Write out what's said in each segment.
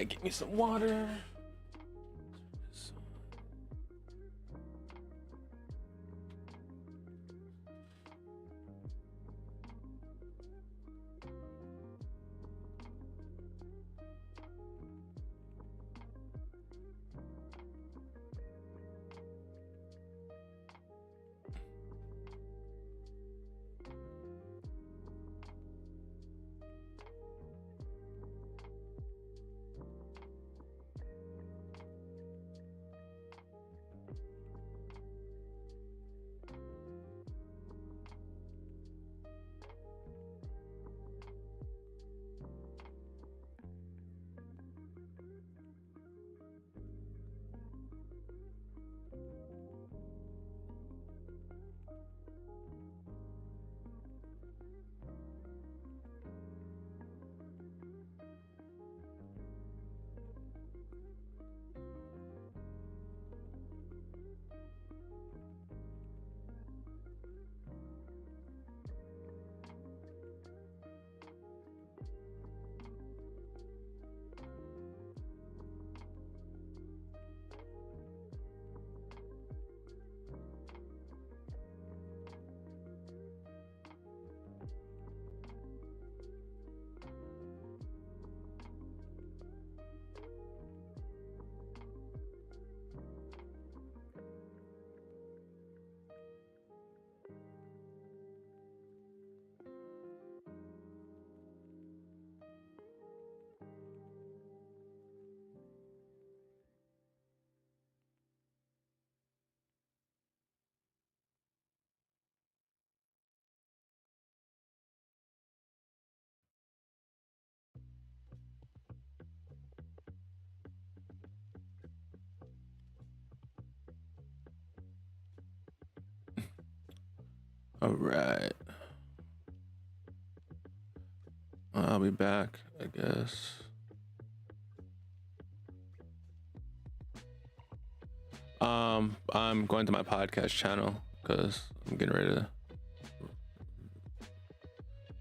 Yeah, get me some water. All right. I'll be back, I guess. I'm going to my podcast channel because I'm getting ready to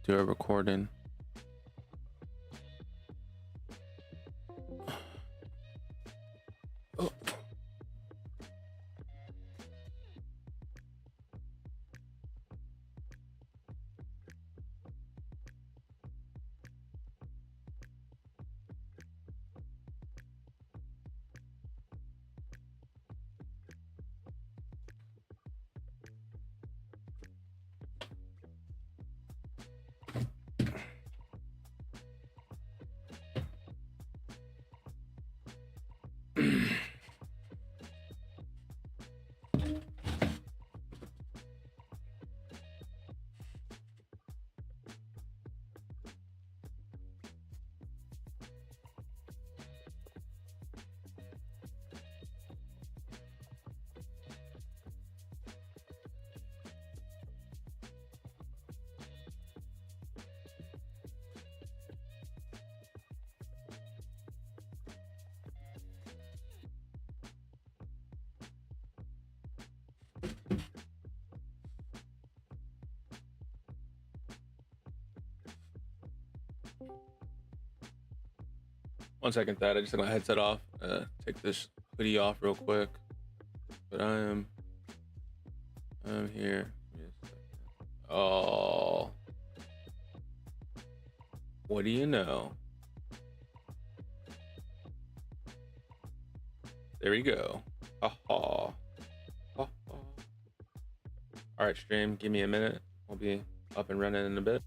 do a recording. Oh. One second, Thad. I just took my headset off. Take this hoodie off real quick. But I'm here. Oh, what do you know? There we go. Ha ha. Ha ha. All right, stream. Give me a minute. We'll be up and running in a bit.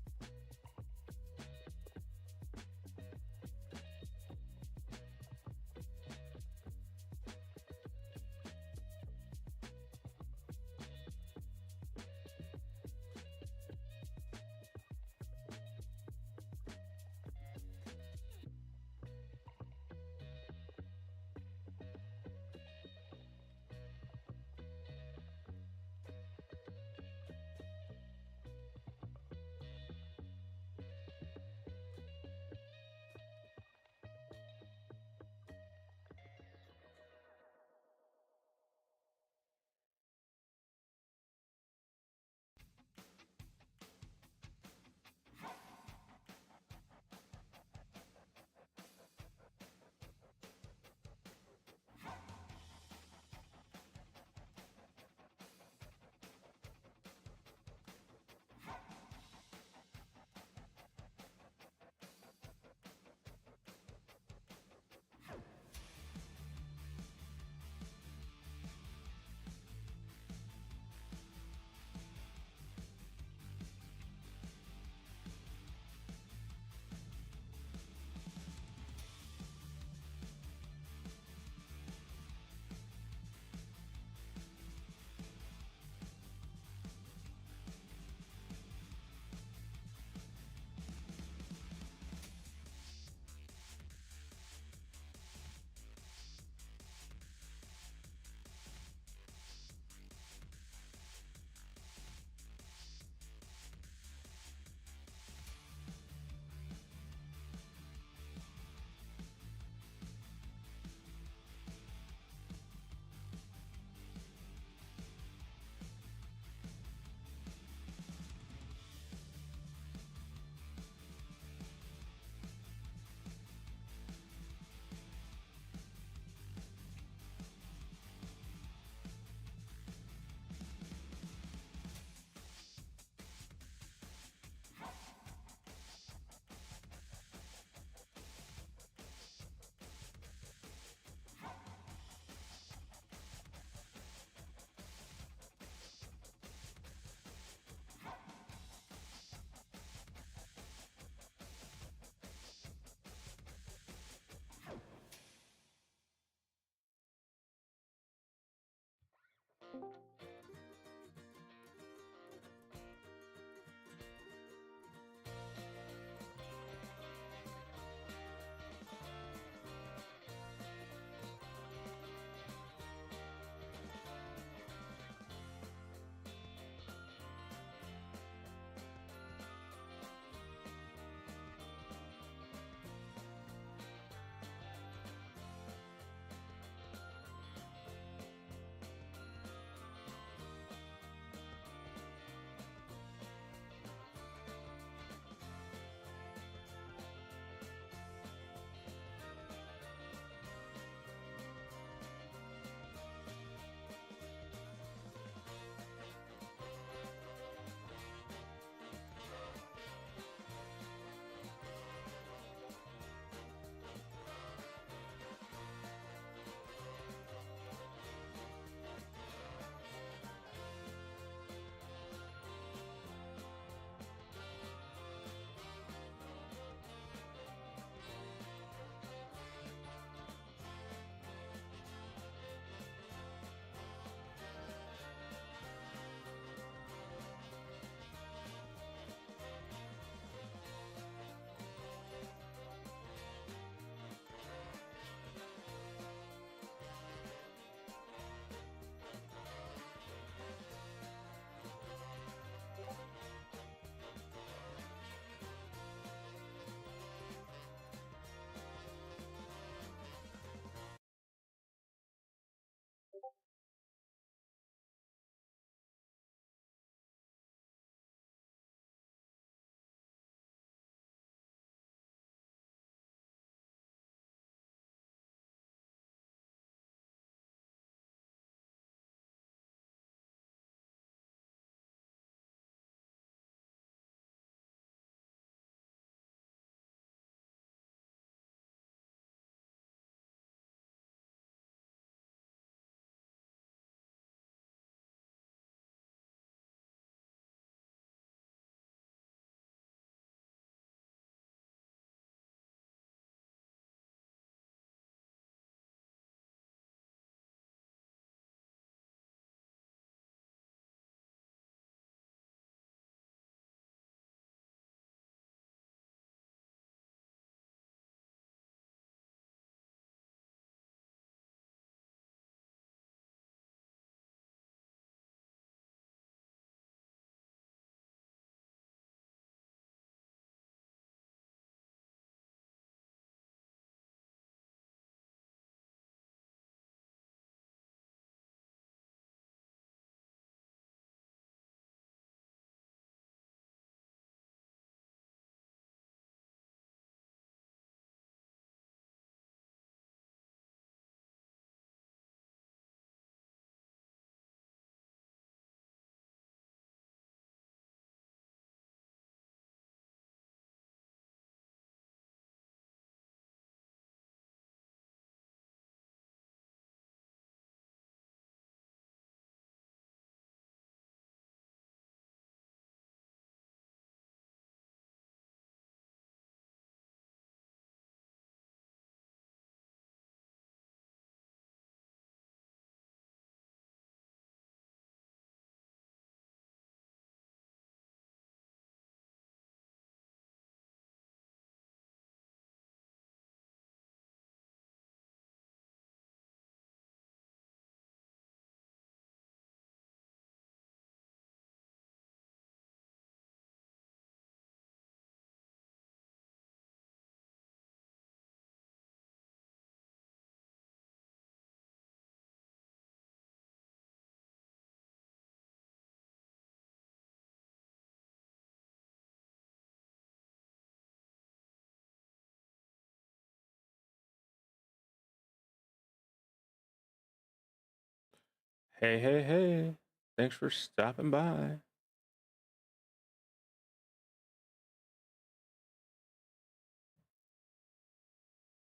Hey, hey, hey. Thanks for stopping by.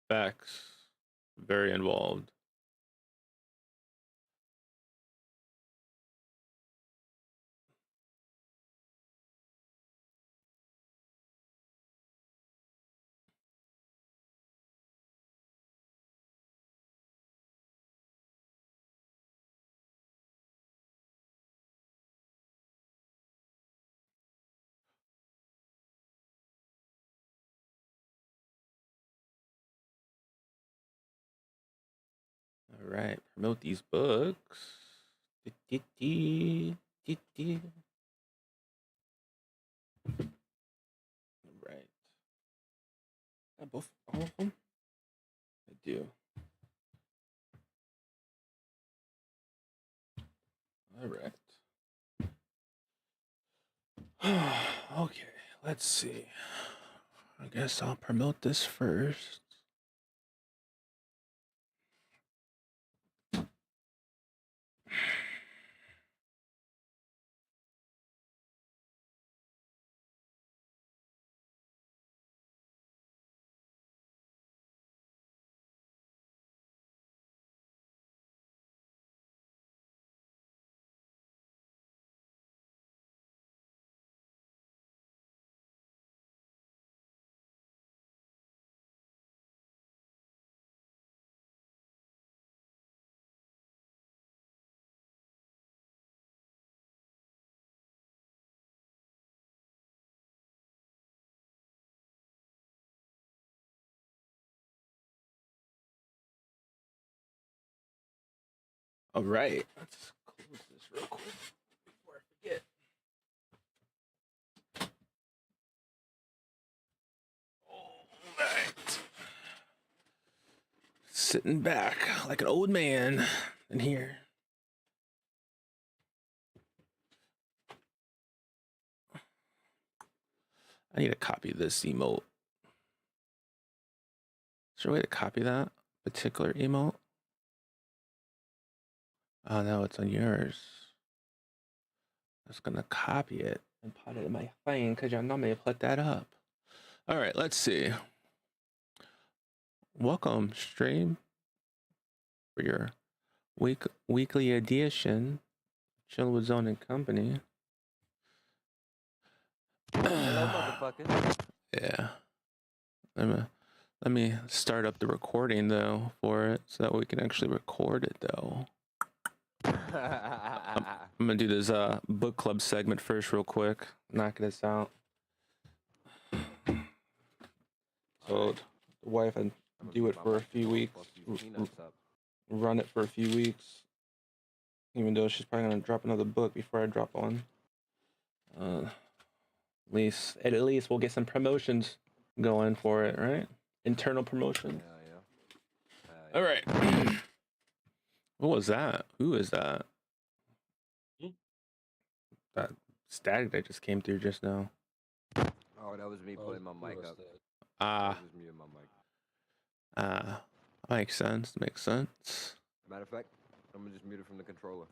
Facts. Very involved. All right, promote these books. All right. All of them? I do. All right. Okay, let's see. I guess I'll promote this first. All right, let's close this real quick before I forget. All right. Sitting back like an old man in here. I need to copy this emote. Is there a way to copy that particular emote? Oh no, it's on yours. I'm just gonna copy it and put it in my thing because y'all know me to put that up. All right, let's see. Welcome, stream, for your weekly edition, Chilling with Zone and Company. Hello, motherfucker. Yeah. Let me start up the recording though for it so that we can actually record it though. I'm gonna do this book club segment first real quick. Knock this out. So the wife and do it for a few weeks. Run it for a few weeks. Even though she's probably gonna drop another book before I drop one. At least we'll get some promotions going for it, right? Internal promotion. Yeah. All right. What was that? Who is that? That static that just came through just now. Oh, that was me putting my mic up. Ah. Makes sense. Makes sense. Matter of fact, I'm gonna just mute it from the controller.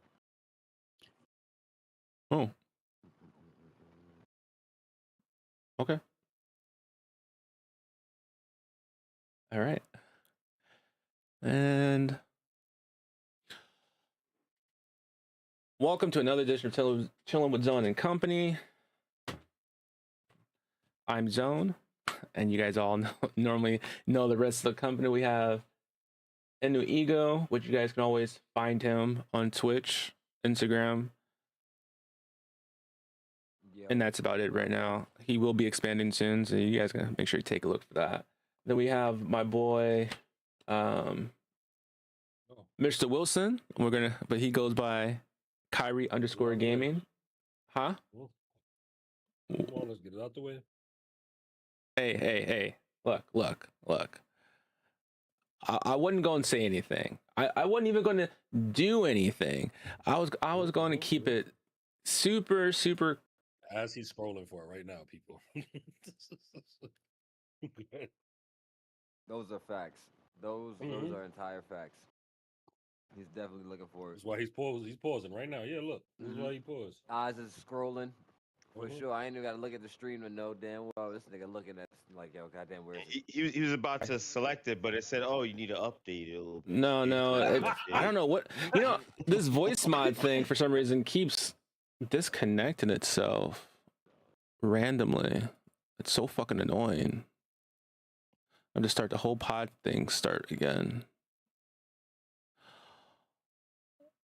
Oh. Okay. All right. And welcome to another edition of Chilling with Zone and Company. I'm Zone, and you guys all normally know the rest of the company. We have Enu Ego, which you guys can always find him on Twitch, Instagram, and that's about it right now. He will be expanding soon, so you guys can make sure you take a look for that. Then we have my boy, Mr. Wilson. But he goes by Kyrie_gaming. Huh? Come on, let's get it out the way. Hey. Look. I wasn't going to say anything. I wasn't even going to do anything. I was going to keep it super. As he's scrolling for it right now, people. Those are facts. Those are entire facts. He's definitely looking for it. That's why he's pausing right now. Yeah, look. This is why he paused. Eyes is scrolling. For sure. I ain't even got to look at the stream to know damn well this nigga looking at like, yo, goddamn, where is it? He was about to select it, but it said, "Oh, you need to update it a little bit." No. I don't know what, this voice mod thing for some reason keeps disconnecting itself randomly. It's so fucking annoying. I'm just start the whole pod thing start again.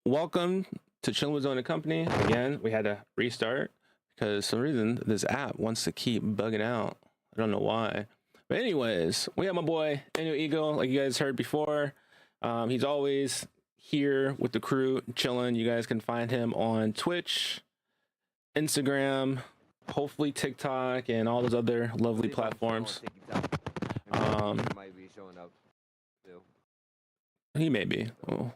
Welcome to Chilling with Zone and Company. Again, we had to restart because for some reason this app wants to keep bugging out. I don't know why. But anyways, we have my boy Enu Ego, like you guys heard before. He's always here with the crew, chilling. You guys can find him on Twitch, Instagram, hopefully TikTok, and all those other lovely platforms. He might be showing up too. He may be.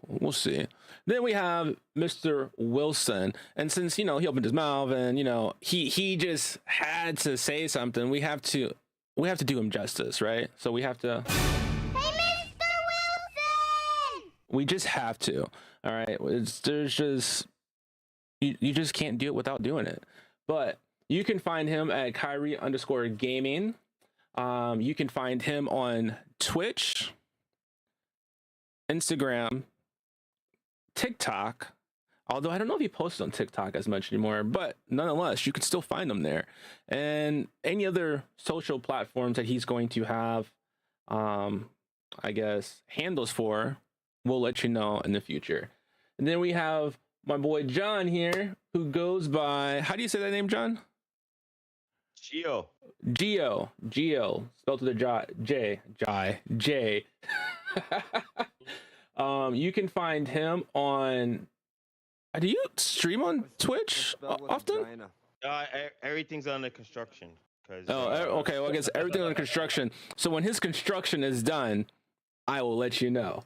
We'll see. Then we have Mr. Wilson, and since he opened his mouth and he just had to say something, we have to do him justice, right? So we have to. Hey, Mr. Wilson! We just have to. All right. There's just you just can't do it without doing it. But you can find him at Kyrie_gaming. You can find him on Twitch, Instagram, TikTok, although I don't know if he posts on TikTok as much anymore, but nonetheless, you can still find him there. And any other social platforms that he's going to have, I guess, handles for, we'll let you know in the future. And then we have my boy John here, who goes by, how do you say that name, John? Geo, spelled with a J. You can find him on. Do you stream on Twitch often? Everything's under construction. Okay. Well, I guess everything under construction. So when his construction is done, I will let you know.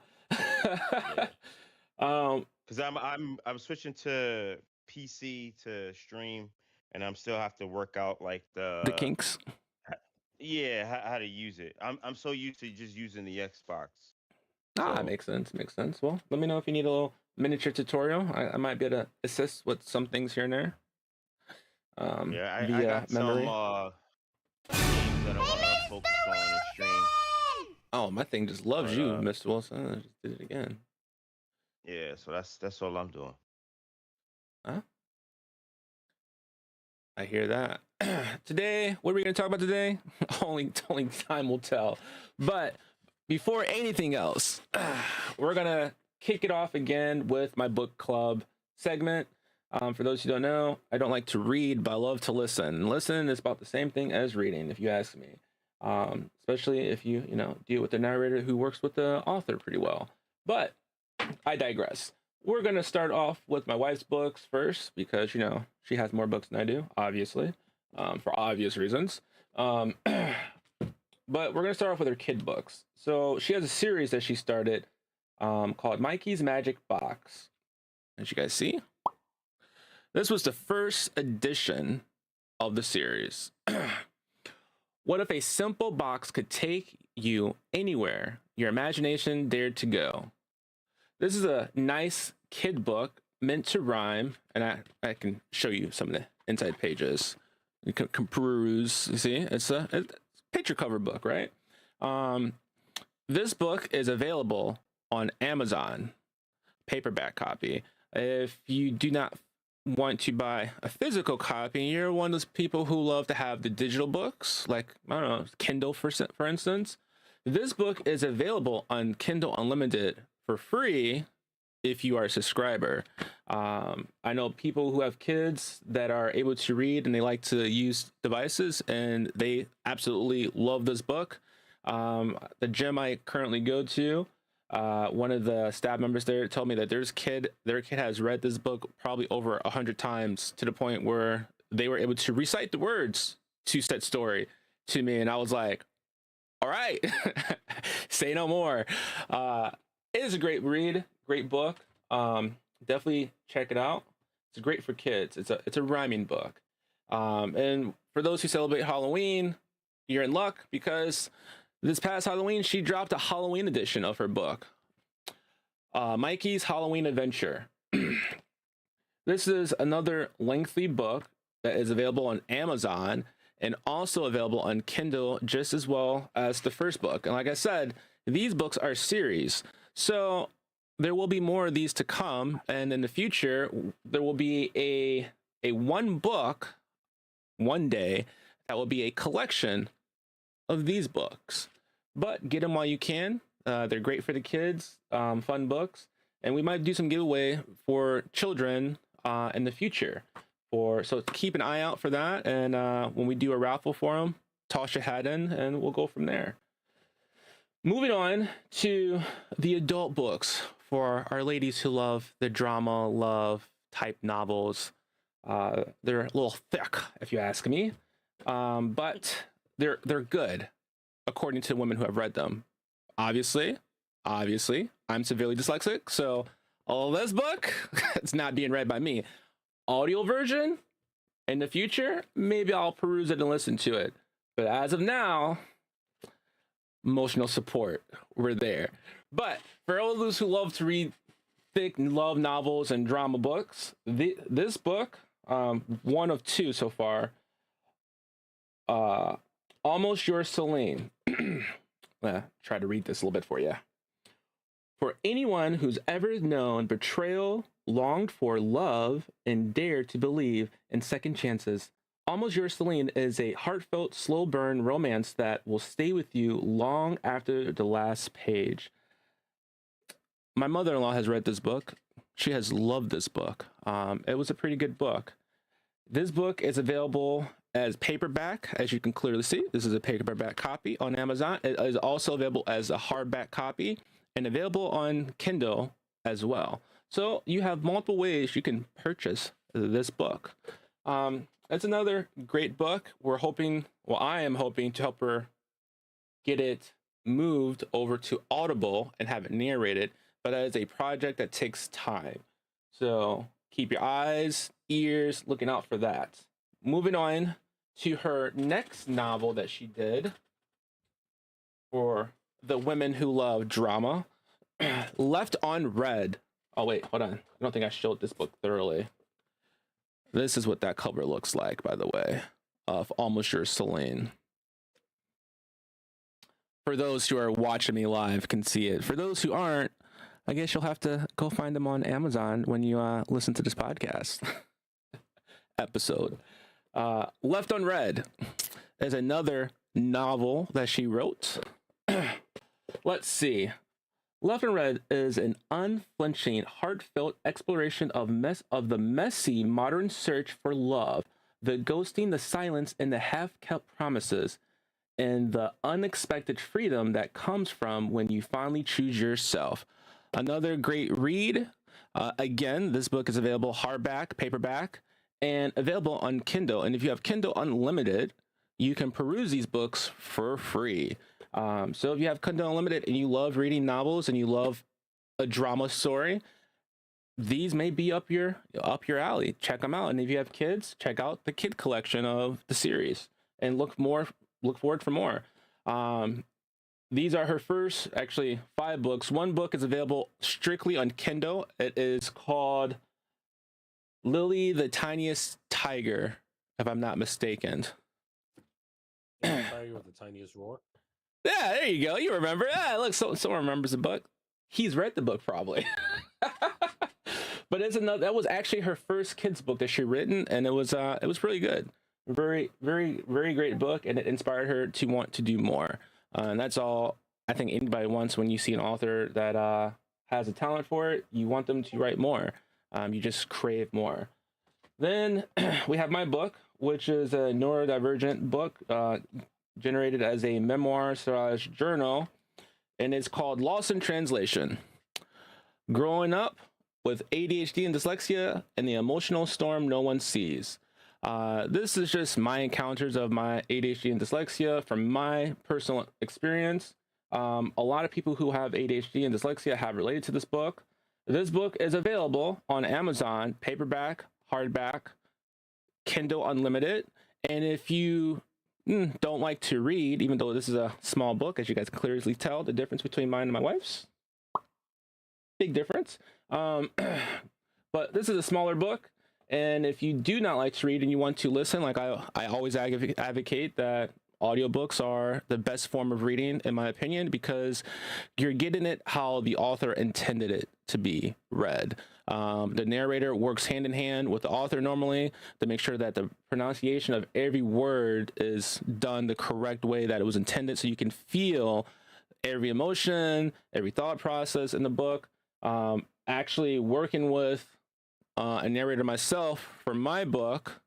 Because I'm switching to PC to stream, and I'm still have to work out like the kinks. Yeah, how to use it. I'm so used to just using the Xbox. That makes sense. Well, let me know if you need a little miniature tutorial. I might be able to assist with some things here and there. I via got memory. some games that I want to focus on and stream. Oh, my thing just loves you, Mr. Wilson. I just did it again. Yeah, so that's all I'm doing. Huh? I hear that. Today, what are we going to talk about today? only time will tell. But before anything else, we're going to kick it off again with my book club segment. For those who don't know, I don't like to read, but I love to listen. Listen is about the same thing as reading, if you ask me. Especially if you deal with the narrator who works with the author pretty well. But I digress. We're going to start off with my wife's books first because, she has more books than I do, obviously, for obvious reasons. But we're going to start off with her kid books. So she has a series that she started called Mikey's Magic Box. As you guys see, this was the first edition of the series. What if a simple box could take you anywhere your imagination dared to go? This is a nice kid book meant to rhyme, and I can show you some of the inside pages. You can peruse. You see, it's a picture cover book, right? This book is available on Amazon, paperback copy. If you do not want to buy a physical copy, you're one of those people who love to have the digital books, like, I don't know, Kindle for instance. This book is available on Kindle Unlimited for free if you are a subscriber. I know people who have kids that are able to read and they like to use devices, and they absolutely love this book. The gym I currently go to, one of the staff members there told me that their kid has read this book probably over 100 times, to the point where they were able to recite the words to said story to me, and I was like, all right, say no more. It is a great read, great book. Definitely check it out. It's great for kids. It's a rhyming book. And for those who celebrate Halloween, you're in luck, because this past Halloween she dropped a Halloween edition of her book, Mikey's Halloween Adventure. This is another lengthy book that is available on Amazon and also available on Kindle just as well as the first book. And like I said, these books are series. So there will be more of these to come, and in the future there will be a one book one day that will be a collection of these books. But get them while you can. They're great for the kids, fun books, and we might do some giveaway for children in the future. So keep an eye out for that, and when we do a raffle for them, toss your hat in and we'll go from there. Moving on to the adult books for our ladies who love the drama, love type novels. They're a little thick, if you ask me, but they're good, according to women who have read them. Obviously, I'm severely dyslexic, so all this book, it's not being read by me. Audio version, in the future, maybe I'll peruse it and listen to it. But as of now, emotional support, we're there. But for all those who love to read thick love novels and drama books, this book, one of two so far, Almost Yours, Celine. Try to read this a little bit for you. For anyone who's ever known betrayal, longed for love, and dared to believe in second chances, Almost Yours, Celine is a heartfelt, slow burn romance that will stay with you long after the last page. My mother-in-law has read this book. She has loved this book. It was a pretty good book. This book is available as paperback, as you can clearly see. This is a paperback copy on Amazon. It is also available as a hardback copy and available on Kindle as well. So you have multiple ways you can purchase this book. It's another great book. I am hoping to help her get it moved over to Audible and have it narrated, but that is a project that takes time. So keep your eyes, ears looking out for that. Moving on to her next novel that she did for the women who love drama, Left Unread. Oh wait, hold on. I don't think I showed this book thoroughly. This is what that cover looks like, by the way, of Almost Yours, Celine. For those who are watching me live can see it. For those who aren't, I guess you'll have to go find them on Amazon when you listen to this podcast episode. Left Unread is another novel that she wrote. Let's see. Left Unread is an unflinching, heartfelt exploration of the messy modern search for love, the ghosting, the silence, and the half-kept promises, and the unexpected freedom that comes from when you finally choose yourself. Another great read. Again, this book is available hardback, paperback, and available on Kindle. And if you have Kindle Unlimited, you can peruse these books for free. So if you have Kindle Unlimited and you love reading novels and you love a drama story, these may be up your alley. Check them out. And if you have kids, check out the kid collection of the series and look forward for more. These are her first, actually, 5 books. One book is available strictly on Kindle. It is called Lily the Tiniest Tiger, if I'm not mistaken. Tiger with the tiniest roar. Yeah, there you go. You remember. Yeah, look, someone remembers the book. He's read the book probably. But that was actually her first kids book that she written, and it was really good. Very, very, very great book, and it inspired her to want to do more. And that's all I think anybody wants when you see an author that has a talent for it. You want them to write more. You just crave more. Then we have my book, which is a neurodivergent book generated as a memoir/journal, and it's called Lost in Translation. Growing up with ADHD and dyslexia and the emotional storm no one sees. This is just my encounters of my ADHD and dyslexia from my personal experience. A lot of people who have ADHD and dyslexia have related to this book. This book is available on Amazon, paperback, hardback, Kindle Unlimited. And if you don't like to read, even though this is a small book, as you guys can clearly tell, the difference between mine and my wife's, big difference. But this is a smaller book. And if you do not like to read and you want to listen, like I always advocate that audiobooks are the best form of reading, in my opinion, because you're getting it how the author intended it to be read. The narrator works hand in hand with the author normally to make sure that the pronunciation of every word is done the correct way that it was intended, so you can feel every emotion, every thought process in the book. Actually working with a narrator myself for my book,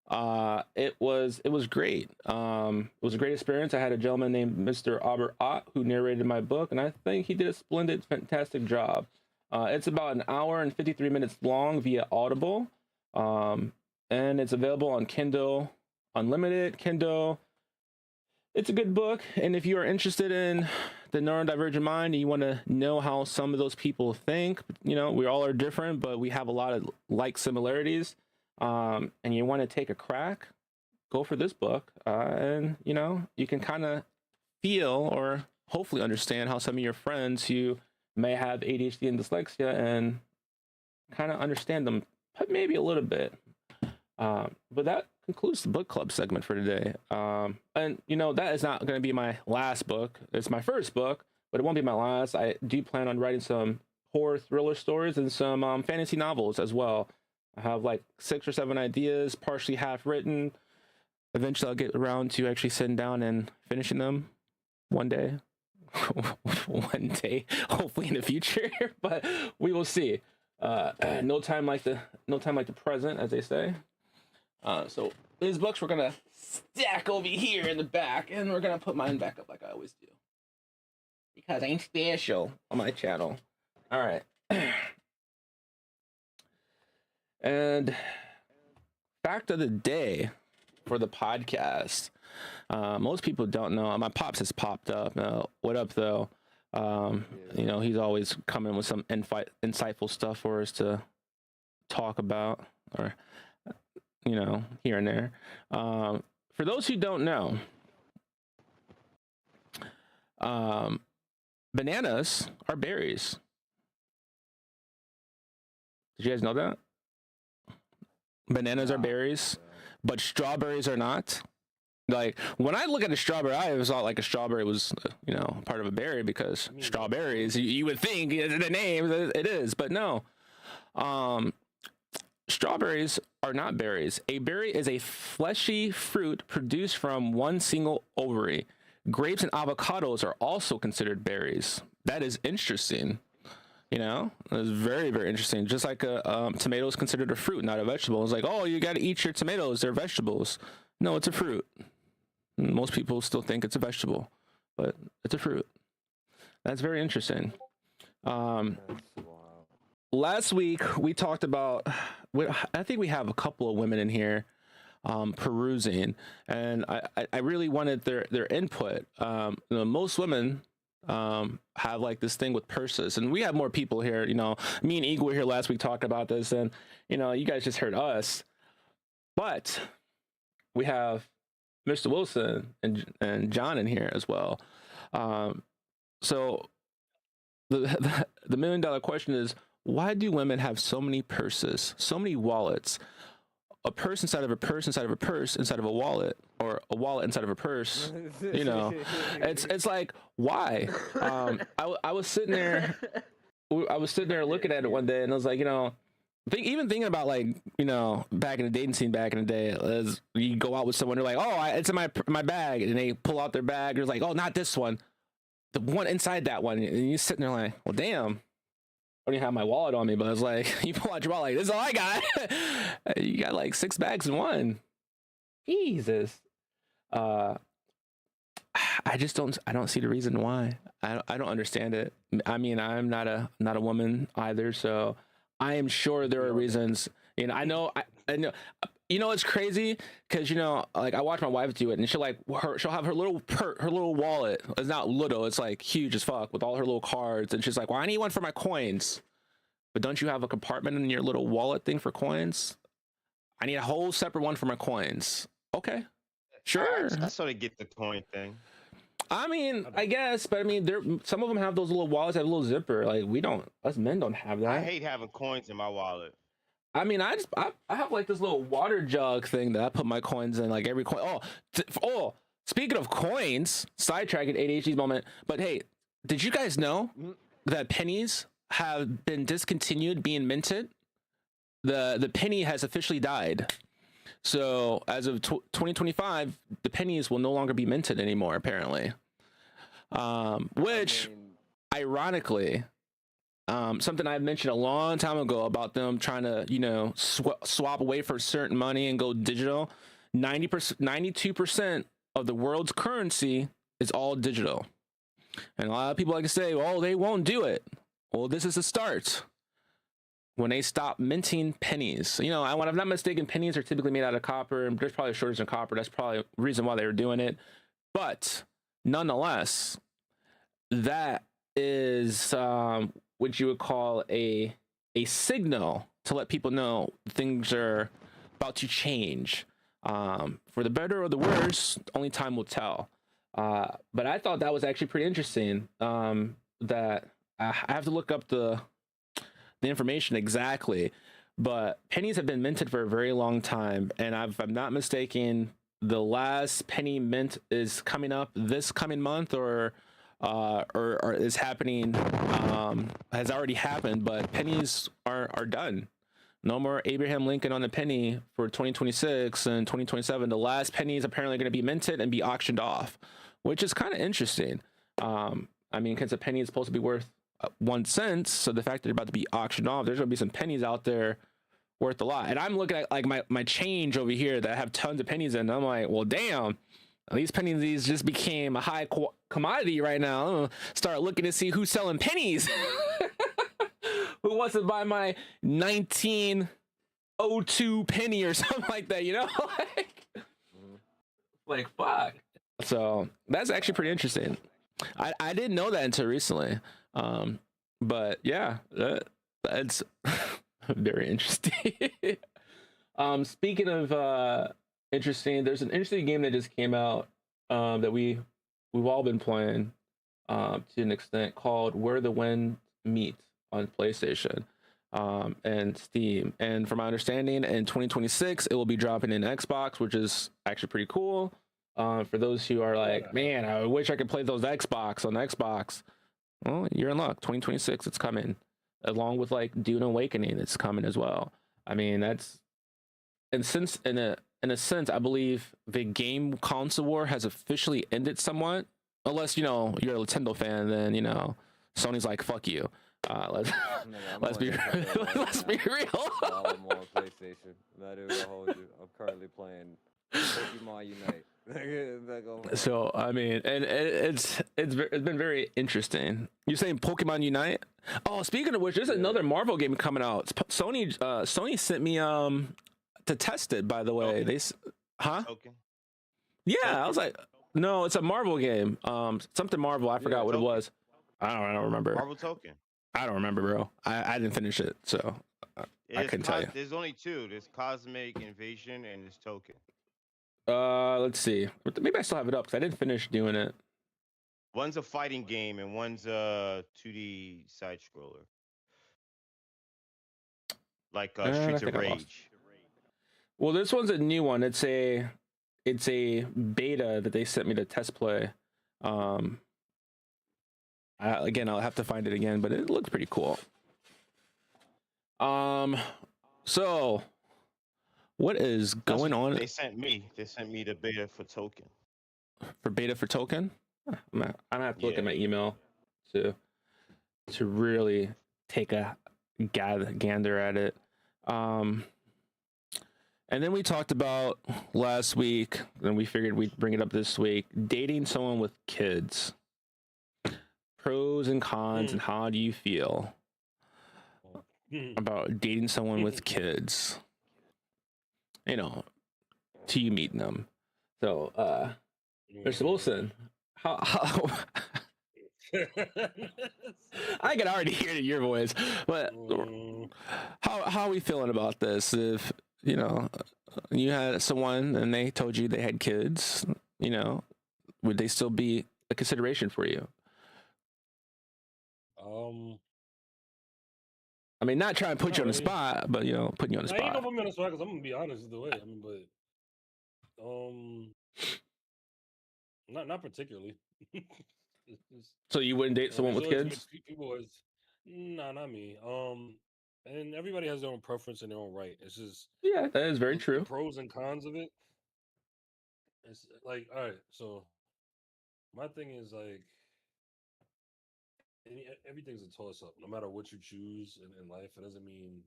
It was great. It was a great experience. I had a gentleman named Mr. Albert Ott who narrated my book, and I think he did a splendid, fantastic job. It's about an hour and 53 minutes long via Audible, and it's available on Kindle Unlimited, Kindle. It's a good book, and if you are interested in the neurodivergent mind and you want to know how some of those people think, you know, we all are different, but we have a lot of like similarities, and you want to take a crack, go for this book, and you know, you can kind of feel or hopefully understand how some of your friends who may have ADHD and dyslexia and kind of understand them maybe a little bit. But that concludes the book club segment for today. And you know, that is not going to be my last book. It's my first book, but it won't be my last. I do plan on writing some horror thriller stories and some fantasy novels as well. I have like 6 or 7 ideas, partially half written. Eventually I'll get around to actually sitting down and finishing them one day. One day, hopefully in the future, but we will see. No time like the present, as they say. So these books we're gonna stack over here in the back, and we're gonna put mine back up like I always do, because I'm special on my channel. All right. And fact of the day for the podcast. Most people don't know. My pops has popped up. What up, though? You know, he's always coming with some insightful stuff for us to talk about, or you know, here and there. For those who don't know, bananas are berries. Did you guys know that? Bananas are berries, but strawberries are not. Like, when I look at a strawberry, I always thought like a strawberry was, you know, part of a berry, because strawberries, you would think the name it is, but no. Strawberries are not berries. A berry is a fleshy fruit produced from one single ovary. Grapes and avocados are also considered berries. That is interesting. You know, it's very, very interesting. Just like a tomato is considered a fruit, not a vegetable. It's like, oh, you got to eat your tomatoes. They're vegetables. No, it's a fruit. Most people still think it's a vegetable, but it's a fruit. That's very interesting. Last week we talked about, I think we have a couple of women in here perusing, and I really wanted their input. You know, most women have like this thing with purses, and we have more people here. You know, me and Eagle were here last week talking about this, and you know, you guys just heard us, but we have Mr. Wilson and John in here as well. So the $1 million question is, why do women have so many purses, so many wallets? A purse inside of a purse inside of a purse inside of a wallet, or a wallet inside of a purse. You know, it's like, why? I was sitting there looking at it one day, and I was like, you know, even thinking about, like, you know, back in the dating scene back in the day, as you go out with someone, they're like, oh, it's in my bag, and they pull out their bag, they're like, oh, not this one, the one inside that one, and you're sitting there like, well, damn, I don't even have my wallet on me, but I was like, you pull out your wallet, like, this is all I got. You got like 6 bags in one. Jesus. I don't see the reason why. I don't understand it. I mean, I'm not a woman either, so I am sure there are reasons. You know, I know. You know, it's crazy because, you know, like, I watch my wife do it, and she'll have her little wallet. It's not little, it's like huge as fuck with all her little cards, and she's like, well, I need one for my coins. But don't you have a compartment in your little wallet thing for coins? I need a whole separate one for my coins. Okay, sure. I sort of get the coin thing. I mean, I guess, but I mean, some of them have those little wallets that have a little zipper. Like, us men don't have that. I hate having coins in my wallet. I mean, I have like this little water jug thing that I put my coins in, like every coin. Speaking of coins, sidetracking ADHD's moment, but hey, did you guys know that pennies have been discontinued being minted? The penny has officially died. So as of 2025, the pennies will no longer be minted anymore, apparently. Which, ironically, something I mentioned a long time ago about them trying to, swap away for certain money and go digital. 90%, 92% of the world's currency is all digital. And a lot of people like to say, "Oh, they won't do it." Well, this is the start. When they stop minting pennies, when I'm not mistaken, pennies are typically made out of copper, and there's probably a shortage of copper. That's probably the reason why they were doing it. But nonetheless, that is what you would call a signal to let people know things are about to change. For the better or the worse, only time will tell. But I thought that was actually pretty interesting. That I have to look up the information exactly, but pennies have been minted for a very long time, and if I'm not mistaken, the last penny mint is coming up this coming month, or is happening, has already happened, but pennies are done. No more Abraham Lincoln on the penny for 2026 and 2027. The last penny is apparently going to be minted and be auctioned off, which is kind of interesting. Because a penny is supposed to be worth 1 cent, so the fact that they're about to be auctioned off, there's going to be some pennies out there worth a lot. And I'm looking at like my change over here that I have tons of pennies in, and I'm like, well, damn, these pennies just became a high commodity right now. I'm gonna start looking to see who's selling pennies. Who wants to buy my 1902 penny or something like that, like fuck. So that's actually pretty interesting. I didn't know that until recently. But yeah, that's very interesting. Speaking of interesting, there's an interesting game that just came out that we've all been playing to an extent, called Where the Wind Meets on PlayStation and Steam. And from my understanding, in 2026 it will be dropping in Xbox, which is actually pretty cool. For those who are like, man, I wish I could play those Xbox on Xbox. Well, you're in luck. 2026, it's coming, along with like Dune Awakening. It's coming as well. I mean, that's, and since in a sense, I believe the game console war has officially ended somewhat. Unless you're a Nintendo fan, then Sony's like, fuck you. Let's be real. I'm on PlayStation. Not even gonna hold you. I'm currently playing Pokemon Unite. So I mean, and it's been very interesting. You're saying Pokemon Unite? Oh, speaking of which, there's another Marvel game coming out. Sony sent me to test it. By the way, Token. Yeah, Token? I was like, no, it's a Marvel game. Something Marvel. I forgot what it was. I don't remember. Marvel Token. I don't remember, bro. I didn't finish it, so I couldn't tell you. There's only two. There's Cosmic Invasion and there's Token. Let's see. Maybe I still have it up because I didn't finish doing it. One's a fighting game and one's a 2D side scroller, like Streets of Rage. Well, this one's a new one. It's a beta that they sent me to test play. Again, I'll have to find it again, but it looks pretty cool. So what is going on? They sent me the beta for Token. For beta for Token? I'm gonna have to look at my email to really take a gander at it. And then we talked about last week, and we figured we'd bring it up this week, dating someone with kids. Pros and cons, and how do you feel about dating someone with kids? Till you meeting them. So, Mr. Wilson, how I can already hear it in your voice, but how are we feeling about this? If you had someone and they told you they had kids, would they still be a consideration for you? I mean, not trying to put you on the spot, but putting you on the spot. I ain't gonna put me on the spot because I'm gonna be honest either way. I mean, but not particularly. So you wouldn't date someone with kids? People nah, not me. And everybody has their own preference and their own right. It's just that is very true. The pros and cons of it. It's like, all right, so my thing is like, everything's a toss up. No matter what you choose in life, it doesn't mean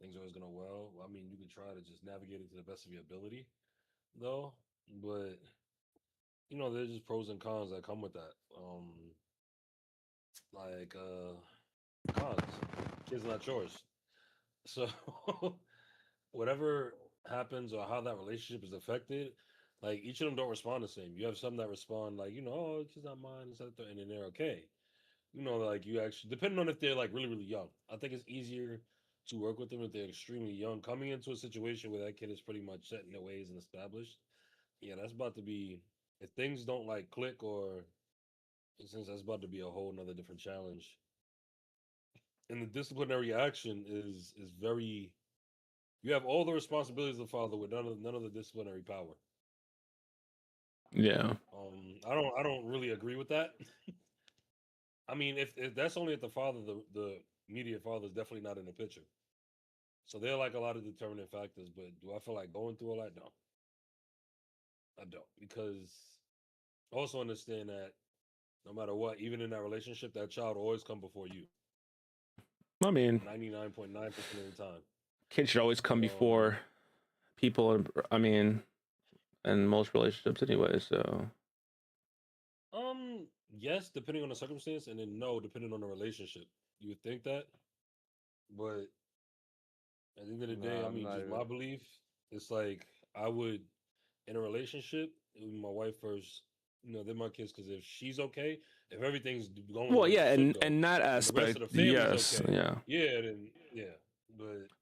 things are always gonna well. I mean, you can try to just navigate it to the best of your ability, though. But there's just pros and cons that come with that. Like cons, kids are not yours. So whatever happens or how that relationship is affected, like each of them don't respond the same. You have some that respond like, oh, it's just not mine, it's not and then they're okay. Like you actually, depending on if they're like really, really young. I think it's easier to work with them if they're extremely young. Coming into a situation where that kid is pretty much set in their ways and established, yeah, that's about to be, if things don't like click or since that's about to be a whole nother different challenge. And the disciplinary action is very, you have all the responsibilities of the father with none of the disciplinary power. Yeah. I don't really agree with that. I mean, if that's only if the father, the immediate father is definitely not in the picture. So they're like a lot of determining factors. But do I feel like going through all that? No, I don't. Because also understand that no matter what, even in that relationship, that child will always come before you. I mean, 99.9% of the time. kids should always come before people. I mean, in most relationships anyway. So. Yes, depending on the circumstance, and then no, depending on the relationship. You would think that, but at the end of the day, I I'm mean, not just even. my belief. It's like I would in a relationship with my wife first. They're my kids because if she's okay, if everything's going the Well, way it yeah, should and go, and that and the rest aspect, of the family's yes, okay, yeah. yeah, then yeah.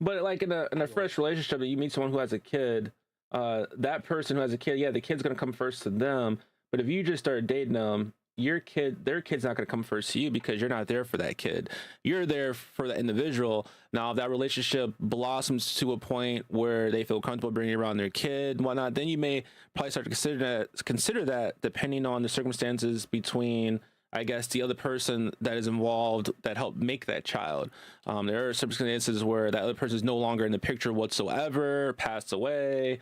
But like in a But fresh relationship, that you meet someone who has a kid, that person who has a kid, yeah, the kid's gonna come first to them. But if you just start dating them, their kid's not gonna come first to you because you're not there for that kid. You're there for the individual. Now, if that relationship blossoms to a point where they feel comfortable bringing around their kid and whatnot, then you may probably start to consider that depending on the circumstances between, I guess, the other person that is involved that helped make that child. There are circumstances where that other person is no longer in the picture whatsoever, passed away.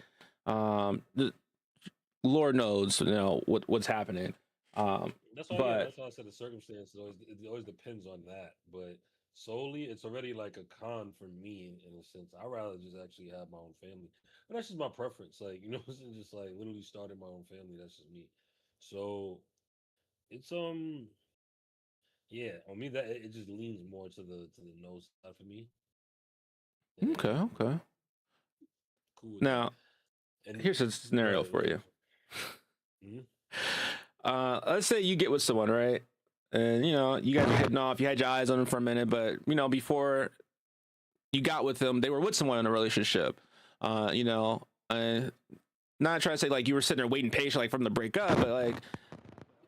Lord knows, what's happening. that's why, yeah, But that's why I said the circumstances. It always depends on that. But solely, it's already like a con for me in a sense. I rather just actually have my own family, and that's just my preference. Like it's just like literally starting my own family. That's just me. So it's yeah, on me that it just leans more to the no side for me. okay, And okay. cool with that. Now, And here's a go scenario ahead, for you. Mhm. Let's say you get with someone, right? And you guys are hitting off. You had your eyes on them for a minute, but before you got with them, they were with someone in a relationship. Not trying to say like you were sitting there waiting patiently like from the breakup, but like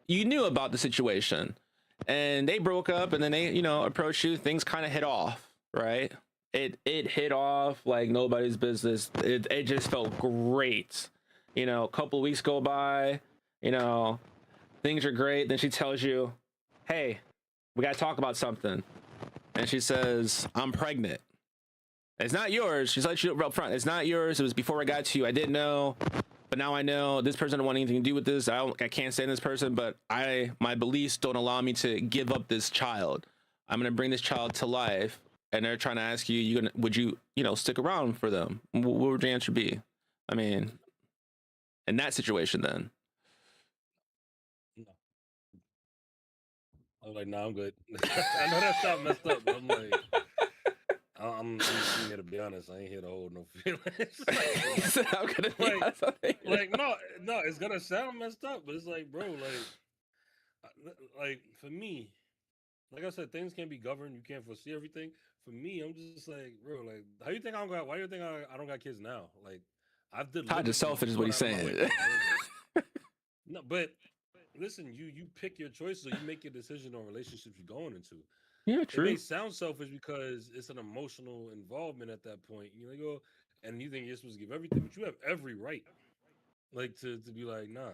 you knew about the situation, and they broke up, and then they approached you. Things kind of hit off, right? It hit off like nobody's business. It just felt great. A couple of weeks go by. Things are great. Then she tells you, "Hey, we got to talk about something." And she says, "I'm pregnant." It's not yours. She's let you up front. It's not yours. It was before I got to you. I didn't know, but now I know. This person don't want anything to do with this. I can't stand this person, but my beliefs don't allow me to give up this child. I'm gonna bring this child to life, and they're trying to ask you, would you, stick around for them? What would your answer be? I mean, in that situation, then. No. I was like, nah, I'm good. I know that sounds messed up, but I'm like, I'm here to be honest. I ain't here to hold no feelings. I'm gonna be like, honest, no, it's gonna sound messed up, but it's like, bro, like for me, like I said, things can't be governed. You can't foresee everything. For me, I'm just like, bro, like, how you think I don't got? Why do you think I don't got kids now? Like, I've Todd is deliberately selfish, is what gone he's out of my way saying. to avoid this. No, but listen, you pick your choices, or you make your decision on relationships you're going into. Yeah, It may true. sound selfish because it's an emotional involvement at that point. You like, oh, and you think you're supposed to give everything, but you have every right, like to be like, nah.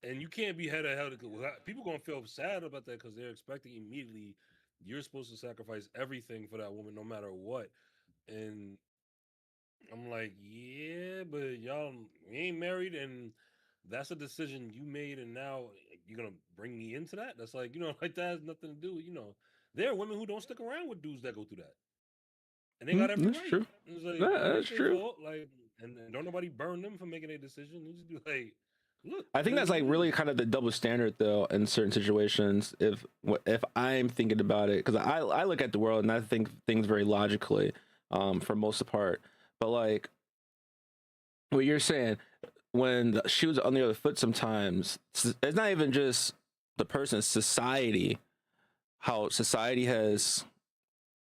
And you can't be head to head. People gonna feel sad about that because they're expecting immediately you're supposed to sacrifice everything for that woman, no matter what. And I'm like, yeah, but y'all we ain't married, and that's a decision you made, and now you're gonna bring me into that? That's like, like that has nothing to do with, there are women who don't stick around with dudes that go through that, and they got every That's right. true. It's like, Yeah, it that's ain't their true. fault. Like, and don't nobody burn them for making a decision. They just be like, look. I think it that's is like what it really is. kind of the double standard though in certain situations. If I'm thinking about it, because I look at the world and I think things very logically, for most of the part. But like what you're saying, when the shoes are on the other foot, sometimes it's not even just the person, it's society. How society has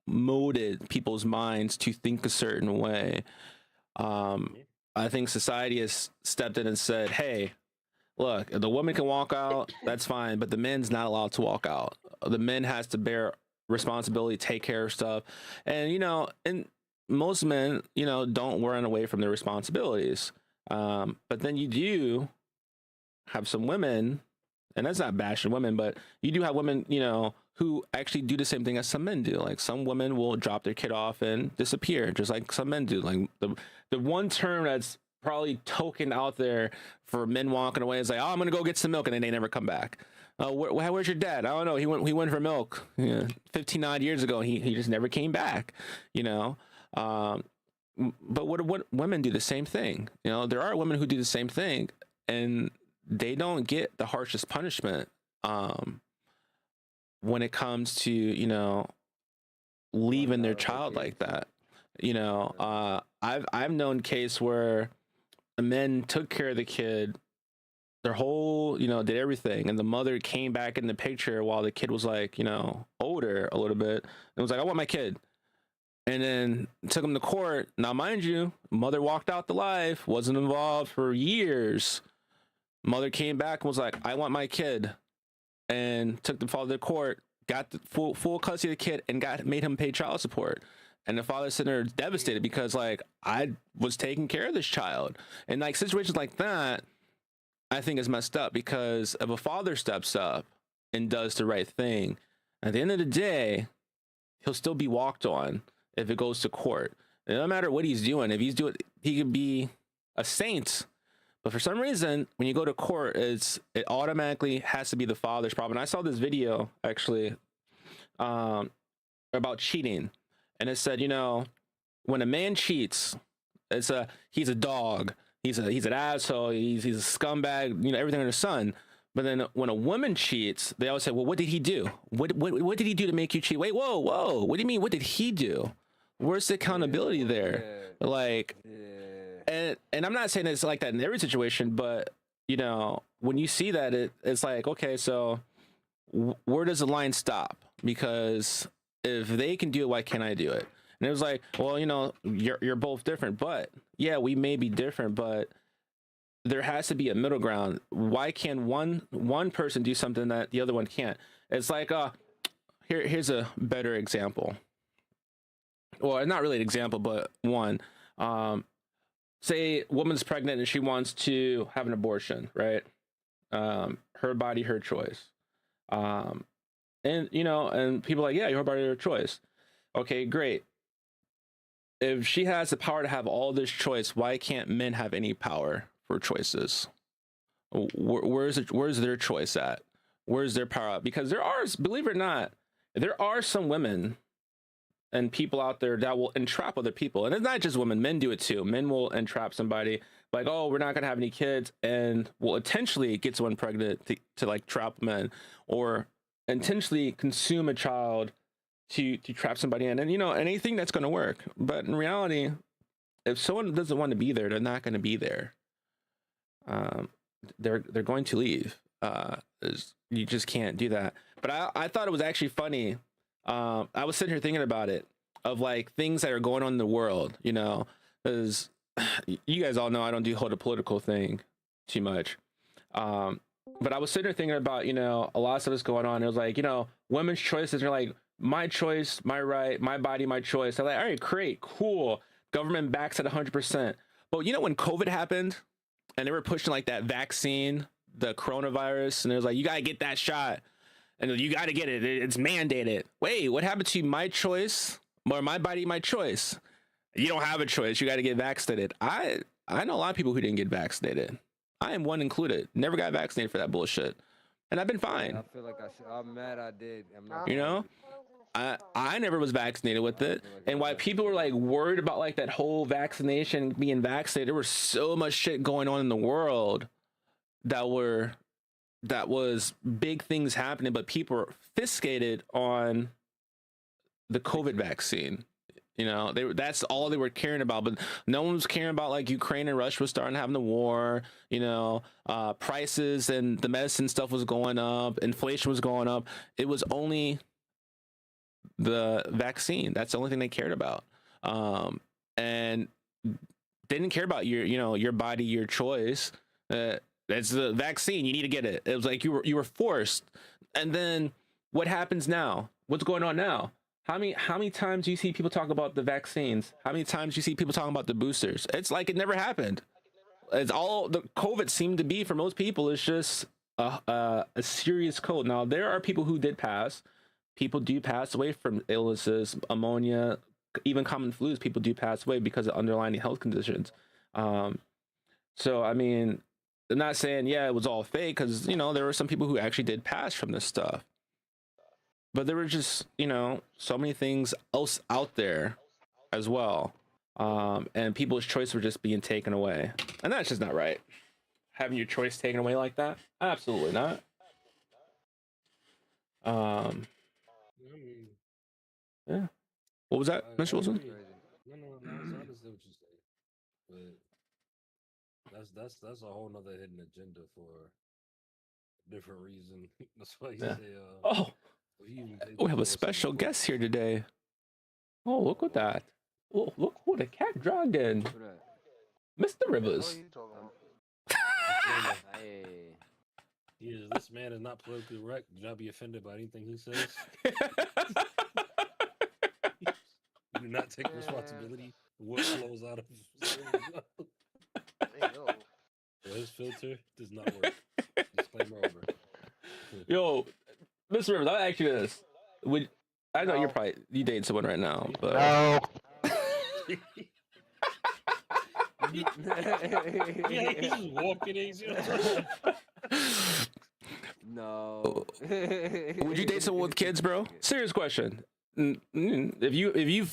molded people's minds to think a certain way. Yeah. I think society has stepped in and said, "Hey, look, the woman can walk out, that's fine, but the men's not allowed to walk out. The men has to bear responsibility, take care of stuff." And and most men, don't run away from their responsibilities. But then you do have some women, and that's not bashing women, but you do have women, who actually do the same thing as some men do. Like some women will drop their kid off and disappear, just like some men do. Like the one term that's probably token out there for men walking away is like, "Oh, I'm gonna go get some milk," and then they never come back. Where's your dad? I don't know. He went for milk 15 odd years ago. He just never came back. You know. But what women do the same thing. There are women who do the same thing, and they don't get the harshest punishment when it comes to leaving their child like that. I've known case where the men took care of the kid, their whole did everything, and the mother came back in the picture while the kid was like older a little bit and was like, "I want my kid." And then took him to court. Now, mind you, mother walked out the life, wasn't involved for years. Mother came back and was like, "I want my kid," and took the father to court, got the full custody of the kid, and made him pay child support. And the father sitting there devastated because like, I was taking care of this child. And like situations like that, I think is messed up, because if a father steps up and does the right thing, at the end of the day, he'll still be walked on if it goes to court. And no matter what he's doing, if he could be a saint, but for some reason, when you go to court, it automatically has to be the father's problem. And I saw this video actually about cheating, and it said, when a man cheats, he's a dog, he's an asshole, he's a scumbag, everything under the sun. But then when a woman cheats, they always say, "Well, what did he do? What did he do to make you cheat?" Wait, whoa. What do you mean? What did he do? Where's the accountability there? Yeah. Like, and I'm not saying it's like that in every situation, but when you see that, it's like, okay, so where does the line stop? Because if they can do it, why can't I do it? And it was like, well, you're both different, but yeah, we may be different, but there has to be a middle ground. Why can one person do something that the other one can't? It's like, here's a better example. Well, not really an example, but one. Say a woman's pregnant and she wants to have an abortion, right? Her body, her choice. And and people are like, yeah, your body, your choice. Okay, great. If she has the power to have all this choice, why can't men have any power for choices? Where's their choice at? Where's their power at? Because there are, believe it or not, there are some women and people out there that will entrap other people. And it's not just women, men do it too. Men will entrap somebody like, "Oh, we're not gonna have any kids," and will intentionally get someone pregnant to like trap men, or intentionally consume a child to trap somebody in. And anything that's gonna work. But in reality, if someone doesn't want to be there, they're not gonna be there. They're going to leave. You just can't do that. But I thought it was actually funny. I was sitting here thinking about it, of like things that are going on in the world, because you guys all know I don't do the political thing too much. But I was sitting here thinking about, a lot of stuff is going on. It was like, women's choices are like, my choice, my right, my body, my choice. I'm like, all right, great, cool. Government backs it 100%. But when COVID happened and they were pushing like that vaccine, the coronavirus, and it was like, you got to get that shot. And you got to get it. It's mandated. Wait, what happened to my choice? Or my body, my choice? You don't have a choice. You got to get vaccinated. I know a lot of people who didn't get vaccinated. I am one included. Never got vaccinated for that bullshit. and I've been fine. I feel like I'm mad I did. I'm not You know, I never was vaccinated with it, and why people were like worried about like that whole vaccination, being vaccinated. There was so much shit going on in the world that was big things happening, but people were fiscated on the COVID vaccine. You know, that's all they were caring about, but no one was caring about like Ukraine and Russia was starting having the war. You know, prices and the medicine stuff was going up, inflation was going up. It was only the vaccine. That's the only thing they cared about, and they didn't care about your body, your choice. It's the vaccine. You need to get it. It was like you were forced. And then what happens now? What's going on now? How many times do you see people talk about the vaccines? How many times do you see people talking about the boosters? It's like it never happened. It's all the COVID seemed to be for most people. It's just a serious cold. Now there are people who did pass. People do pass away from illnesses, pneumonia, even common flus. People do pass away because of underlying health conditions. So I mean, I'm not saying it was all fake, because there were some people who actually did pass from this stuff. But there were just, so many things else out there as well. And people's choice were just being taken away. And that's just not right. Having your choice taken away like that? Absolutely not. Yeah. What was that, Mr. Wilson? No, I understand what you say. But that's a whole nother hidden agenda for a different reason. That's why you say we have a special guest here today. Oh, look at that. Oh, look who the cat dragged in. Mr. Rivers. Hey. This man is not politically correct. Do not be offended by anything he says. You do not take responsibility for what flows out of his his filter does not work. Disclaimer over. Yo, Mr. Rivers, I'll ask you this. I know you dating someone right now, but No. Yeah, he's just walking in. No. would you date someone with kids, bro? Serious question. If you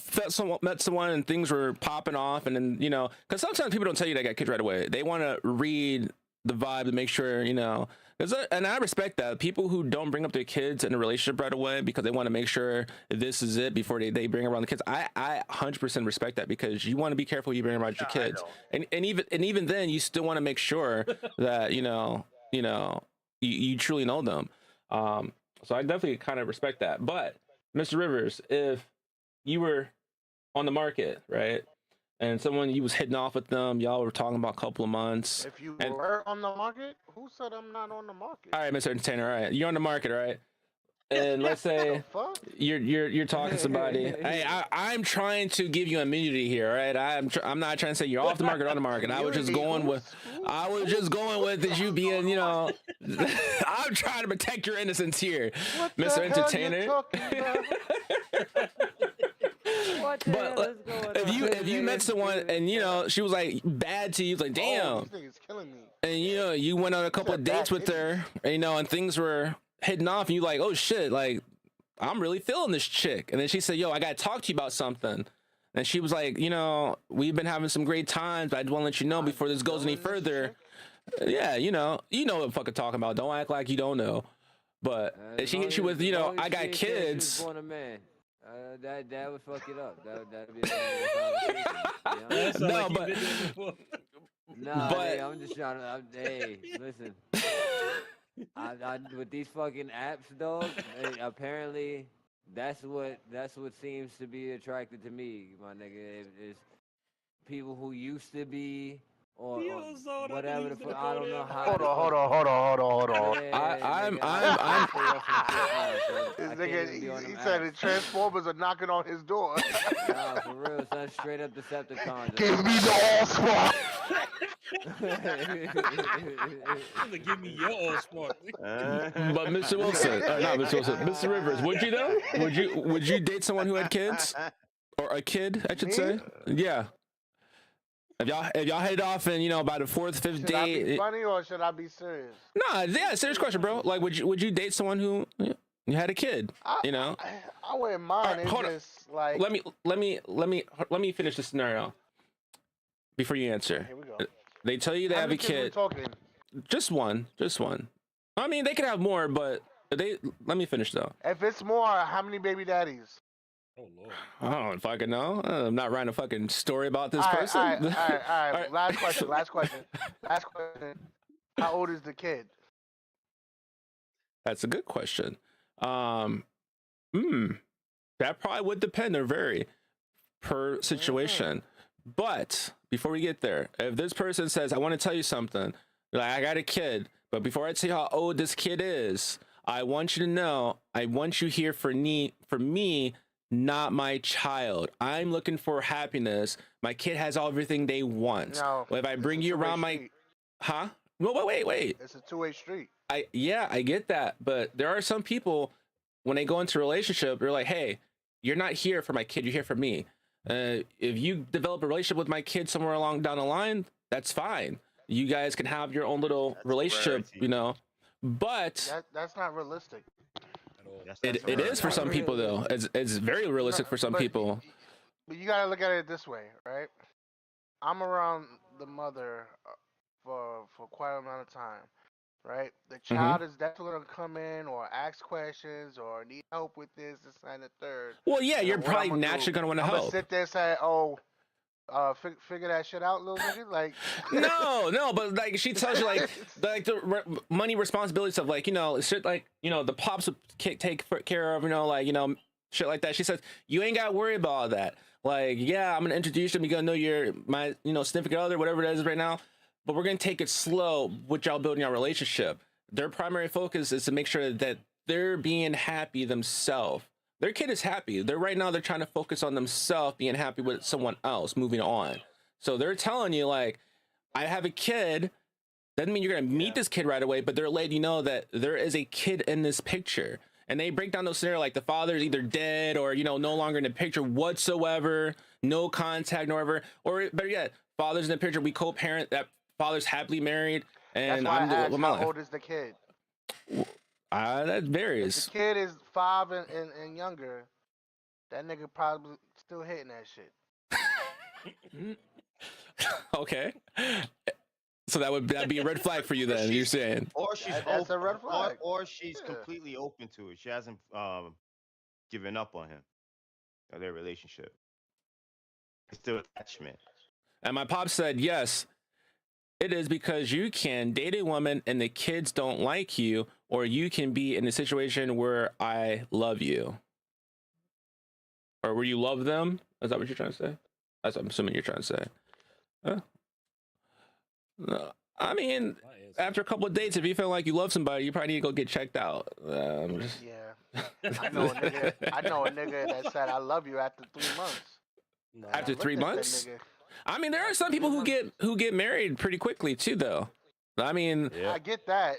met someone and things were popping off, and then because sometimes people don't tell you they got kids right away. They want to read the vibe to make sure and I respect that. People who don't bring up their kids in a relationship right away because they want to make sure this is it before they bring around the kids. I 100% respect that, because you want to be careful you bring around your kids, and even then you still want to make sure that you truly know them. So I definitely kind of respect that. But Mr. Rivers, if you were on the market, right, and someone you was hitting off with them, y'all were talking about a couple of months. If you were on the market, who said I'm not on the market? All right, Mr. Entertainer, all right, you're on the market, right? And let's say you're talking to somebody. Hey, I'm trying to give you immunity here, right? I'm not trying to say you're off the market or on the market. I was just going with that you being, I'm trying to protect your innocence here, Mr. Entertainer. But if you met someone and she was like bad to you, like damn, this thing is killing me. And you went on a couple of dates with her, and things were hitting off, and you like, oh shit, like I'm really feeling this chick. And then she said, yo, I gotta talk to you about something. And she was like, we've been having some great times, but I just want to let you know before this goes any further. Yeah, you know what I'm fucking talking about. Don't act like you don't know. But if she hits you with, I got kids. That would fuck it up. That'd be a conversation. No, but hey, I'm just trying to. Hey, listen. I with these fucking apps, dog. Apparently, that's what seems to be attracted to me, my nigga. Is people who used to be or whatever the fuck. I don't know how. Hold on. I'm. He said the Transformers are knocking on his door. Nah, for real, son. Straight up Decepticons. Give me the Allspark. Give me your Allspark. But Mr. Wilson, not Mr. Wilson, Mr. Rivers, would you though? Would you date someone who had kids, or a kid, I should say? Yeah. If y'all hit it off and by the fourth, fifth Should I be date, funny or should I be serious? nah, yeah, serious question, bro. Like, would you date someone who you had a kid? I You know, I wouldn't mind. It's hold on. just like let me finish the scenario before you answer. here we go. They tell you they How have a many kids we kid. talking? Just one. I mean, they could have more, but let me finish though. If it's more, how many baby daddies? Oh lord. I don't fucking know. I'm not writing a fucking story about this All right, person. all right. All right. Last question. How old is the kid? That's a good question. That probably would depend or vary per situation. But before we get there, if this person says, I want to tell you something, like, I got a kid, but before I tell you how old this kid is, I want you to know, I want you here for me, not my child. I'm looking for happiness. My kid has everything they want. No, Well, if I it's bring a you two-way around street. huh? No, wait. It's a two-way street. I get that, but there are some people when they go into a relationship, they're like, hey, you're not here for my kid, you're here for me. If you develop a relationship with my kid somewhere along down the line, that's fine. You guys can have your own little That's relationship, rarity. But That's not realistic. it is for some people though. It's very realistic No, for some but people. But you gotta look at it this way, right? I'm around the mother for quite a amount of time, right? The child is definitely gonna come in or ask questions or need help with this and the third. Well, yeah, And you're what probably I'ma naturally do, gonna want to I'm gonna help. sit there and say, "Oh, figure that shit out, little nigga." Like, No, but like she tells you like the money responsibility stuff, like shit, like the pops would take care of, shit like that. She says you ain't got to worry about all that. Like, yeah, I'm gonna introduce you. You're gonna know you're my significant other, whatever it is right now. But we're gonna take it slow with y'all building your relationship. Their primary focus is to make sure that they're being happy themselves. Their kid is happy. They're trying to focus on themselves being happy with someone else, moving on. So they're telling you like, I have a kid. Doesn't mean you're gonna meet this kid right away, but they're letting you know that there is a kid in this picture. And they break down those scenarios like the father's either dead or no longer in the picture whatsoever, no contact, nor ever, or better yet, father's in the picture. We co-parent. That father's happily married, that's and why I'm I asked, doing my how life. old is the kid? That If varies. the kid is 5 and younger, that nigga probably still hitting that shit. Okay. So that'd be a red flag for you then. You're saying? Or she's That's a open, red flag. or she's Yeah. completely open to it. She hasn't given up on him or their relationship. It's still attachment. And my pop said, yes, it is because you can date a woman and the kids don't like you, or you can be in a situation where I love you. Or where you love them? Is that what you're trying to say? That's what I'm assuming you're trying to say. No, I mean, after a couple of dates, if you feel like you love somebody, you probably need to go get checked out. Yeah. I know a nigga that said I love you after 3 months. Nah. After I 3 looked at that months? nigga. I mean, there are some people who get married pretty quickly too, though. I mean, Yeah. I get that.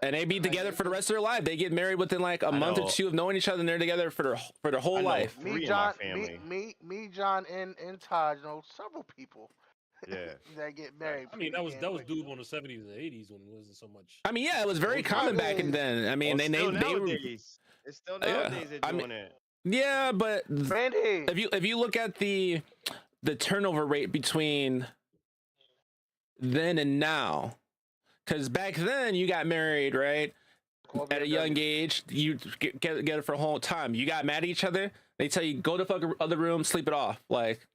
and they be Like, together it's for the just- rest of their life. They get married within like a month or know. two of knowing each other, and they're together for their whole I know life. 3 Me, in John, my family. me, John, and Taj know several people Yeah. that get married. I mean, pretty that damn was quick. doable in the 70s and 80s when it wasn't so much. I mean, yeah, it was very Well, common back nowadays- then. I mean, Well, still they were, nowadays. It's still Yeah, nowadays they're I mean- doing it. yeah, but Randy, if you look at the turnover rate between then and now, because back then you got married, right? call At a BMW. young age, you get it for a whole time. You got mad at each other. They tell you go to fucking other room, sleep it off. Like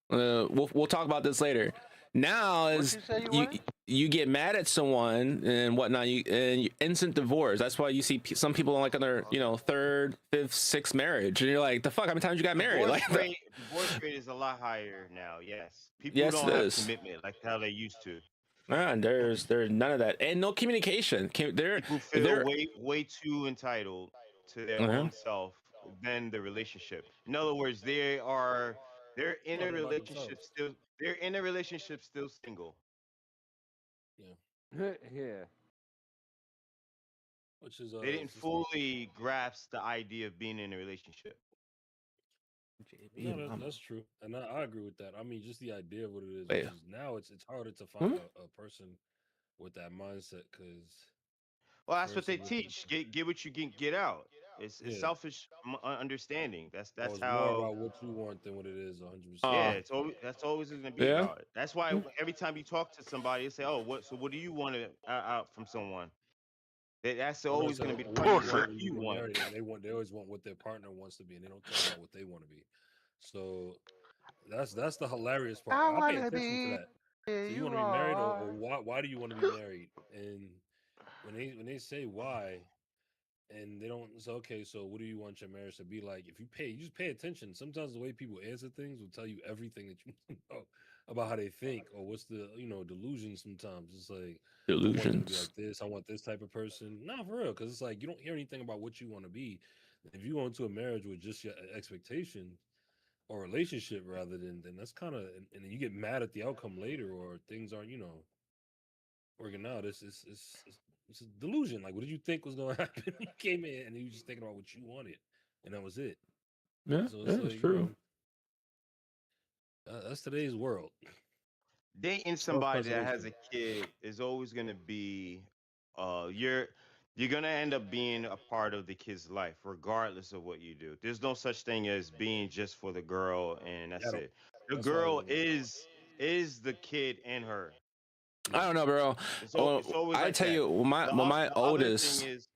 we'll talk about this later. Now What is you say you you wanted? you get mad at someone and whatnot. You instant divorce. That's why you see some people like on their third, fifth, sixth marriage, and you're like, the fuck? How many times you got married? Divorce rate is a lot higher now. Yes. People Yes, don't it have is. commitment like how they used to. Man, there's none of that, and no communication. There, People feel there. way too entitled to their Uh-huh. own self than the relationship. In other words, they're in a Talking about relationship themselves. still. They're in a relationship still single. Yeah. Which is They didn't fully grasp the idea of being in a relationship. No, that's true, and I agree with that. I mean, just the idea of what it is, Wait. which is now it's harder to find Hmm? a person with that mindset because Well, that's what first they you look at teach. Get what you can get out. It's yeah, selfish understanding. oh, That's it's more how. about what you want than what it is 100%. Yeah, Uh, it's always that's always going to be yeah. about it. That's why every time you talk to somebody, they say, "Oh, what? So what do you want to, out from someone?" That's Or they'll always say, going to "Oh, be the what do you question. want Bullshit. What when do you you get want? married?" And they always want what their partner wants to be, and they don't talk about what they want to be. So that's the hilarious part. I I pay wanna attention to be that. where So you you want to be married, or are. why do you want to be married? And when they say why, and they don't say, okay, so what do you want your marriage to be like? If you just pay attention. Sometimes the way people answer things will tell you everything that you need to know about how they think or what's the delusion. Sometimes it's like, I want them to be Delusions. like this. I want this type of person. Not for real, because it's like you don't hear anything about what you want to be. If you go into a marriage with just your expectation or relationship rather than then that's kind of and then you get mad at the outcome later or things aren't working out. It's a delusion. Like, what did you think was going to happen? You came in and you were just thinking about what you wanted, and that was it. Yeah, So yeah, it's it's like true. that's today's world. Dating Self somebody that has preservation. a kid is always going to be, you're going to end up being a part of the kid's life, regardless of what you do. There's no such thing as being just for the girl and Yeah, that's it. The that's why I girl don't. is the kid in her. I Yeah, don't know, bro. It's always I like tell that. you, my The other thing oldest, is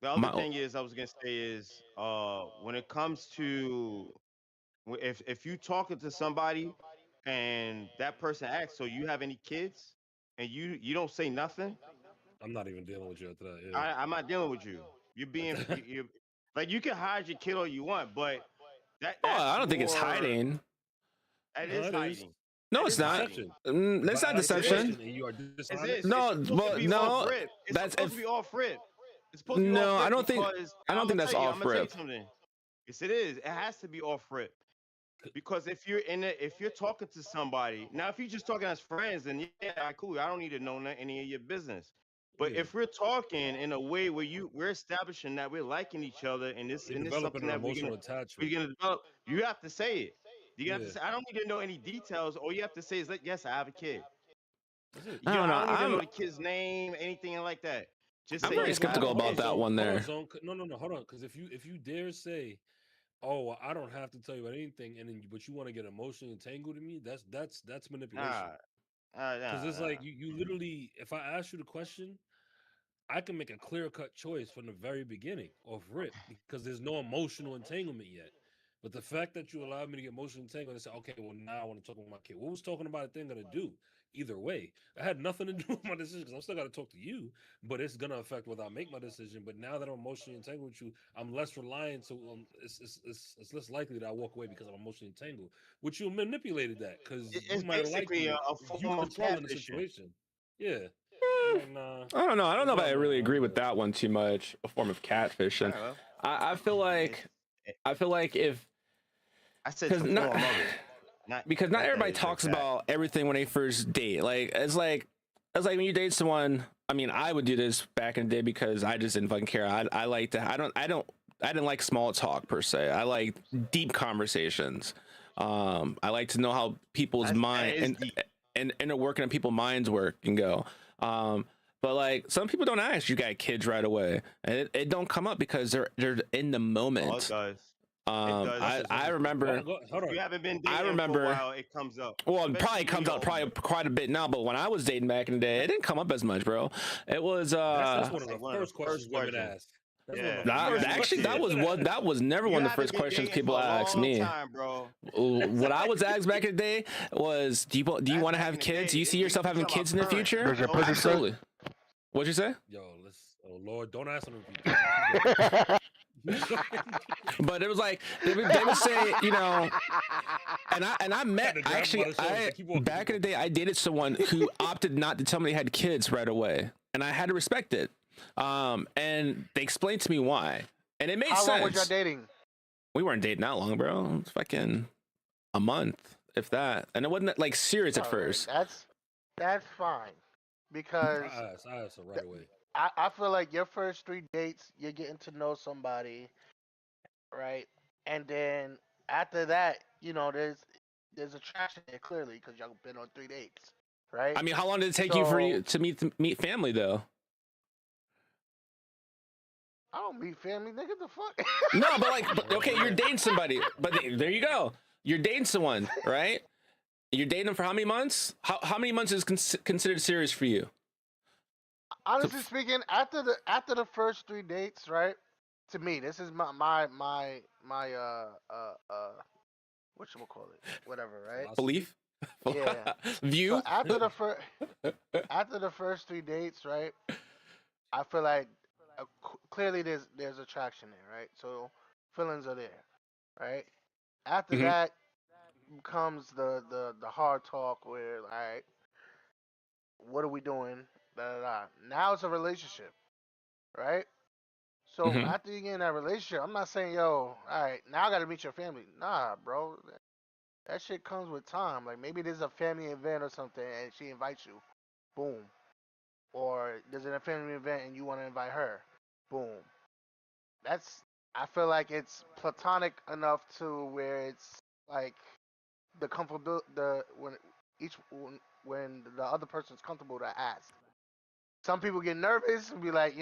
the other my thing is I was gonna say is when it comes to if you talking to somebody and that person asks, so you have any kids, and you don't say nothing, I'm not even dealing with you after that. I'm not dealing with you. You're being Yeah. you like you can hide your kid all you want, but oh, that's I don't think it's more hiding. that No, is it is. hiding. No, That it's is It's not. hiding. deception. If It's I not ask you a It deception. question is. and you are It dishonest, is. It's No, supposed to well, be off no, rip. It's that's supposed to if be off rip. It's supposed to be off no, rip because I don't think that's I'm off gonna tell you rip. something. Yes, it is. It has to be off rip. Because if you're in it, if you're talking to somebody, now if you're just talking as friends, then yeah, cool. I don't need to know any of your business. But yeah, if we're talking in a way where we're establishing that we're liking each other, and you're this developing something an that emotional we're attachment. gonna develop, you have to say it. You have to Yeah, say, I don't need to know any details. All you have to say is like, yes, I have a kid. that's it. I don't I know. don't need to know the kid's name, anything like that. Just I'm say, very yes, I have skeptical a about kid. that one Hold on, there. Zone. No, hold on. Because if you dare say, "Oh, I don't have to tell you about anything," and then but you want to get emotionally entangled in me, that's manipulation. Nah, Because it's nah. like you literally, if I ask you the question, I can make a clear cut choice from the very beginning off rip because there's no emotional entanglement yet. But the fact that you allowed me to get emotionally entangled and say, okay, well, now I want to talk with my kid. What was talking about a thing going to do? Either way, I had nothing to do with my decision because I'm still got to talk to you, but it's going to affect whether I make my decision. But now that I'm emotionally entangled with you, I'm less reliant. So it's less likely that I walk away because I'm emotionally entangled. Which you manipulated that because you It's might have liked basically me. a You form of controlling the catfishing. situation. Yeah. I'm like, nah, I don't know. I don't it's know if not I my, really agree with yeah. that one too much. A form of catfishing. Well, I feel like it's, it, if I said it's because a not form of it. Not because not not that everybody it's talks exact. about everything when they first date. Like it's like when you date someone. I mean, I would do this back in the day because I just didn't fucking care. I like to. I didn't like small talk per se. I like deep conversations. I like to know how people's That mind is deep. and inner working and people's minds work and go. But like some people don't ask you got kids right away, and it don't come up because they're in the Oh, it moment. does. It does. That's just I interesting. remember Hold If on. you haven't been I dating for a remember. while, it comes up. Well, it probably Especially when comes you're out probably older. quite a bit now, but when I was dating back in the day, it didn't come up as much, bro. It was That's That's one of like the one of the first questions first women questions. ask. That's one of Yeah. the Do you have first any actually questions kids? women ask. that was never You one of the haven't first been questions dating for people a asked long me. time, bro. What I was asked back in the day was, do you That's want to back have in the kids? day. Do you see You yourself having talking about kids in the current. future? Does your So pussy stink? Absolutely. What'd you say? Yo, oh Lord, don't ask them to repeat that. Keep going. But it was like they would say, and I Had met to grab him actually by the shoulder and say, keep walking, back keep in the walking. day I dated someone who opted not to tell me they had kids right away, and I had to respect it. And they explained to me why, and it made How long was y'all sense. dating? We weren't dating that long, bro. It was fucking a month, if that, and it wasn't like serious at All right, first. that's fine because I asked her right away. I feel like your first 3 dates, you're getting to know somebody, right? And then after that, there's attraction there clearly because y'all been on 3 dates, right? I mean, how long did it take you for you to meet family though? I don't meet family, nigga. The fuck? No, but okay, you're dating somebody, but there you go. You're dating someone, right? You're dating them for how many months? How many months is considered serious for you? Honestly speaking, after the first 3 dates, right? To me, this is my what you call it, whatever, right? Belief, Yeah. view. So after the first 3 dates, right? I feel like clearly there's attraction there, right? So feelings are there, right? After Mhm. that comes the hard talk where, all right, what are we doing? Da, da, da. Now it's a relationship, right? So Mhm. after you get in that relationship, I'm not saying, yo, all right, now I got to meet your family. Nah, bro, that shit comes with time. Like maybe there's a family event or something, and she invites you, boom. Or there's a family event and you want to invite her, boom. That's I feel like it's platonic enough to where it's like the comfortable the when the other person's comfortable to ask. Some people get nervous and be like,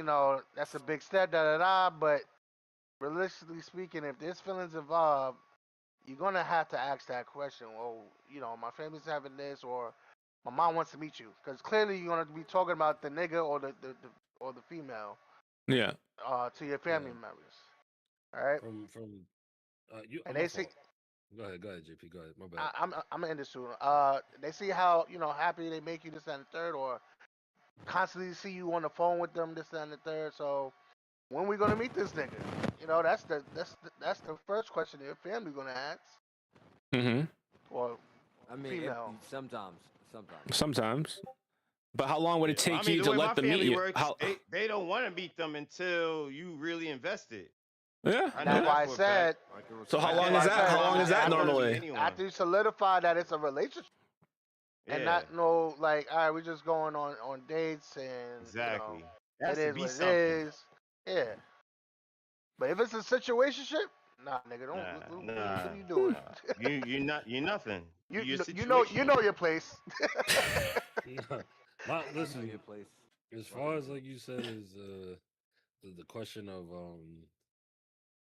that's a big step, da da da. But realistically speaking, if there's feelings involved, you're gonna have to ask that question. Well, my family's having this, or my mom wants to meet you, because clearly you're gonna be talking about the nigga or the female Yeah. to your family Yeah. members. All right, From you. and My they see. fault. Go ahead, JP. Go ahead. My bad. I'm gonna end this soon. They see how happy they make you, this that, and the third, or constantly see you on the phone with them, this that, and the third. So when we gonna meet this nigga? That's the first question your family gonna ask, Mhm. or I mean, female. sometimes. Sometimes. But how long would it Yeah. I take mean, you the to way my let them meet family you? works, How? they don't want to meet them until you really invested. Yeah. I And know that's Yeah. why I that for a said. fact. So how And long that's why is I that? said How long is that I wouldn't meet normally? anyone. after you solidify that it's a relationship, and Yeah, not no like, all right, we're just going on dates, and exactly. it Has to is be what it something. is. Yeah. But if it's a situationship, nah, nigga, don't. Nah, What nah, are you doing? nah. You're nothing. You're You situational. know your place. My Know listen. your place. As far as like you said, is the question of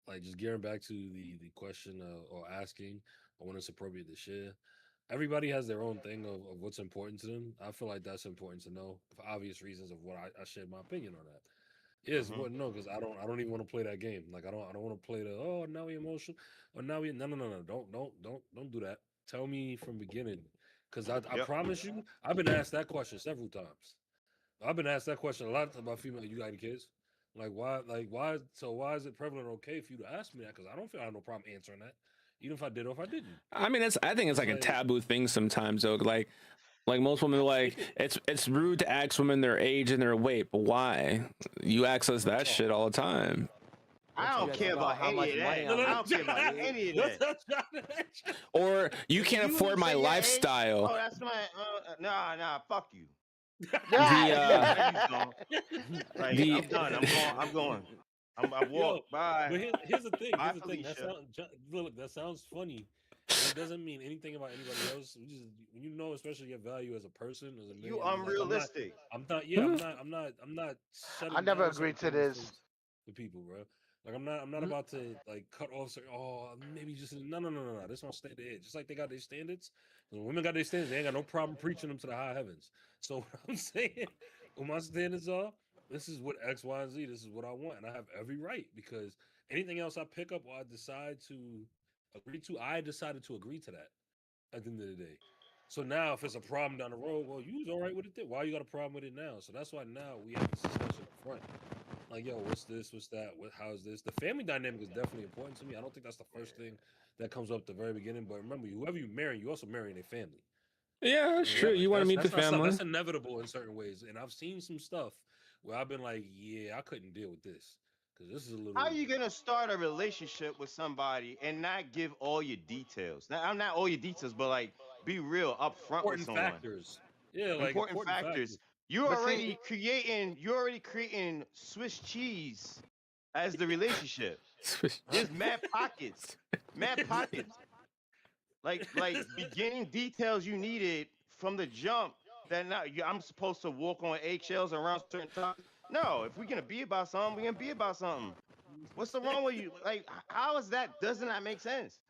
like just getting back to the question or asking or when it's appropriate to share. Everybody has their own thing of what's important to them. I feel like that's important to know for obvious reasons of what I shared my opinion on that. Yes, Hmm. what no, because I don't even want to play that game. Like I don't want to play the oh now we emotional or now we no. Don't do that. Tell me from beginning. Because I Yep. promise you, I've been asked that question several times. I've been asked that question a lot about female. You got any kids? Like why? Like why? So why is it prevalent or okay for you to ask me that? Because I don't feel I have no problem answering that, even if I did or if I didn't. I mean, I think it's It's like a like taboo thing sometimes, though. Like most women, like it's rude to ask women their age and their weight, but why? You ask us that oh, shit all the time. I You don't ask care about about how any much of money that. no, I'm I no, don't making, care about nigga. any of that's that. what I'm trying to- Or you If can't you afford my say your age, lifestyle. oh, that's my nah, fuck you. The Now you gone. Like the I'm done. I'm going. I'm going. I Yo, walk. Bye. but here's the thing. Bye, Here's the thing. Felicia. Look, that sounds funny, and it doesn't mean anything about anybody else. We just when you know, especially your value as a person, as a You man. Like unrealistic. I'm not. Yeah, Hmm? I'm not I shutting never down certain agreed to things this. to people, bro. Like I'm not about to like cut off. Certain, oh, maybe just no. This one stay there. Just like they got their standards. When women got their standards, they ain't got no problem preaching them to the high heavens. So what I'm saying, what my standards are, this is what X, Y, and Z. This is what I want, and I have every right because anything else I pick up or I decide to agree to, I decided to agree to that at the end of the day. So now, if it's a problem down the road, well, you was all right with it then. Why you got a problem with it now? So that's why now we have this discussion up front. Like, yo, what's this? What's that? How's this? The family dynamic is definitely important to me. I don't think that's the first thing that comes up at the very beginning. But remember, whoever you marry, you also marry a family. Yeah, that's true. Like You want to meet the that's not stuff family. that's inevitable in certain ways. And I've seen some stuff where I've been like, yeah, I couldn't deal with this because this is a How are little you gonna start a relationship with somebody and not give all your details? Now, I'm not all your details, but like be real upfront with important someone. factors. Yeah, like Important important factors. factors. You're But see, already creating. You're already creating Swiss cheese as the relationship. There's mad pockets, mad pockets. Like beginning details you needed from the jump that now I'm supposed to walk on eggshells around certain times. No, if we're gonna be about something, we're gonna be about something. What's the wrong with you? Like, how is that? Doesn't that make sense?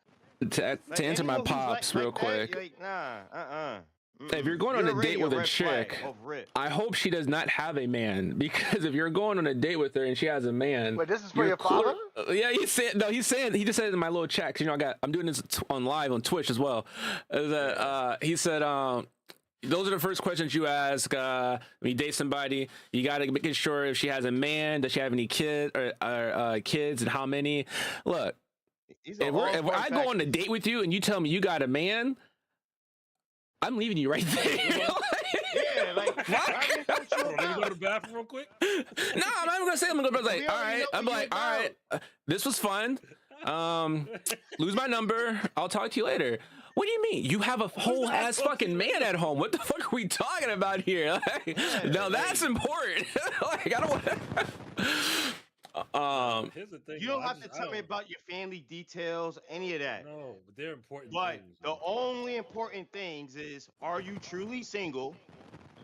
To Like answer my anyone who's pops like real that, quick, like nah, if you're going on a date with a red flag chick, off rip. I hope she does not have a man, because if you're going on a date with her and she has a man, Wait, this is for you're your father? yeah, he's saying no. He's saying he just said it in my little chat. 'Cause, you know, I'm doing this on live on Twitch as well. That he said, those are the first questions you ask when you date somebody. You got to making sure if she has a man, does she have any kid or kids, and how many. Look, These are if all I important go on a factors. date with you and you tell me you got a man, I'm leaving you right there. Yeah, like why we put you Bro, let me go to about? the bathroom real quick. No, I'm not even gonna say I'm gonna be like, We all already right. know I'm what you like, all right, this was fun. Lose my number. I'll talk to you later. What do you mean? You have a whole not ass talking fucking man at home. What the fuck are we talking about here? Like, now that's important. Like, I don't. Here's the thing. You though, don't I have to just- I tell me don't- about your family details, any of that. No, but they're important But things. the only important things is: are you truly single?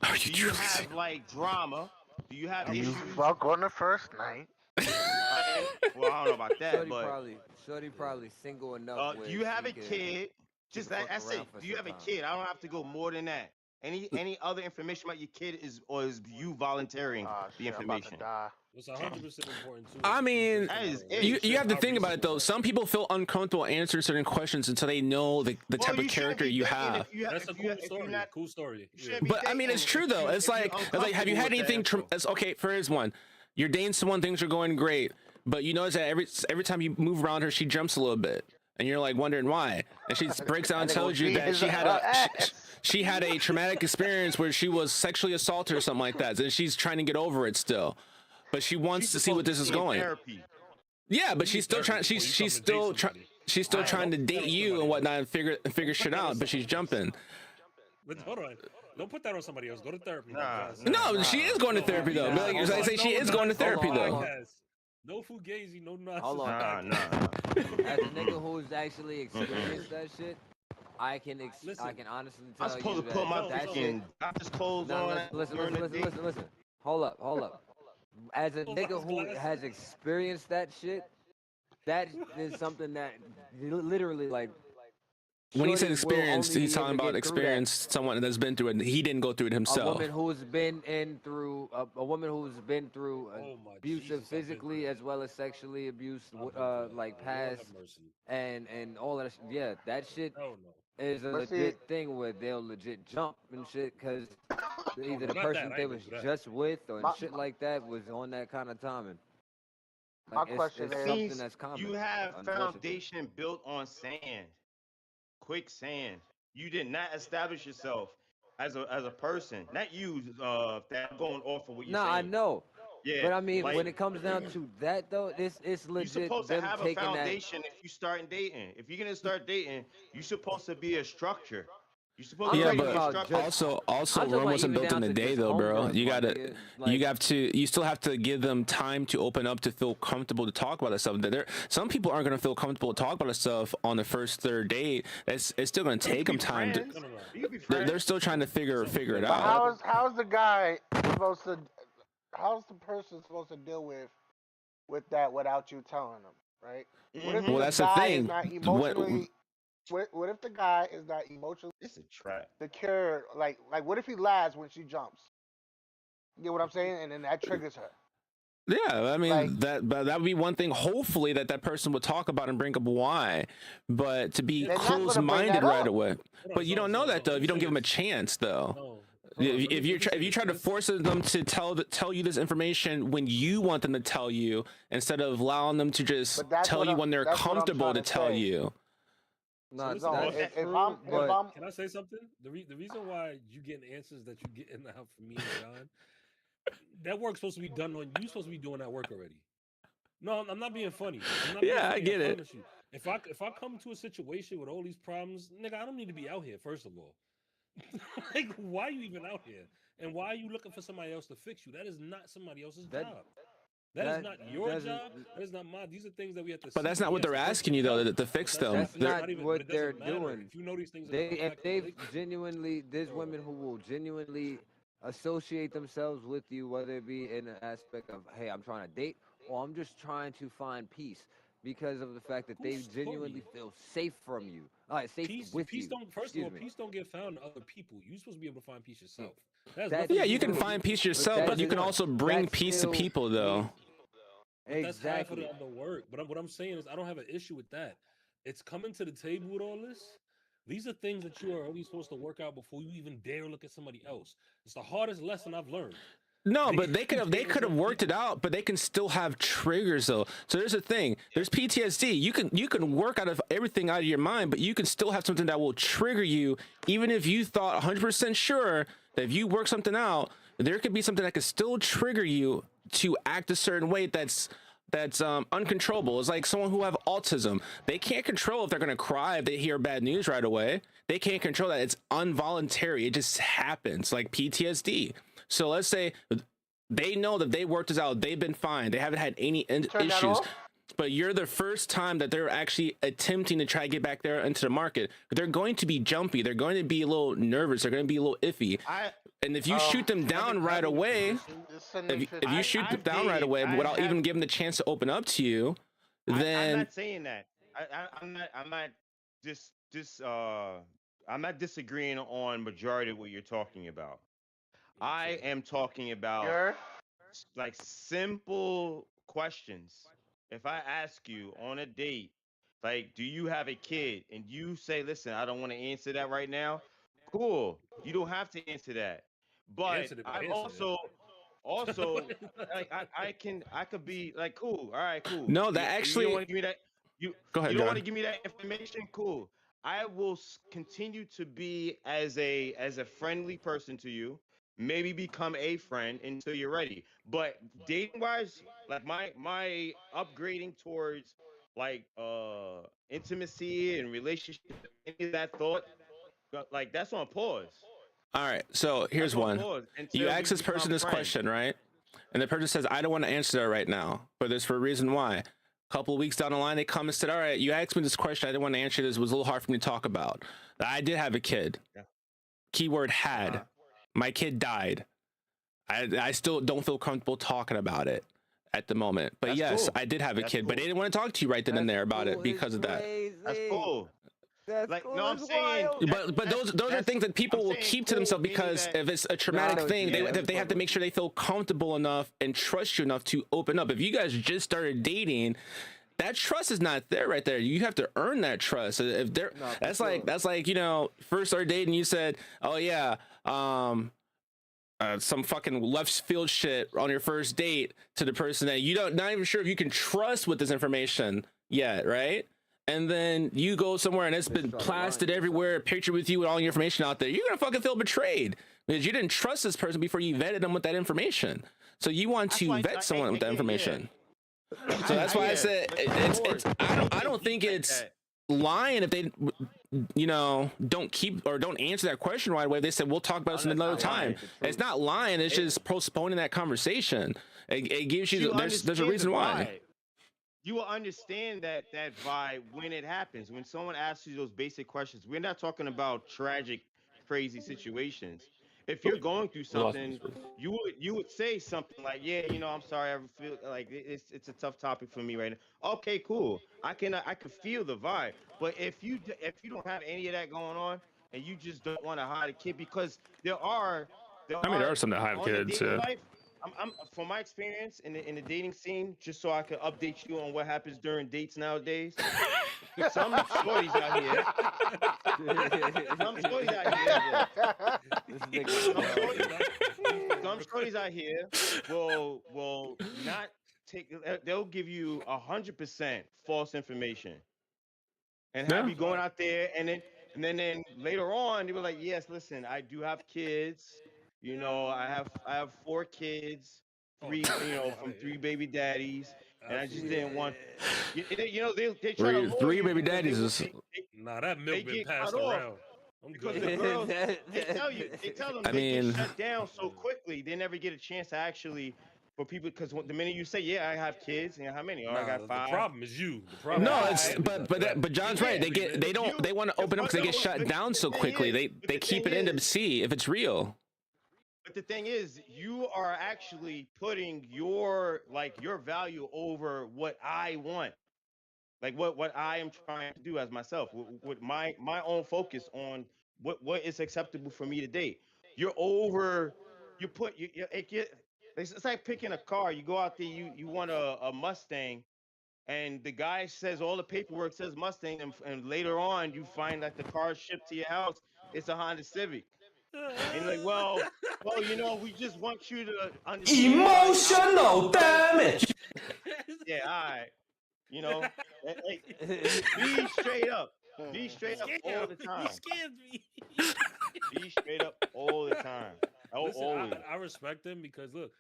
Are you Do you truly have single? like drama? Do you have Do you issues? fuck on the first night? Well, I don't know about that, Shorty but probably single enough. do where you have she a could- kid? she Just could fuck that's around it. for Do you some have a time. kid? I don't have to go more than that. Any other information about your kid is you volunteering Oh the shit, I'm about to information. die. It's 100% important too. I mean, That is it. you have to How think about it recent though. was Some people feel uncomfortable answering certain questions until they know the Well, type of you shouldn't character be you dating have. if you that? That's a if you cool if story. you're not. Cool story. You Yeah. shouldn't be But I mean, it's dating true if though. you- It's if you're like have you had uncomfortable with that anything? info. It's okay. Here's one. You're dating someone, things are going great, but you notice that every time you move around her, she jumps a little bit, and you're like wondering why. And she breaks down and That nigga tells you beat that his she had ass. she had a traumatic experience where she was sexually assaulted or something like that, and she's trying to get over it still, but she wants She's to see what supposed this is be in going. Therapy. Yeah, but You she's need still trying. therapy before you She's come to date still trying. somebody. She's still I trying to don't date tell you somebody and else. whatnot and figure shit that on out, but she's somebody else. jumping. But hold on. Don't put that on somebody else. Go to therapy. Nah, guys. nah. No, she is going to no, therapy though. nah, But like, hold I on. say she is going to therapy hold on, though. hold on. No fugazi, no nonsense. Hold on. Nah, nah. As a nigga who's actually experienced that shit, I can Listen, honestly I'm tell supposed you to put my that shit. freaking doctor's clothes No, on. listen, during the date. listen. Hold up. As a Those nigga who glasses. has experienced that shit, that is something that literally like. When he shorty said will experience, only he's be able talking to about get through that. experience, someone that's been through it. And he didn't go through it A himself. woman who's been through Oh my abusive Jesus, I've been physically through as well as sexually abused, I've been through that. like Lord have past mercy. and all that. Yeah, that shit Hell no. is a But see- legit thing where they'll legit jump and shit because either the Not person that, I they ain't was gonna do that. just with or My- shit like that was on that kind of timing. My Like, question it's is- something Means that's common. you have unfortunately. foundation built on sand, quicksand. You did not establish yourself as a person. Not you, that going off of what you're No, saying. I know, Yeah, but I mean, like, when it comes down to that though, it's you're legit supposed to them have a taking that. foundation if you start dating. If you're gonna start dating, you're supposed to be a structure. You're supposed I'm to Yeah, talking be a about structure. just- also I'm talking Rome about wasn't even built in down a to day just though, home bro. runs, You my gotta nigga. Like, you still have to give them time to open up to feel comfortable to talk about this stuff. Some people aren't gonna feel comfortable to talk about this stuff on the first, third date. It's still gonna You take can them be time to. friends. No. You can be They're friends. still trying to figure it But out. how's the guy supposed to? How's the person supposed to deal with that without you telling them, right? What if Mhm. Well, the that's the guy thing. is not What- emotionally? What if the guy is not emotionally It's a trap. secure? Like what if he lies when she jumps? You get what I'm saying? And then that triggers her. Yeah, I mean Like- that would be one thing. Hopefully that person would talk about and bring up why, but to be They're not gonna bring closed-minded that right up. away. Hold on, But you don't know that though if you don't give them a chance though. No. If you try to force them to tell you this information when you want them to tell you instead of allowing them to just But that's tell what you I'm- when they're that's what I'm comfortable trying to to tell say. you. no, listen, that's if true, I'm but Can I say something? The reason why you getting answers that you get now from me and John, that work's supposed to be done on you. Supposed to be doing that work already. No, I'm not being funny. I'm not being Yeah, I funny, get it. promise you. If I come to a situation with all these problems, nigga, I don't need to be out here. First of all, like, why are you even out here? And why are you looking for somebody else to fix you? That is not somebody else's That- job. That is That not your doesn't. job. That is not mine. These are things that we have to. But that's see. not what Yes, they're the person asking you though knows. to fix That's, them. That's that's They're- not even, what but it they're doesn't matter. doing. If you know these things are They, gonna if affect the they relationship, genuinely, there's bro. women who will genuinely associate themselves with you, whether it be in an aspect of, hey, I'm trying to date, or I'm just trying to find peace because of the fact that they Who's genuinely Corey? feel safe from you, safe Peace, with peace you. don't. First of all, Excuse me. peace don't get found in other people. You're supposed to be able to find peace yourself. That's That- nothing Yeah, to you do can with find you. peace yourself, but that's you can not- also bring that's peace to still people though. But that's half of Exactly. the work. But what I'm saying is, I don't have an issue with that. It's coming to the table with all this. These are things that you are always supposed to work out before you even dare look at somebody else. It's the hardest lesson I've learned. No, They- but they could have dating worked certain it out, but they can still have triggers though. So there's a thing. There's PTSD. You can work out of everything out of your mind, but you can still have something that will trigger you, even if you thought 100% sure that if you work something out, there could be something that could still trigger you to act a certain way that's uncontrollable. It's like someone who have autism. They can't control if they're gonna cry if they hear bad news right away. They can't control that. It's involuntary. It just happens, like PTSD. So let's say they know that they worked this out. They've been fine. They haven't had any Turn that issues. off? But you're the first time that they're actually attempting to try to get back there into the market. They're going to be jumpy. They're going to be a little nervous. They're going to be a little iffy. And if you shoot them down right away, if you shoot them down right away without even giving the chance to open up to you, I'm then not saying that. I'm not disagreeing on majority of what you're talking about. I am talking about You're like simple questions. If I ask you on a date, like, do you have a kid? And you say, listen, I don't want to answer that right now. Cool. You don't have to answer that. But answered it by I answering it. also like I could be like, cool, all right, cool. No, that You actually- don't want to give me that. Go ahead, You don't John. want to give me that information? Cool. I will continue to be as a friendly person to you. Maybe become a friend until you're ready. But dating wise, like my upgrading towards like intimacy and relationship, any of that thought, like that's on pause. all right. So here's That's on one. pause until You we ask this person become this friends. question, right? And the person says, I don't want to answer that right now, but there's for a reason why. A couple of weeks down the line, they come and said, all right, you asked me this question. I didn't want to answer this. It was a little hard for me to talk about. I did have a kid. Yeah. Keyword had. Uh-huh. My kid died. I still don't feel comfortable talking about it at the moment. But That's yes, cool. I did have a That's kid, but they cool. didn't want to talk to you right then and That's there about it cool because as of that. That's crazy. cool. That's Like, cool no, I'm as saying- wild. But those are that's- things that people I'm will saying keep to cool, themselves meaning because that- if it's a No, I traumatic know what thing, you mean. they have to make sure they feel comfortable enough and trust you enough to open up. If you guys just started dating, that trust is not there right there. You have to earn that trust. If they're No, for that's sure. like you know, first started dating, you said, oh yeah, some fucking left field shit on your first date to the person that you don't not even sure if you can trust with this information yet, right? And then you go somewhere and it's been try to plastered lie or everywhere, a picture with you with all your information out there. You're gonna fucking feel betrayed because you didn't trust this person before you vetted them with that information. So you want That's to why- vet someone with that yeah. information. So that's why I said it's I don't think it's lying if they you know don't keep or don't answer that question right away. They said we'll talk about this Oh, another that's not time. lying. It's not lying. It's just postponing that conversation. It gives you there's a reason why. You will understand that vibe when it happens. When someone asks you those basic questions, we're not talking about tragic, crazy situations. If you're going through something, you would say something like, "Yeah, you know, I'm sorry. I feel like it's a tough topic for me right now." Okay, cool. I can feel the vibe. But if you don't have any of that going on and you just don't want to hide a kid, because there are some that have on the kids. dating life, I'm from my experience in the dating scene, just so I can update you on what happens during dates nowadays. Some shorties out here. Some shorties out here. This Some nigga, shorties, some shorties out here will not take. They'll give you 100% false information, and have Yeah. you going out there, and then later on they were like, "Yes, listen, I do have kids. You know, I have 4 kids, three, you know, from 3 baby daddies, and I just didn't want, you know, they try to lure Three you baby because daddies they- is Nah, that milk been get passed cut off around. I'm because good. the girls they tell them I they mean- get shut down so quickly they never get a chance to actually for people because the minute you say, "Yeah, I have kids," and how many? Oh, I Nah, got the 5. problem is you. The problem. No, Yeah, it's I- but John's right. They Yeah, they want to open up because they get shut down so quickly. They keep it in to see if it's real. But the thing is, you are actually putting your value over what I want, like what I am trying to do as myself, with my own focus on what is acceptable for me to date. You're over, you put it's like picking a car. You go out there, you want a Mustang, and the guy says all the paperwork says Mustang, and later on you find that the car shipped to your house, it's a Honda Civic. And you're like, well, we just want you to understand. Emotional damage. Yeah, all right. Be straight up. Be straight up all the time. You scared me. Be straight up all the time. Listen, Always. I respect them because look,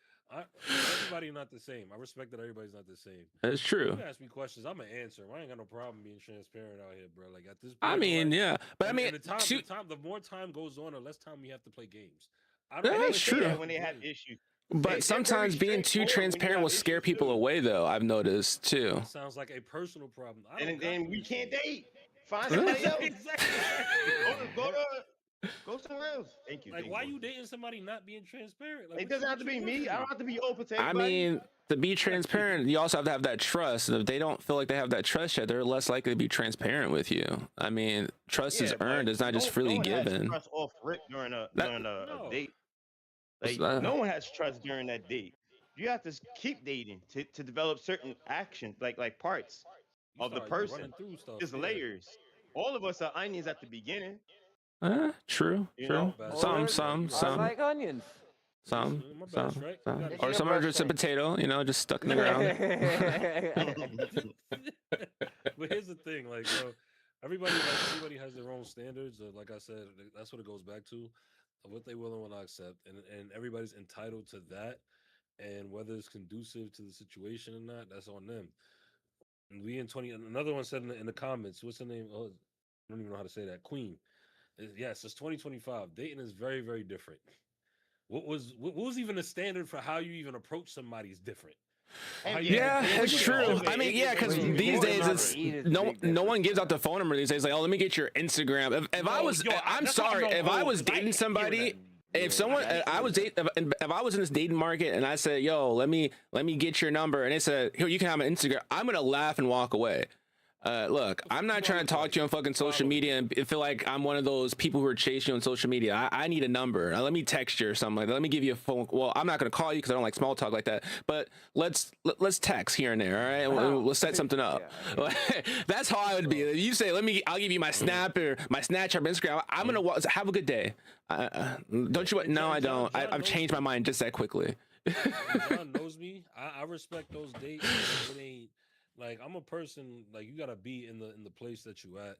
everybody not the same. I respect that everybody's not the same. That's true. You ask me questions, I'm gonna answer. I ain't got no problem being transparent out here, bro. Like at this point, I mean, yeah, but I mean, the more time goes on, the less time we have to play games. I That's don't They say true. that when they have issues. but they're sometimes very being too straightforward when you transparent have will scare issues, people too. away, though. I've noticed too. That sounds like a personal problem. I don't And got then no we issue. can't date. Find somebody else. Exactly. Go somewhere else. Thank you. Like, thank why you. you dating somebody not being transparent? Like, It doesn't have to be me. I don't have to be open to I everybody. mean, to be transparent, you also have to have that trust. And if they don't feel like they have that trust yet, they're less likely to be transparent with you. I mean, trust is Yeah, but earned; it's not just freely no one has given. trust off rip during a No. date. What's Like that? no one has trust during that date. You have to keep dating to develop certain actions, like parts You of the start person. running through stuff. There's yeah. layers. All of us are onions at the beginning. True, You true. know, Bad Or Some- I like onions. Some, My bad, some, Shrek. some. You gotta Or eat some your are just a breath, potato, just stuck in the ground. But here's the thing, like, everybody has their own standards. Like I said, that's what it goes back to, of what they will and will not accept, and everybody's entitled to that. And whether it's conducive to the situation or not, that's on them. And we in 20. Another one said in the comments, what's the name? Oh, I don't even know how to say that. Queen. Yes, it's 2025. Dating is very, very different. What was even the standard for how you even approach somebody is different. How you Yeah, even it's think true. about it. I mean, yeah, because Wait, these more days than it's eat is no big no one difference. gives out the phone number these days. Like, oh, let me get your Instagram. If I No, was, yo, I'm that's why I sorry, don't if I know, was 'cause I dating hear somebody. that. If someone, I was if I was in this dating market and I said, "Yo, let me get your number," and they said, "Here, you can have an Instagram," I'm gonna laugh and walk away. Look, I'm not trying to talk to you on fucking social media and feel like I'm one of those people who are chasing you on social media. I need a number. Let me text you or something like that. Let me give you a phone. Well, I'm not gonna call you because I don't like small talk like that. But let's text here and there. All right, we'll set something up. That's how I would be. You say, I'll give you my Snap or my Snapchat or Instagram. I'm gonna have a good day. Don't you? No, I don't. I've changed my mind just that quickly. John knows me. I respect those dates. It ain't like I'm a person like you gotta be in the place that you at.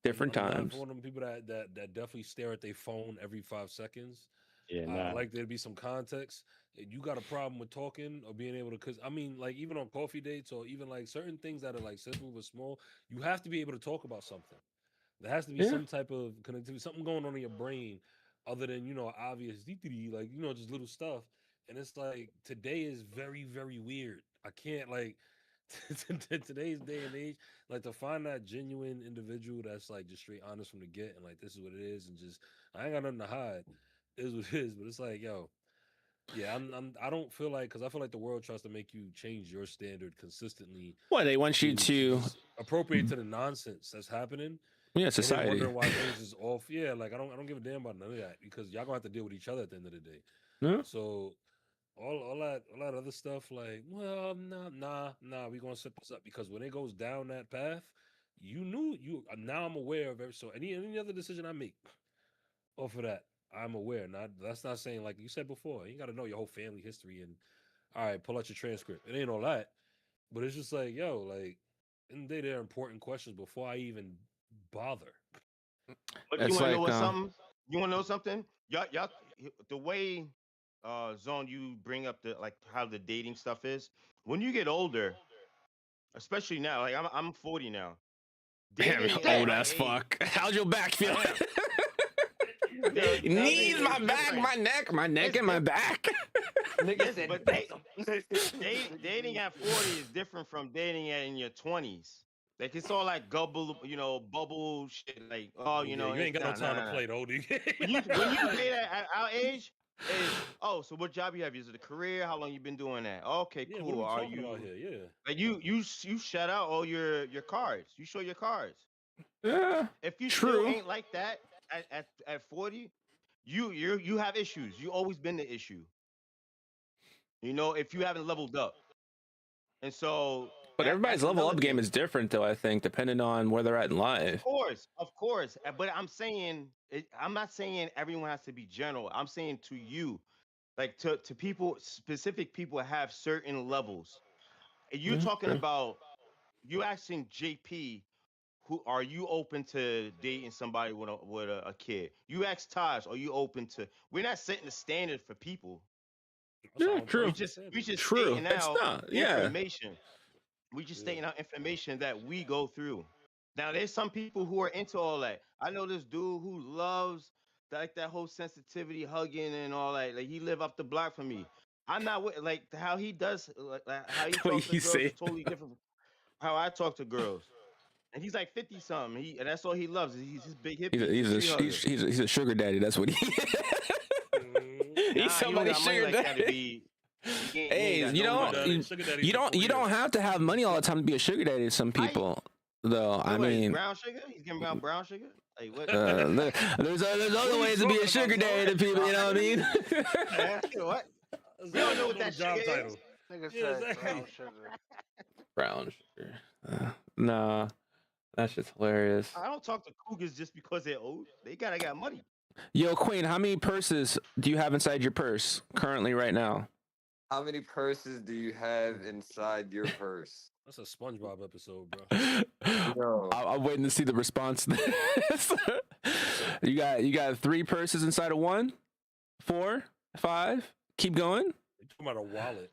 Different I'm not times. one of them people that definitely stare at their phone every 5 seconds. Yeah, I like there to be some context. You got a problem with talking or being able to, because I mean, like even on coffee dates or even like certain things that are like simple but small, you have to be able to talk about something. There has to be some type of connectivity, something going on in your brain other than, obvious, like, just little stuff. And it's like today is very, very weird. I can't like today's day and age, like to find that genuine individual that's like just straight honest from the get and like this is what it is and just I ain't got nothing to hide. It is what it is. But it's like, yo, yeah, I don't feel like because I feel like the world tries to make you change your standard consistently. What they want you to just appropriate to the nonsense that's happening. yeah, And then society. wondering why things is off. Yeah, like I don't give a damn about none of that because y'all gonna have to deal with each other at the end of the day. Yeah. So all that other stuff, like, well, nah, we gonna set this up because when it goes down that path, now I'm aware of it. So any other decision I make off of that, I'm aware. That's not saying like you said before, you gotta know your whole family history and all right, pull out your transcript. It ain't all that. But it's just like, yo, like in the day there are important questions before I even bother. But It's you want to know like, what something? You want to know something? Y'all, the way Zone you bring up the like how the dating stuff is. When you get older, especially now, like I'm 40 now. Damn, Dating you're at old my as age- fuck. How's your back feel? I Knees, my back, my neck, and my back. Nigga said, But dating at 40 is different from dating in your 20s. Like it's all like bubble shit. Like, oh, You ain't got no time to play though, dude. When you date at our age, is so what job you have? Is it a career? How long you been doing that? Okay, Yeah, what cool. are Are we talking about you here? Yeah. like you shut out all your cards? You show your cards. Yeah, If you True. still ain't like that at 40, you have issues. You always been the issue. If you haven't leveled up. And so but everybody's that's level another up game thing. is different, though. I think depending on where they're at in life. Of course. But I'm saying I'm not saying everyone has to be general. I'm saying to you, like to people, specific people have certain levels. And you're Yeah, talking sure. about you asking JP, who are you open to dating somebody with a kid? You ask Taj, are you open to? We're not setting the standard for people. That's Yeah, all I'm true. We saying. just True. stating It's out not. Yeah. information. We just stating out information that we go through. Now, there's some people who are into all that. I know this dude who loves that whole sensitivity, hugging, and all that. Like he live up the block from me. I'm not with like how he does, like, how he The way talks to you girls say is totally different from how I talk to girls. And he's like 50 something. And that's all he loves. He's just big hippie. he's a sugar daddy. That's what he. He's somebody's sugar daddy. Hey, you don't have to have money all the time to be a sugar daddy to some people, though. I mean, brown sugar. He's giving out brown sugar. Like what? there's other ways to be a sugar daddy to people. You know what I mean? What? We don't know what that job sugar is. title. Nigga Yeah, said exactly. brown sugar. Brown sugar. Nah, that's just hilarious. I don't talk to cougars just because they're old. They got money. Yo, Queen, how many purses do you have inside your purse currently right now? how many purses do you have inside your purse? That's a SpongeBob episode, bro. Yo. I'm waiting to see the response to this. You got 3 purses inside of 1, 4, 5. Keep going. You talking about a wallet?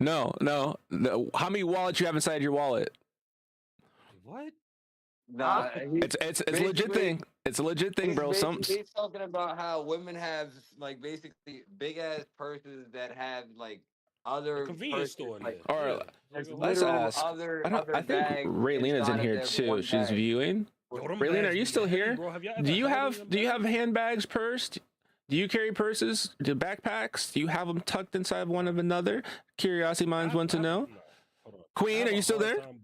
No. How many wallets you have inside your wallet? What? Nah, It's a legit basically- thing. It's a legit thing, bro. He's talking about how women have like basically big ass purses that have like other Convenience purses, store in like, there. Or Yeah. let's literal ask. Other, I other think bags Raylena's in inside of here that too. one She's bag. viewing. Yo, them Raylene, bags are you be still heavy, here? bro. Have y'all Do you ever held have them bags? handbags pursed? Do you carry purses? Do backpacks? Do you have them tucked inside one of another? Curiosity minds want to know. No, hold on. I Queen, have are a you still hard there? time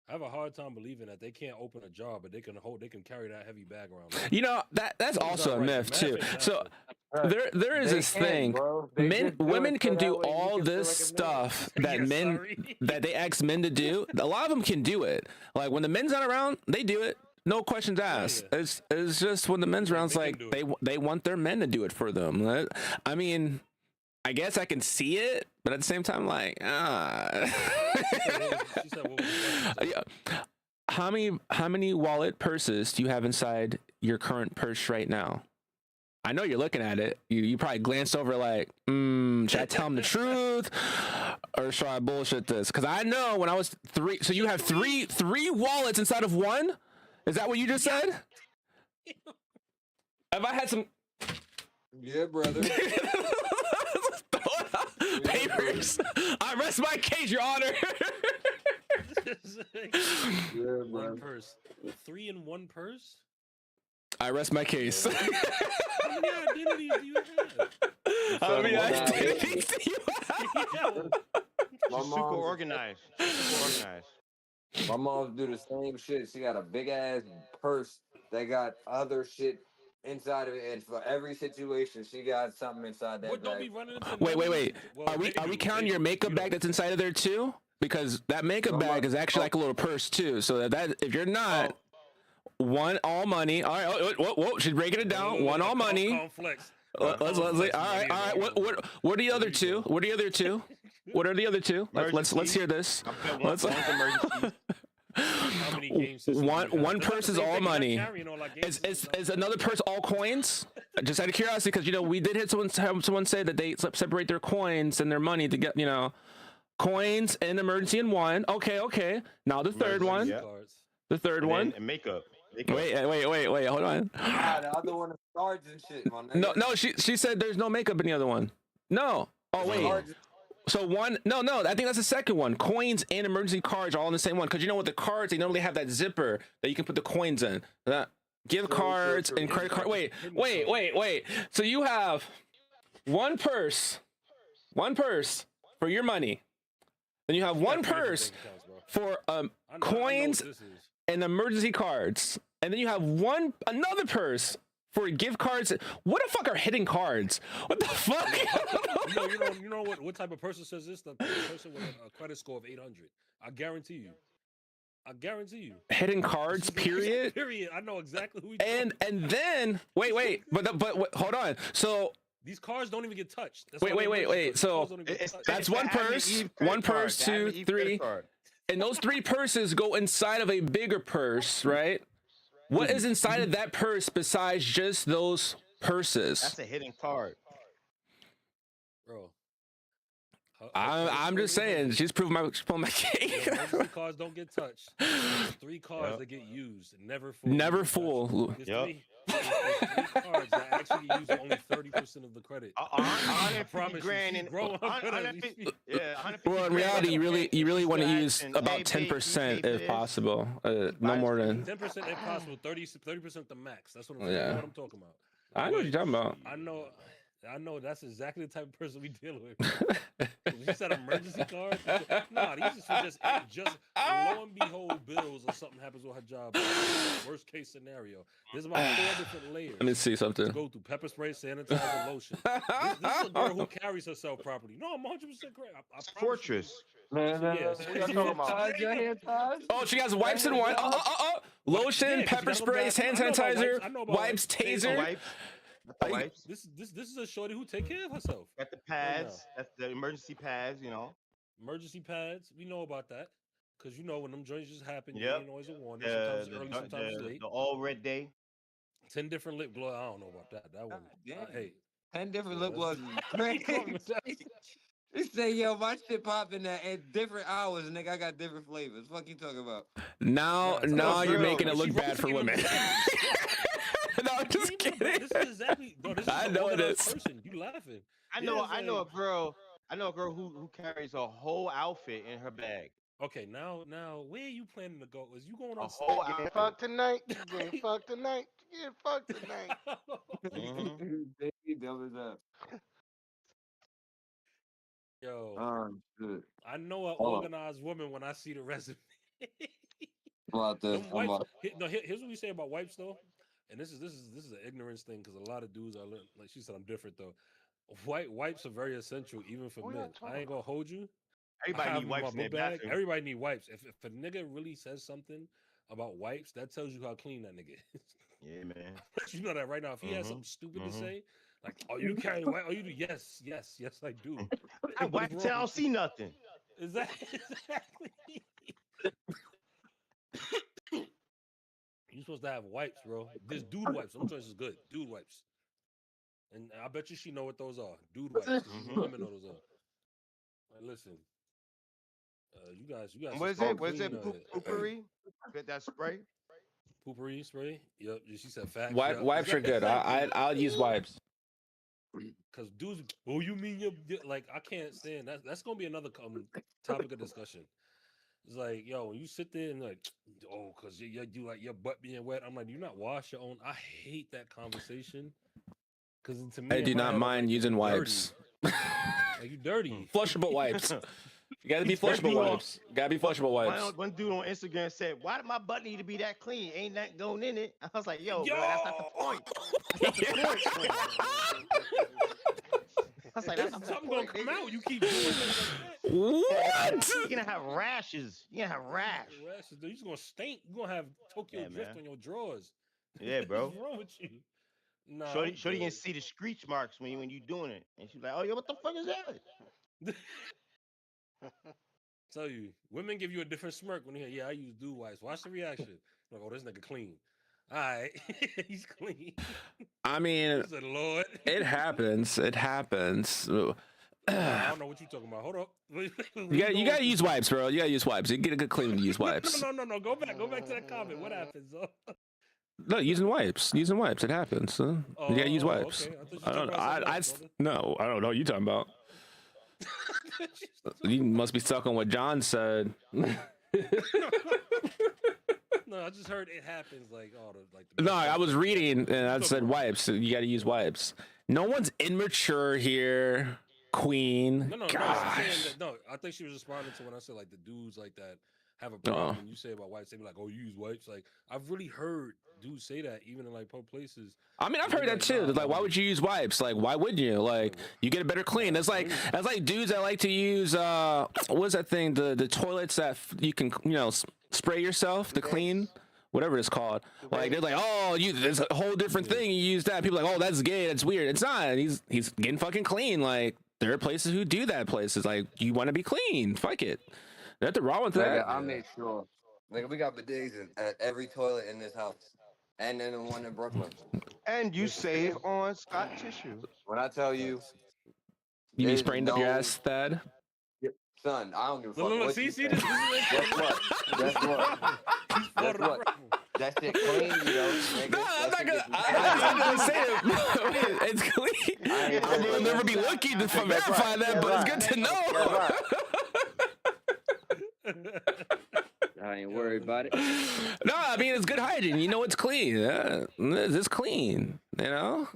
I have a hard time believing that they can't open a jar, but they can carry that heavy bag around. Man. You know that's also a right. myth Math too. ain't So math. there is They this can, thing. bro. They just do Women it can so do that way you all can feel this like a man. stuff that Yeah, men sorry. that they ask men to do. A lot of them can do it. Like when the men's not around, they do it. No questions asked. yeah. It's just when the men's around, it's they like can do they want their men to do it for them. I mean, I guess I can see it, but at the same time, like She said, what was the question? yeah. How many wallet purses do you have inside your current purse right now? I know you're looking at it. You probably glanced over like, should I tell him the truth or should I bullshit this? Because I know when I was 3, so you have three wallets inside of one? Is that what you just said? Have I had some Yeah, brother. papers? I rest my case, Your Honor. Yeah, One brother. purse. 3 in one purse? I rest my case. How many identities do you have? How many Well, now- identities do you have? Yo, My She's super mom's- organized. Super organized. My mom's do the same shit. She got a big ass purse that got other shit inside of it, and for every situation, she got something inside that what don't bag. be running into Wait. numbers? Well, Are we they do, counting they your do, makeup you bag don't. that's inside of there too? Because that makeup No, bag my- is actually like a little purse too. So that if you're not one all money, all right. Whoa, she's breaking it down. One all money. Complex. Let's all right. What are the other two? What are the other two? What are the other two? Let's hear this. Let's. One's emergency. How many game systems do you have? One That's not purse the is same all thing. You're not money. carrying all our game systems. Is another purse all coins? Just out of curiosity, because we did have someone say that they separate their coins and their money to get coins and emergency in one. Okay. Now the third one. Yeah. Cards. The third one. And makeup. Wait. Hold on. Ah, the other one is cards and shit, my nigga. No. She said there's no makeup in the other one. No. Oh wait. Cards- So one, no, I think that's the second one. Coins and emergency cards are all in the same one. Because you know with the cards, they normally have that zipper that you can put the coins in. Gift cards and credit card. Wait. So you have one purse for your money. Then you have one purse for coins and emergency cards. And then you have another purse for gift cards. What the fuck are hidden cards? What the fuck? You know what type of person says this? The person with a credit score of 800. I guarantee you. Hidden cards, period. Period. I know exactly who. And then wait, but hold on. So these cards don't even get touched. That's wait. So that's one purse, two, three, and those three purses go inside of a bigger purse, right? What is inside of that purse besides just those purses? That's a hidden card. Bro. I'm just saying, she's pulling my cake. Emergency cards don't get touched. There's 3 cards that get used, never full. Never full. There's 3 cards that actually use only 30% of the credit. I promise you. Well, in reality, you really want to use about 10% if possible. No more than 10% if possible. 30% the max. That's what I'm talking about. I know what you're talking about. I know that's exactly the type of person we deal with. You said emergency cards? Nah, these is for just lo and behold bills or something happens with her job. Worst case scenario. There's about 4 different layers. Let me see something. Go through pepper spray, sanitizer, lotion. This is a girl who carries herself properly. No, I'm 100% correct. I Fortress. Yes. Oh, she has wipes in one. Lotion, pepper spray, hand sanitizer, wipes, taser. This is a shorty who take care of herself. Got the pads. That's the emergency pads. Emergency pads. We know about that because when them joints just happen, Yep. you ain't always a warning. Sometimes early, sometimes late. The all red day. 10 different lip gloss. I don't know about that. That one. Hey, 10 different lip glosses. They say, yo, my shit popping at different hours, nigga. I got different flavors. Fuck you talking about? Now you're making it look bad for women. No, I'm just kidding. This is exactly. Bro, this is I know it is. Person. You laughing? I know a girl who carries a whole outfit in her bag. Okay, now, where are you planning to go? Is you going on? A whole outfit. Fuck tonight. Get fucked tonight. Get fucked tonight. Yo, shit. I know an organized woman when I see the resume. About this. Here's what we say about wipes though, and this is an ignorance thing because a lot of dudes are like she said. I'm different though. Wipes are very essential even for men. I ain't gonna hold you. Everybody need wipes in their bathroom. Everybody need wipes. If a nigga really says something about wipes, that tells you how clean that nigga is. Yeah, man. You know that right now. If he has something stupid to say, like, "Oh, you carry white? Oh, you do?" Yes, I do. I wipe till I don't see nothing. Exactly. You're supposed to have wipes, bro. There's dude wipes. Some choice is good. Dude wipes. And I bet you she know what those are. Dude wipes. Women know those are. Like, listen. You guys. What is it? What is it? Poopery? Get that spray? Poopery spray? Yep. She said fat. Wipes are good. I'll use wipes. Because dudes, you mean you're like, I can't stand that. That's gonna be another topic of discussion. It's like, yo, when you sit there and like, because you like your butt being wet. I'm like, do you not wash your own? I hate that conversation. Because to me, I do not mind using wipes. Like you dirty. Flushable wipes. You gotta be flushable wipes. Gotta be flushable wipes. One dude on Instagram said, "Why did my butt need to be that clean? Ain't nothing going in it." I was like, "Yo, bro, that's not the point." That's the point. I was like, "That's not the Something point, gonna come nigga." out. You keep doing it like What? You're gonna have rashes. You're gonna have rash. that. You're just gonna stink. You're gonna have Tokyo Drift on your drawers. Yeah, bro. What's wrong with you? Nah, Shorty can see the screech marks when you doing it, and she's like, "Oh, yo, what the fuck is that?" Tell you, women give you a different smirk when they hear, "Yeah, I use dude wipes." Watch the reaction. Like, oh, this nigga clean. All right, he's clean. I mean, I said, Lord, it happens. It happens. I don't know what you're talking about. Hold up. You gotta use wipes, bro. You gotta use wipes. You get a good clean to use wipes. No. Go back to that comment. What happens? No, using wipes. Using wipes. It happens. You gotta use wipes. Okay. I thought you I don't. were talking about something I else, brother. no. I don't know what you talking about. You must be stuck on what John said. No, I just heard it happens like all the like. No, I was reading and I said wipes. You got to use wipes. No one's immature here, Queen. No, she's Gosh. saying that, no, I think she was responding to when I said like the dudes like that have a problem. When you say about wipes, they be like, "Oh, you use wipes." Like I've really heard dudes say that even in like public places. I mean, I've They're heard that like, too. nah, Like, why would you use wipes? Like, why wouldn't you? Like, you get a better clean. That's like dudes that like to use what's that thing? The toilets that you can spray yourself to clean. Whatever it's called. Like they're like, oh, it's a whole different thing. You use that. People are like, oh, that's gay. That's weird. It's not. He's getting fucking clean. Like there are places who do that. Places like you want to be clean. Fuck it. There's nothing wrong with Nigga, that. I make sure. Nigga, we got bidets at every toilet in this house, and then the one in Brooklyn. And you save on Scott tissue. When I tell you, You be there's spraying up your ass, Thad? son, I don't give a fuck. Look, what see, you see say. this. Guess what? Guess what? Guess what? That shit clean, you know. Nigga, No, I'm that not shit gonna. get you- I'm not say it. It's clean. I ain't worried We'll about never that. be lucky to That's right. verify that, That's but it's right. good to know. That's I ain't worried about it. No, I mean it's good hygiene. You know it's clean. It's clean. You know.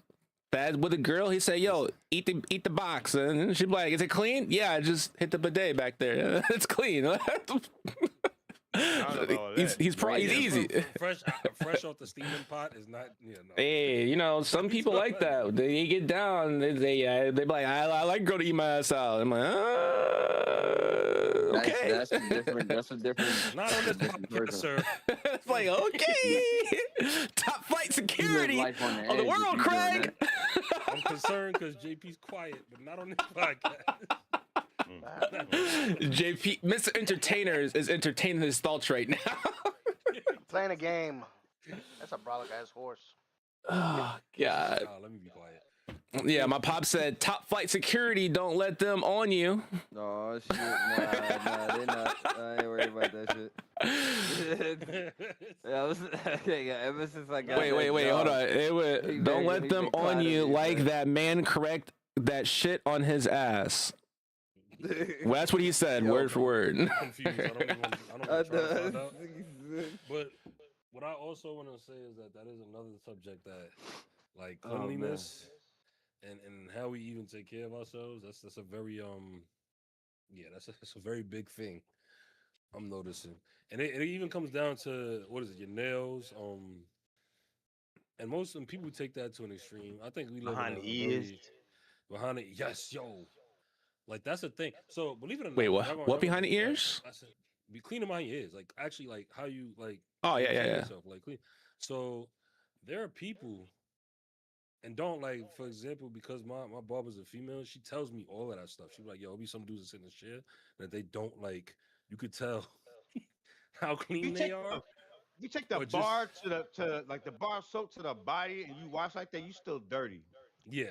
That with a girl, he said, "Yo, eat the box," and she'd be like, "Is it clean?" Yeah, I just hit the bidet back there. It's clean. He's easy. Fresh off the steaming pot is not. Yeah, no. Hey, some people like that. They get down. They be like, I like girl to eat my ass out. I'm like, okay. That's a different. That's a different. Not on this different podcast, person. sir. It's like, okay, top flight security life on the of the edge if world, you doing Craig. I'm concerned because JP's quiet, but not on this podcast. JP, Mr. Entertainer is entertaining his thoughts right now. Playing a game. That's a brolic ass horse. Oh God. Oh, let me be quiet. Yeah, my pop said top flight security. Don't let them on you. Oh shit, nah, they not. I ain't worried about that shit. Yeah, ever since I got Wait, hold job, on. he Don't been- let he them been on quiet you on me, like man. that man correct that shit on his ass. Well, that's what he said, Yo, word for word. Confused. I don't even try to find out. But what I also want to say is that is another subject that, like Oh, man. cleanliness and how we even take care of ourselves. That's a very that's a very big thing. I'm noticing, and it even comes down to what is it? Your nails. And most of them people take that to an extreme. I think we live Behind in the a ears. very, behind it. Yes, yo. Like that's the thing. So believe it or not. Wait, y'all what? gonna- What y'all gonna behind the do that. ears? I said, be cleaning my ears. Like actually, like how you like. Oh yeah, take yeah, care of yeah. yourself, like clean. So there are people, and don't like for example because my barber's a female. She tells me all of that stuff. She's like, yo, be some dudes that sit in the chair that they don't like. You could tell how clean they are. You take the Or just- bar to like the bar soap to the body and you wash like that, you still dirty. Yeah.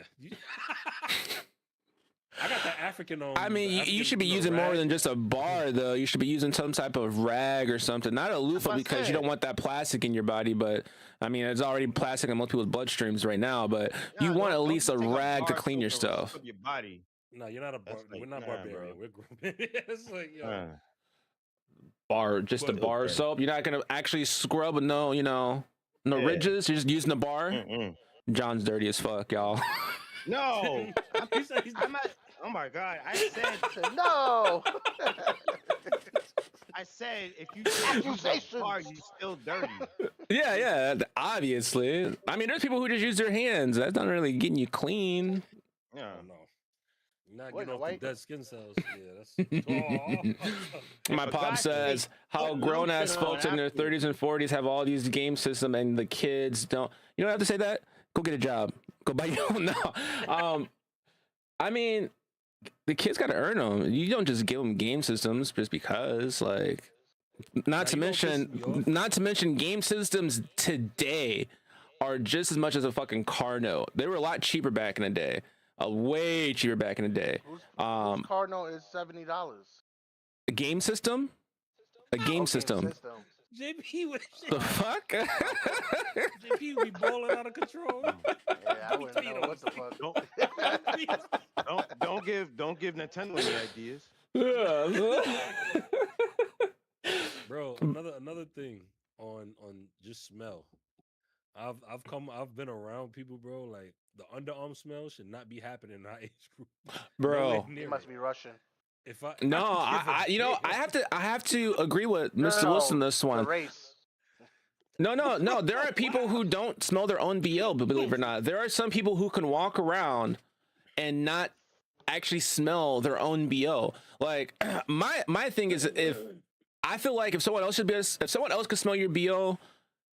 I got the African on. I mean, you African, should be you know, using more rag. than just a bar, though. You should be using some type of rag or something. Not a what loofah I because you don't said. want that plastic in your body. But I mean, it's already plastic in most people's bloodstreams right now. But you Nah, want at don't least a take rag to bar clean soap your and stuff. rub your body. No, you're not a bar. That's like, We're not nah, barbarian. bro. We're it's like yo. Just a But- bar Okay. soap. You're not gonna actually scrub with no Yeah. ridges. You're just using the bar. Mm-mm. John's dirty as fuck, y'all. No, He said he's- I'm not. Oh my god! I said No. I said if you use a Accusations. bar, you still dirty. yeah, obviously. I mean, there's people who just use their hands. That's not really getting you clean. Yeah. Oh, no. You're not What, getting off white? the dead skin cells. Yeah, that's. My for pop God's says sake, how put grown ass lotion on folks in their after. 30s and 40s have all these game systems and the kids don't. You don't have to say that. Go get a job. Go buy your own. No. I mean, the kids got to earn them. You don't just give them game systems just because, like, not to you gonna piss me mention, off? not to mention game systems today are just as much as a fucking car note. They were a lot cheaper back in the day. Way cheaper back in the day. Whose Um, Cardinal is $70. A game system? A game system. JP with shit. The fuck? JP be balling out of control. Yeah, I wouldn't know what the fuck. Don't give Nintendo any ideas. Bro, another thing on just smell. I've been around people, bro. Like the underarm smell should not be happening in our age group. Bro. Nowhere He near must it. be Russian. If I No, don't give a I you know, damn. I have to agree with Mr. Wilson this The one. race. No. There are people who don't smell their own BO, but believe it or not, there are some people who can walk around and not actually smell their own BO. Like my thing is, if I feel like if someone else could smell your BO,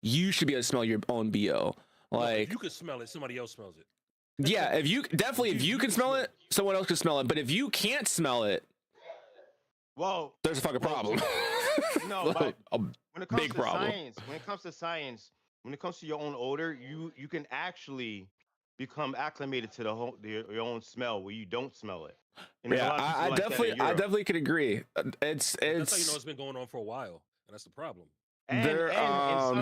you should be able to smell your own BO. No, if Like, you could smell it, somebody else smells it. yeah, if you can smell it, someone else can smell it. But if you can't smell it, Well, there's a fucking problem. no, but A when it comes big to problem. science, when it comes to your own odor, you can actually become acclimated to your own smell where you don't smell it. And there's a Yeah, lot of people I like that in definitely Europe. could agree. It's That's how you know it's been going on for a while, and that's the problem. And, There, and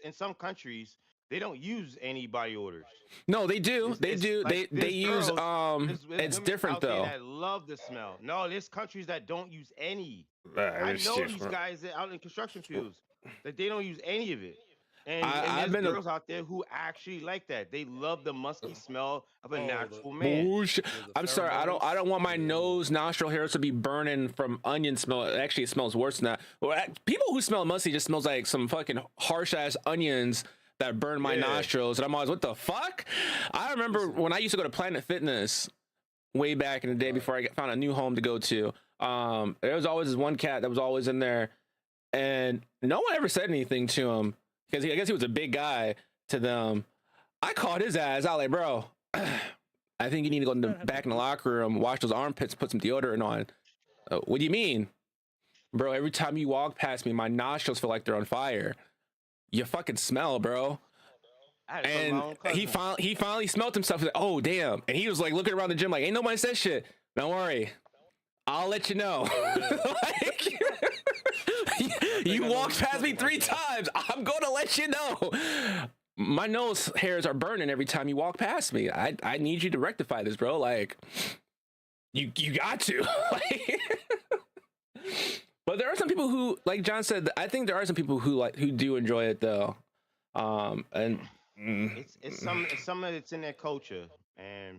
in some countries, they don't use any body odors. no, they do. It's- They it's do. like They there's use girls- there's it's women different out there though. that love the smell. No, there's countries that don't use any. I know these guys that out in construction fields that they don't use any of it. And, I've and been there's a- girls out there who actually like that. They love the musky smell of a Oh, natural man. Bullshit. The I'm sorry. I don't want my pheromones. nose, nostril hairs to be burning from onion smell. Actually, it smells worse than that. Well, people who smell musty just smells like some fucking harsh ass onions that burn my Yeah. nostrils, and I'm always, what the fuck? I remember when I used to go to Planet Fitness way back in the day before I found a new home to go to. There was always this one cat that was always in there, and no one ever said anything to him because I guess he was a big guy to them. I called his ass out like, bro, I think you need to go in the back in the locker room, wash those armpits, put some deodorant on. What do you mean? Bro, every time you walk past me, my nostrils feel like they're on fire. You fucking smell, bro. I had to tell And my own he cousin. finally smelled himself. He's like, oh, damn. And he was like looking around the gym like, ain't nobody said shit. Don't worry. I'll let you know. Like, you I know walked you're past me talking 3 about that. times. I'm going to let you know. My nose hairs are burning every time you walk past me. I need you to rectify this, bro. Like, you got to. Like, but there are some people who, like John said, I think there are some people who do enjoy it though. And It's some of it's in their culture, and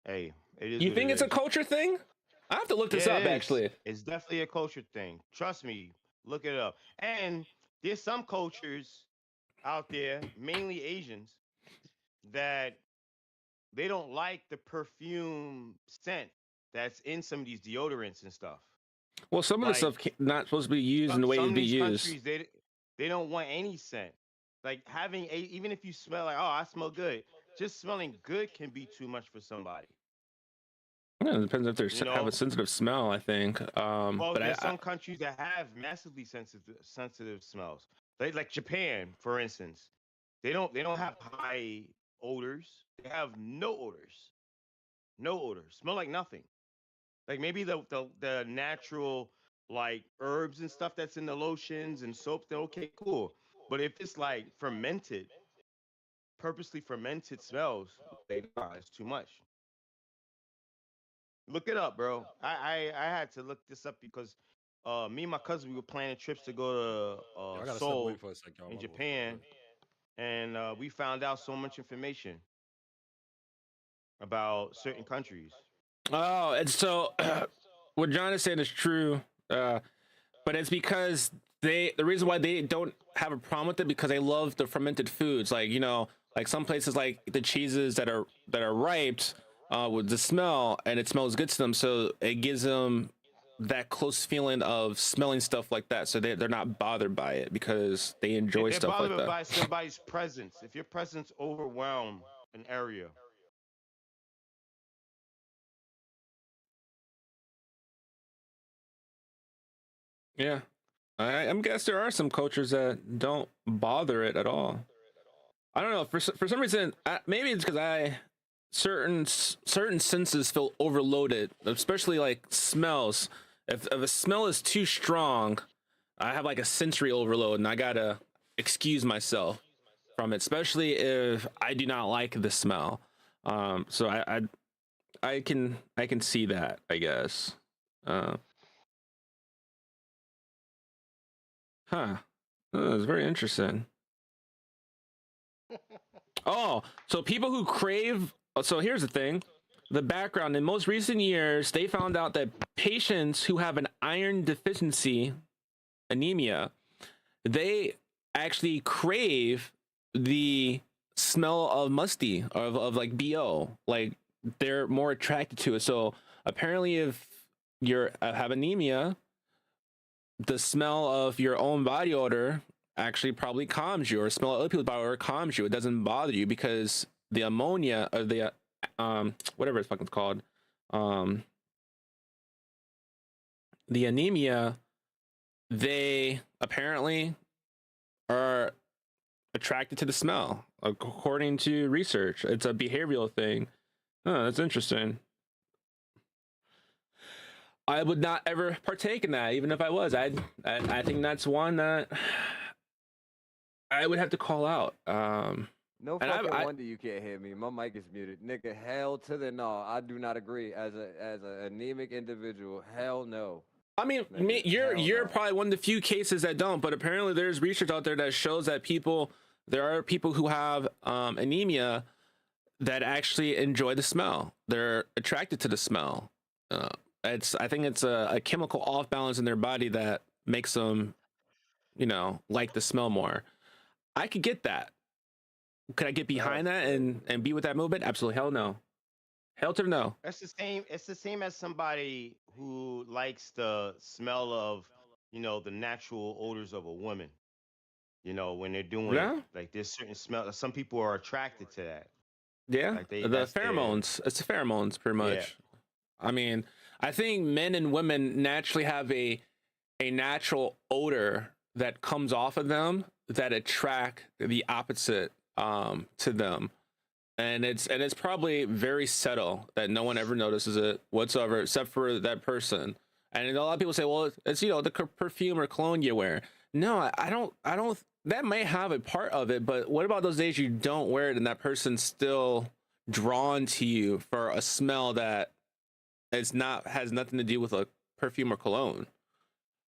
hey, it is. you what think it it's a is. culture thing? I have to look this Yeah, up it is. actually. It's definitely a culture thing. Trust me, look it up. And there's some cultures out there, mainly Asians, that they don't like the perfume scent that's in some of these deodorants and stuff. Well, some of the Like, stuff not supposed to be used in the way Some it'd of be these used. countries, they don't want any scent. Like even if you smell like, oh, I smell good, just smelling good can be too much for somebody. Yeah, it depends if they You have know? a sensitive smell. I think. Well, But there's some countries that have massively sensitive smells. Like Japan, for instance. They don't have high odors. They have no odors. No odors. Smell like nothing. Like maybe the natural like herbs and stuff that's in the lotions and soap, they're okay, cool. But if it's like fermented, purposely fermented smells, it's too much. Look it up, bro. I had to look this up because me and my cousin, we were planning trips to go Yo, I to gotta step Seoul away for a second. y'all. in My fault. Japan, and we found out so much information about certain countries. Oh, and so what John is saying is true, but it's because the reason why they don't have a problem with it because they love the fermented foods, like like some places like the cheeses that are ripe with the smell and it smells good to them, so it gives them that close feeling of smelling stuff like that, so they're not bothered by it because they enjoy They're stuff like bothered that. by somebody's presence. If your presence overwhelm an area, Yeah, I'm guess there are some cultures that don't bother it at all. I don't know, for some reason, maybe it's because certain senses feel overloaded, especially like smells. If a smell is too strong, I have like a sensory overload, and I gotta excuse myself from it, especially if I do not like the smell. So I can see that, I guess. Huh. It's very interesting. Oh, so people who crave. So here's the thing. The background: in most recent years, they found out that patients who have an iron deficiency, anemia, they actually crave the smell of musty, of like BO. Like they're more attracted to it. So apparently, if you're have anemia, the smell of your own body odor actually probably calms you, or smell of other people's body odor calms you. It doesn't bother you because the ammonia, or the whatever it's fucking called, the anemia, they apparently are attracted to the smell, according to research. It's a behavioral thing. Oh, that's interesting. I would not ever partake in that, even if I was. I think that's one that I would have to call out. No And fucking wonder you can't hear me. My mic is muted. Nigga, hell to the no. I do not agree. As a anemic individual, hell no. I mean, Nigga, you're no. probably one of the few cases that don't, but apparently there's research out there that shows that there are people who have anemia that actually enjoy the smell. They're attracted to the smell. I think it's a chemical off balance in their body that makes them, like the smell more. I could get that. Could I get behind that and be with that movement? Absolutely, hell no. Hell to the no. That's the same. It's the same as somebody who likes the smell of, the natural odors of a woman. When they're doing Yeah. like there's certain smell. Some people are attracted to that. Yeah, Like the that's their- pheromones. It's the pheromones, pretty much. Yeah. I mean, I think men and women naturally have a natural odor that comes off of them that attract the opposite to them, and it's probably very subtle that no one ever notices it whatsoever, except for that person. And a lot of people say, well, it's the perfume or cologne you wear. No, I don't. That may have a part of it, but what about those days you don't wear it and that person's still drawn to you for a smell that has nothing to do with a perfume or cologne?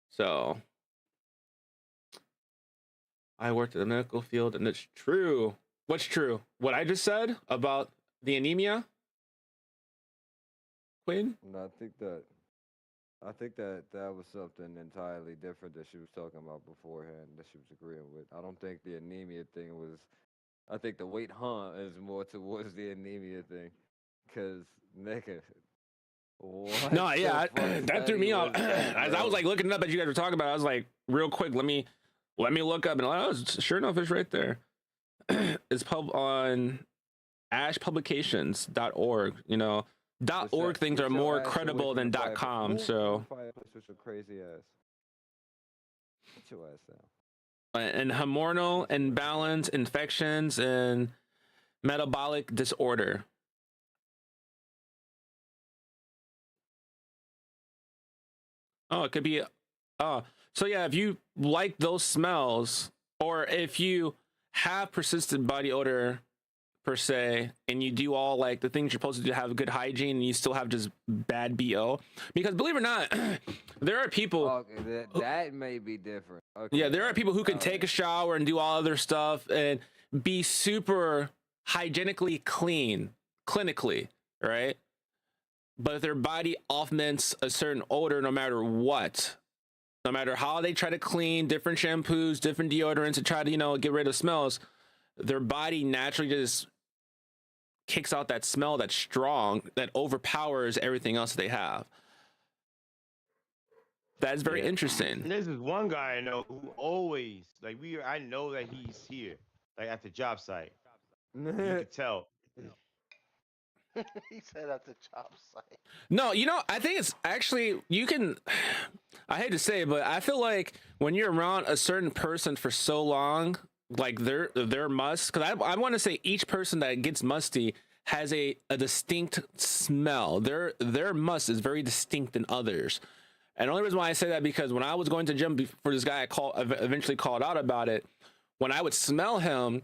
So I worked in the medical field, and it's true. What's true? What I just said about the anemia? Quinn? No, I think that was something entirely different that she was talking about beforehand that she was agreeing with. I don't think the anemia thing was. I think the weight is more towards the anemia thing, cause nigga. What No, the yeah, fuck that threw study me off. was that, As I bro? was like looking it up as you guys were talking about it, I was like, real quick, let me look up, and sure enough, it's right there. It's on ashpublications.org. .org things are more credible than .com. So With your crazy ass. Get your ass down. and hormonal imbalance, infections, and metabolic disorder. Oh, it could be. Oh, so yeah, if you like those smells, or if you have persistent body odor per se, and you do all like the things you're supposed to do to have good hygiene, and you still have just bad BO, because believe it or not, there are people. Okay, that may be different. Okay, Yeah, there are people who can all take right. a shower and do all other stuff and be super hygienically clean, clinically, right? But their body augments a certain odor no matter what. No matter how they try to clean different shampoos, different deodorants, and try to, get rid of smells, their body naturally just kicks out that smell that's strong, that overpowers everything else that they have. That's very Yeah. interesting. And there's this one guy I know who always I know that he's here, like at the job site. You can tell. He said at the job site. No, I think it's actually, you can, I hate to say it, but I feel like when you're around a certain person for so long, like their must, because I want to say each person that gets musty has a distinct smell. Their must is very distinct than others. And the only reason why I say that because when I was going to gym for this guy, eventually called out about it. When I would smell him,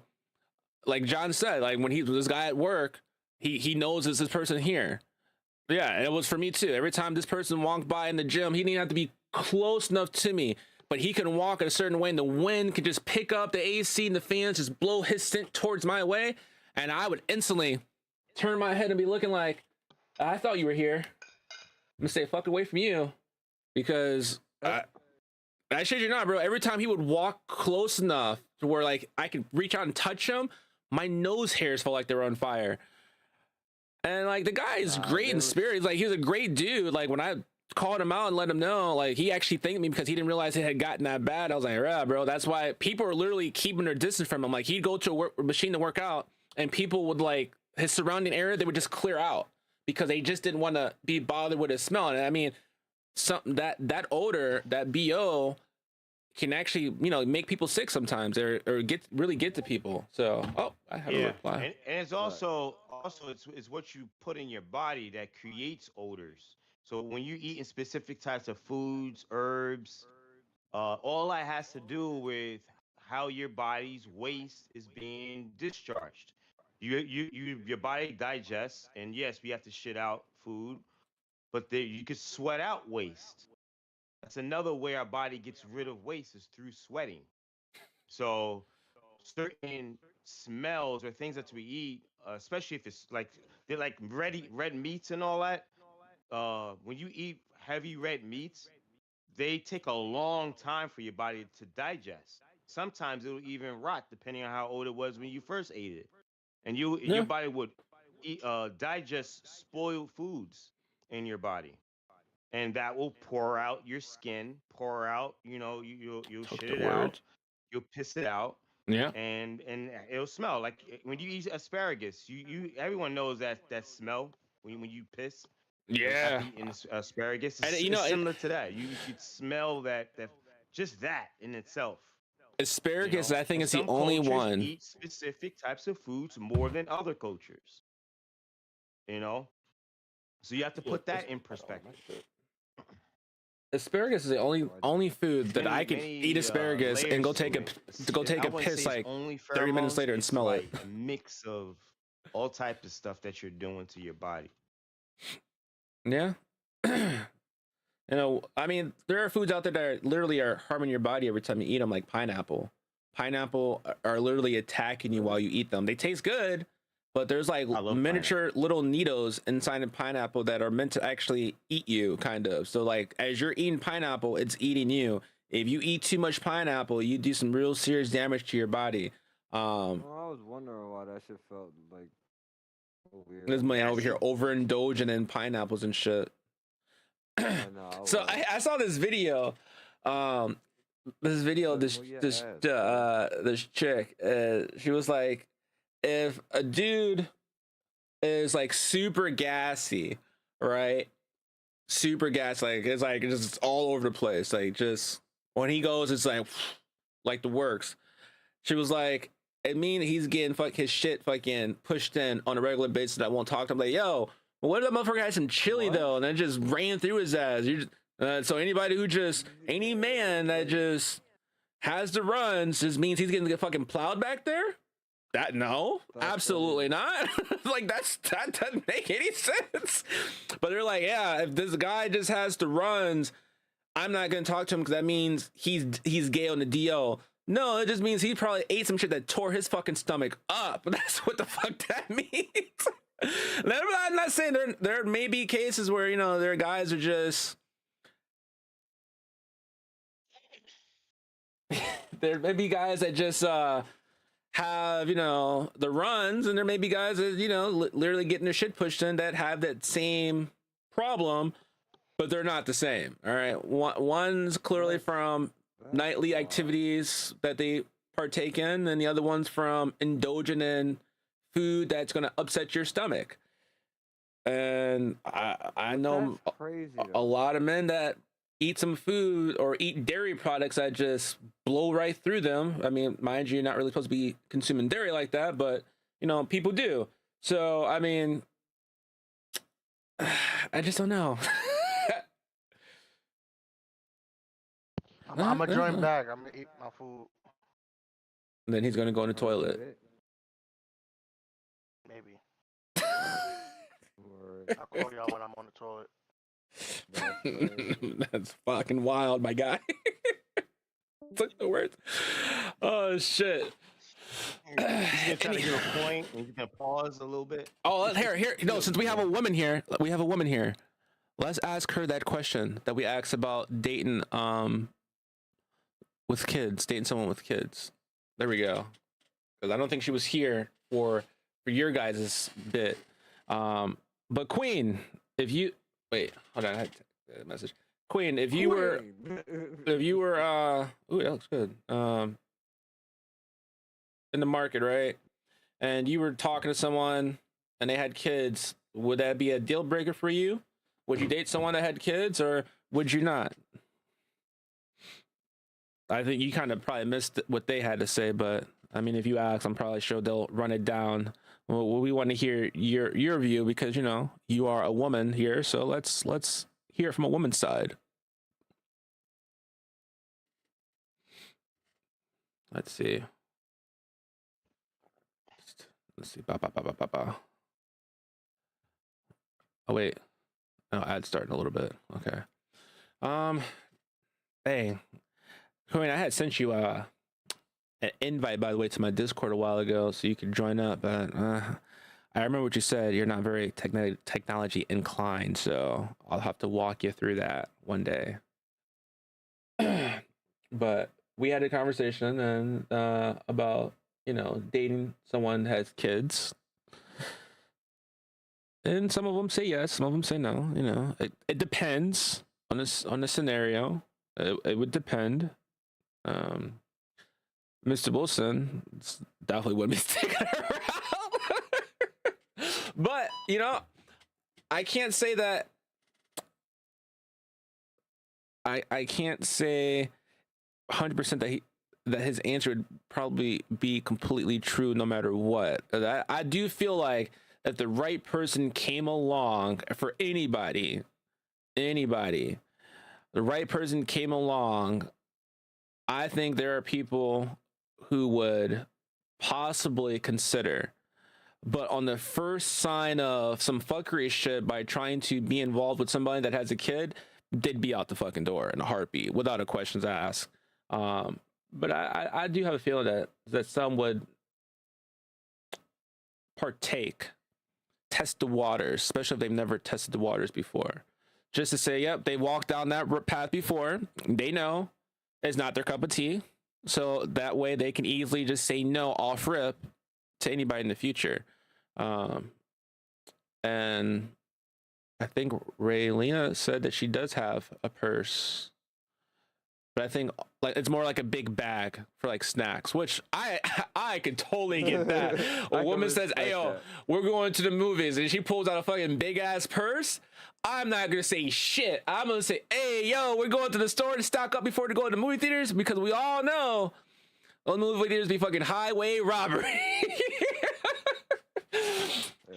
like John said, like when this guy at work, he knows it's this person here. Yeah, it was for me too. Every time this person walked by in the gym, he didn't have to be close enough to me, but he can walk in a certain way, and the wind could just pick up the AC and the fans, just blow his scent towards my way, and I would instantly turn my head and be looking like, I thought you were here. I'm gonna stay fuck away from you, because I shit you not, bro. Every time he would walk close enough to where like I could reach out and touch him, my nose hairs felt like they were on fire. And like the guy is great in spirit. He's like, he was a great dude. Like when I called him out and let him know, like he actually thanked me because he didn't realize it had gotten that bad. I was like, yeah, bro. That's why people are literally keeping their distance from him. Like he'd go to a machine to work out, and people would like his surrounding area, they would just clear out because they just didn't want to be bothered with his smell. And I mean, something that odor, that BO, can actually, you know, make people sick sometimes, or really get to people. So, I have a reply. And it's also it's what you put in your body that creates odors. So when you eat in specific types of foods, herbs, all that has to do with how your body's waste is being discharged. Your body digests, and yes, we have to shit out food, but you could sweat out waste. That's another way our body gets rid of waste, is through sweating. So certain smells or things that we eat, especially if it's like they're like red meats and all that. When you eat heavy red meats, they take a long time for your body to digest. Sometimes it'll even rot depending on how old it was when you first ate it, and your body would digest spoiled foods in your body. And that will pour out your skin, pour out, you'll shit it out, you'll piss it out, and it'll smell like when you eat asparagus. Everyone knows that smell when you piss. Yeah, eating asparagus, and it's similar to that. You could smell that just that in itself. Asparagus, I think, is the only one. Eat specific types of foods more than other cultures. So you have to put that in perspective. Asparagus is the only food that I can eat asparagus and go take a piss like 30 minutes later and smell it. A mix of all types of stuff that you're doing to your body. Yeah. I mean, there are foods out there that literally are harming your body every time you eat them, like pineapple. Pineapple are literally attacking you while you eat them. They taste good, but there's like miniature little needles inside of pineapple that are meant to actually eat you, kind of. So like as you're eating pineapple, it's eating you. If you eat too much pineapple, you do some real serious damage to your body. Well, I was wondering why that shit felt like so weird. This man over here overindulging in pineapples and shit. So I saw this video. This chick, she was like, if a dude is like super gassy, right? Super gas, like it's like just all over the place. Like just when he goes, it's like the works. She was like, it mean he's getting his shit fucking pushed in on a regular basis. I won't talk to him. Like, yo, what if that motherfucker had some chili though, and then just ran through his ass? So any man that just has the runs just means he's gonna get fucking plowed back there? No, absolutely not. Like that doesn't make any sense. But they're like, yeah, if this guy just has the runs, I'm not gonna talk to him because that means he's gay on the DL. No, it just means he probably ate some shit that tore his fucking stomach up. That's what the fuck that means. I'm not saying there may be cases where there are guys who just there may be guys that just have the runs, and there may be guys that literally getting their shit pushed in that have that same problem, but they're not the same. All right, one's clearly from nightly activities that they partake in, and the other one's from indulging in food that's going to upset your stomach. And I know a lot of men that eat some food or eat dairy products that just blow right through them. I mean, mind you, you're not really supposed to be consuming dairy like that, but people do. So I mean, I just don't know. I'm gonna join back. I'm gonna eat my food. And then he's gonna go in the toilet. Maybe. Word. I'll call y'all when I'm on the toilet. That's crazy. That's fucking wild, my guy. Took the words. Oh shit. He's gonna try to give a point, and he's gonna pause a little bit. Oh, here. No, since we have a woman here, let's ask her that question that we asked about dating, with kids, dating someone with kids. There we go. Because I don't think she was here for your guys' bit. But Queen, if you wait, hold on, I had a message. Queen, if you were, ooh, that looks good. In the market, right? And you were talking to someone and they had kids, would that be a deal breaker for you? Would you date someone that had kids or would you not? I think you kind of probably missed what they had to say, but I mean, if you ask, I'm probably sure they'll run it down. Well, we want to hear your view because, you know, you are a woman here. So let's hear it from a woman's side. Let's see. Let's see. Oh, wait. No, ad starting a little bit. Okay. Hey, Queen, I had sent you an invite, by the way, to my Discord a while ago, so you could join up. But I remember what you said. You're not very technology inclined, so I'll have to walk you through that one day. But we had a conversation and about, you know, dating someone that has kids. And some of them say yes, some of them say no. You know, it depends on the scenario. It would depend. Mr. Wilson definitely wouldn't be sticking around. But, you know, I can't say that. I can't say 100% that his answer would probably be completely true no matter what. I do feel like if the right person came along for anybody, the right person came along, I think there are people who would possibly consider. But on the first sign of some fuckery shit by trying to be involved with somebody that has a kid, they'd be out the fucking door in a heartbeat without a questions asked. But I do have a feeling that some would partake, test the waters, especially if they've never tested the waters before. Just to say, yep, they walked down that path before. They know it's not their cup of tea. So that way they can easily just say no off rip to anybody in the future. And I think Raylena said that she does have a purse. But I think like it's more like a big bag for like snacks, which I could totally get that. A woman says, "Hey, yo, we're going to the movies," and she pulls out a fucking big ass purse. I'm not gonna say shit. I'm gonna say, "Hey, yo, we're going to the store to stock up before to go to the movie theaters," because we all know those movie theaters be fucking highway robbery.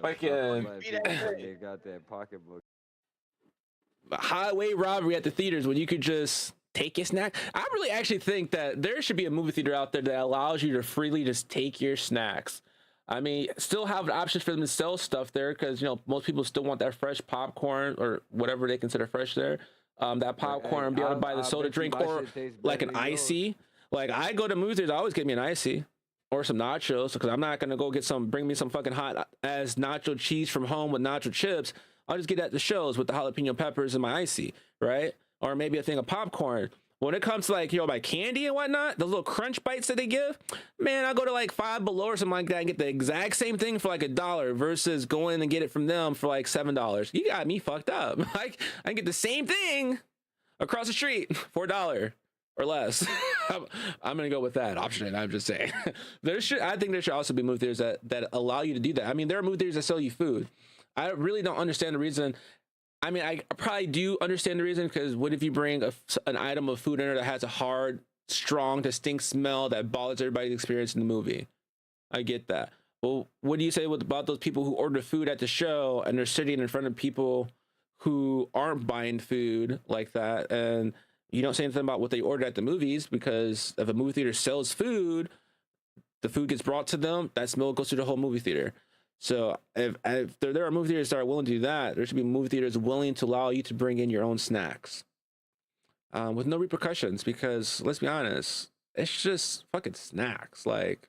Fucking They got that pocketbook. highway robbery at the theaters when you could just take your snack. I really actually think that there should be a movie theater out there that allows you to freely just take your snacks. I mean, still have options for them to sell stuff there because, you know, most people still want that fresh popcorn or whatever they consider fresh there. That popcorn, be able to buy the soda drink or like an icy. Like I go to movie theaters, I always get me an icy or some nachos because I'm not gonna go bring me some fucking hot ass nacho cheese from home with nacho chips. I'll just get at the shows with the jalapeno peppers and my icy, right? Or maybe a thing of popcorn. When it comes to like, you know, my candy and whatnot, those little crunch bites that they give, man, I go to like Five Below or something like that and get the exact same thing for like $1 versus going and get it from them for like $7. You got me fucked up. I can get the same thing across the street for $1 or less. I'm gonna go with that option. I'm just saying. I think there should also be movie theaters that allow you to do that. I mean, there are movie theaters that sell you food. I really don't understand the reason. I mean, I probably do understand the reason because what if you bring an item of food in there that has a hard, strong, distinct smell that bothers everybody's experience in the movie? I get that. Well, what do you say about those people who order food at the show and they're sitting in front of people who aren't buying food like that and You don't say anything about what they ordered at the movies, because if a movie theater sells food, the food gets brought to them. That meal goes to the whole movie theater. So if there are movie theaters that are willing to do that, there should be movie theaters willing to allow you to bring in your own snacks with no repercussions. Because let's be honest, it's just fucking snacks. Like,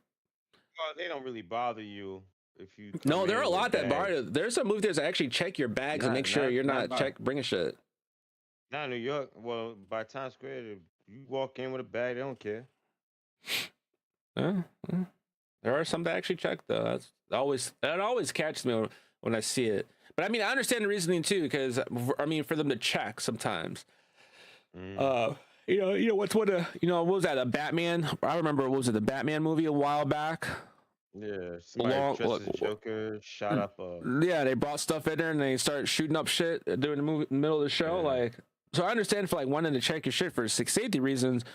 Well, they don't really bother you if you. no, come there are in a with lot that bags. bar. There's some movie theaters that actually check your bags and make sure you're not bringing shit. Not in New York. Well, by Times Square, if you walk in with a bag, they don't care. Yeah. There are some that actually check though. That always catches me when I see it. But I mean, I understand the reasoning too, because I mean, for them to check sometimes. You know what's what was that, a Batman? I remember, what was it, the Batman movie a while back? Yeah, somebody dressed as Joker, shot up a. Yeah, they brought stuff in there and they start shooting up shit during the movie, middle of the show. Yeah. Like, so I understand for like wanting to check your shit for safety reasons,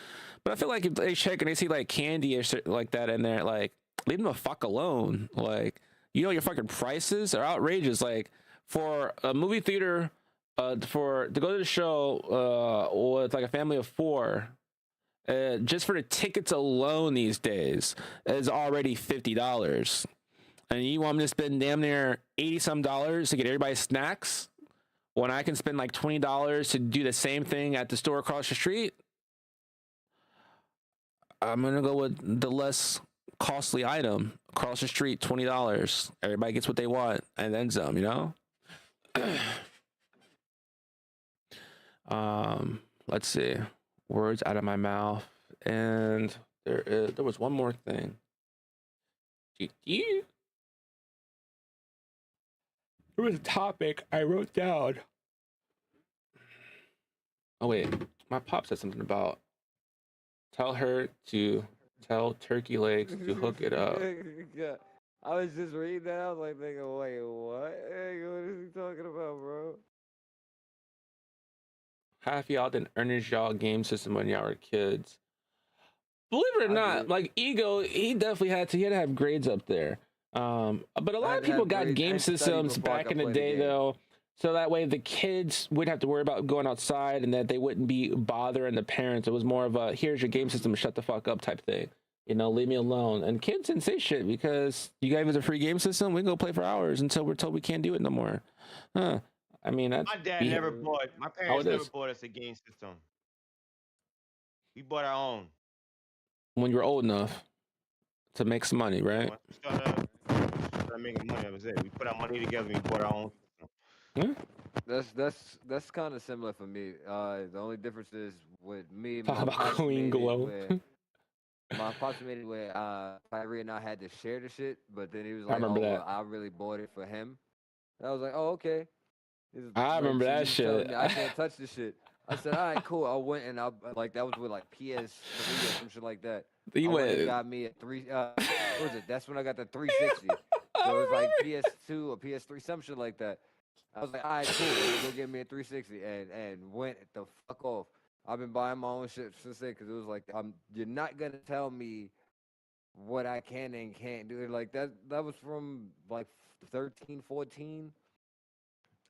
but I feel like if they check and they see like candy or shit like that in there, like, leave them the fuck alone. Like, your fucking prices are outrageous. Like, for a movie theater, to go to the show with like a family of 4, just for the tickets alone these days is already $50. And you want me to spend damn near $80 some to get everybody snacks when I can spend like $20 to do the same thing at the store across the street? I'm gonna go with the less costly item across the street. $20. Everybody gets what they want and then some, let's see, words out of my mouth, and there was one more thing. There was a topic I wrote down. Oh wait, my pop said something about tell Turkey Legs to hook it up. Yeah. I was just reading that. I was like, nigga, wait, what? Hey, what is he talking about, bro? Half y'all didn't earn y'all game system when y'all were kids. Believe it or I not, did. like Ego, he definitely had to have grades up there. But a lot of I'd people have got grades game and study systems before I back could in the play the day, game. though, so that way the kids wouldn't have to worry about going outside and that they wouldn't be bothering the parents. It was more of a, here's your game system, shut the fuck up type thing. Leave me alone. And kids didn't say shit because you gave us a free game system. We can go play for hours until we're told we can't do it no more. Huh. I mean, that's My dad be- never bought. My How parents it never is. bought us a game system. We bought our own. when you're old enough to make some money, right? Once we started making money, that was it. We put our money together and we bought our own system. That's kind of similar for me. The only difference is with me. Talk my about pops Queen made it Glow. where- My pops made it where Kyrie and I had to share the shit, but then he was I like, remember "Oh, that. well, I really bought it for him." And I was like, "Oh, okay." He was I remember so that you telling shit. me I can't touch this shit. I said, "All right, cool." I went and that was with like PS3 or some shit like that. You I went and went. got me a what was it? That's when I got the 360. So it was like PS2 or PS3, some shit like that. I was like, all right, cool. Let's go get me a 360 and went the fuck off. I've been buying my own shit since then because it was like, you're not gonna tell me what I can and can't do. Like that was from like 13, 14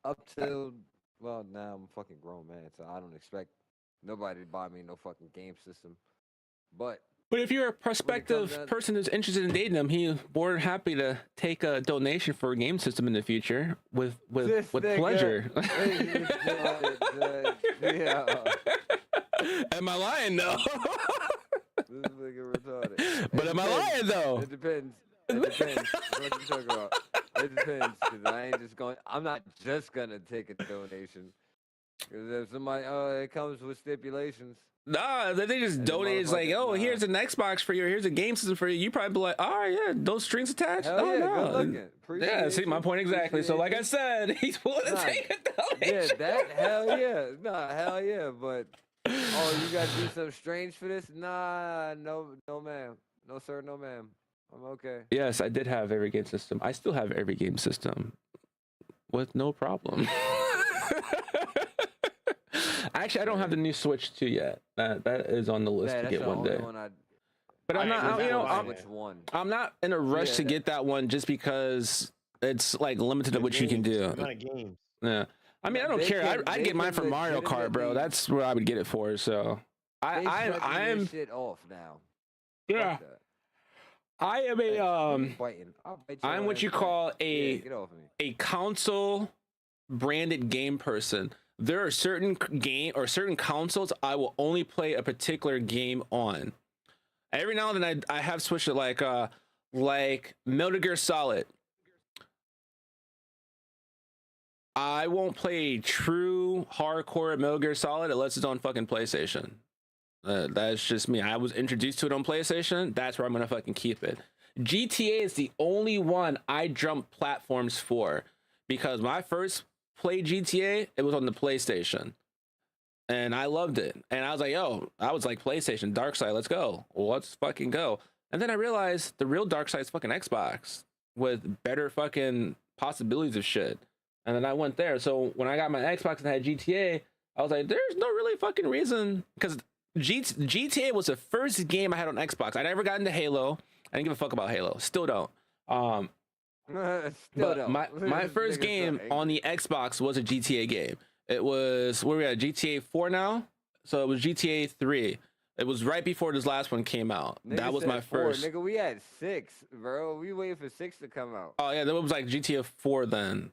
up till now I'm a fucking grown man, so I don't expect nobody to buy me no fucking game system. But But if you're a prospective down- person who's interested in dating them, he's more than happy to take a donation for a game system in the future with This nigga pleasure. yeah. Am I lying though? This nigga retarded. But It am I depends. lying though? It depends. It depends. What you talking about? It depends, because I ain't just going. I'm not just gonna take a donation. Because if somebody, it comes with stipulations. Nah, they just And the donate. It's like, motherfucker- oh, nah. here's an Xbox for you. Here's a game system for you. You probably be like, all right, yeah, those strings attached. Hell Oh, yeah, no. good looking. Yeah, Appreciate see my you. point exactly. So, like I Appreciate said, he's willing to Nah, take a you. donation. Yeah, that hell yeah, nah, hell yeah. But oh, you gotta do something strange for this? Nah, no, ma'am, no sir, no ma'am. I'm okay. Yes, I did have every game system. I still have every game system with no problem. Actually, I don't have the new Switch 2 yet. That is on the list Yeah, to that's get the one only day. one But I'm I not, ain't I'm, you know, gonna lie, I'm, Which one? I'm not in a rush to Yeah. get that one just because it's like limited to what you can do. Not games. Yeah. I mean, I No, don't they care. can- I they get mine can from Mario Kart, bro. legitimately- That's where I would get it for. So They shutting I'm this shit off now. yeah. Fuck that. I am Hey, a you biting. I'll bite your I'm what ass you back. call Yeah, get off me. a console branded game person. There are certain certain consoles I will only play a particular game on. Every now and then I have switched it like Metal Gear Solid. I won't play true hardcore Metal Gear Solid unless it's on fucking PlayStation. That's just me. I was introduced to it on PlayStation. That's where I'm gonna fucking keep it. GTA is the only one I jump platforms for because when I first played GTA, it was on the PlayStation, and I loved it. And I was like, yo, I was like, PlayStation, Dark Side, let's go. Let's fucking go. And then I realized the real Dark Side is fucking Xbox with better fucking possibilities of shit. And then I went there. So when I got my Xbox and had GTA, I was like, there's no really fucking reason because GTA was the first game I had on Xbox. I never got into Halo. I didn't give a fuck about Halo. Still don't. Still But don't. my first Niggas so game angry. on the Xbox was a GTA game. It was where we at GTA 4 now. So it was GTA 3. It was right before this last one came out. Nigga that was said my 4. first. Nigga, we had 6, bro. We waiting for 6 to come out. Oh yeah, that was like GTA 4 then.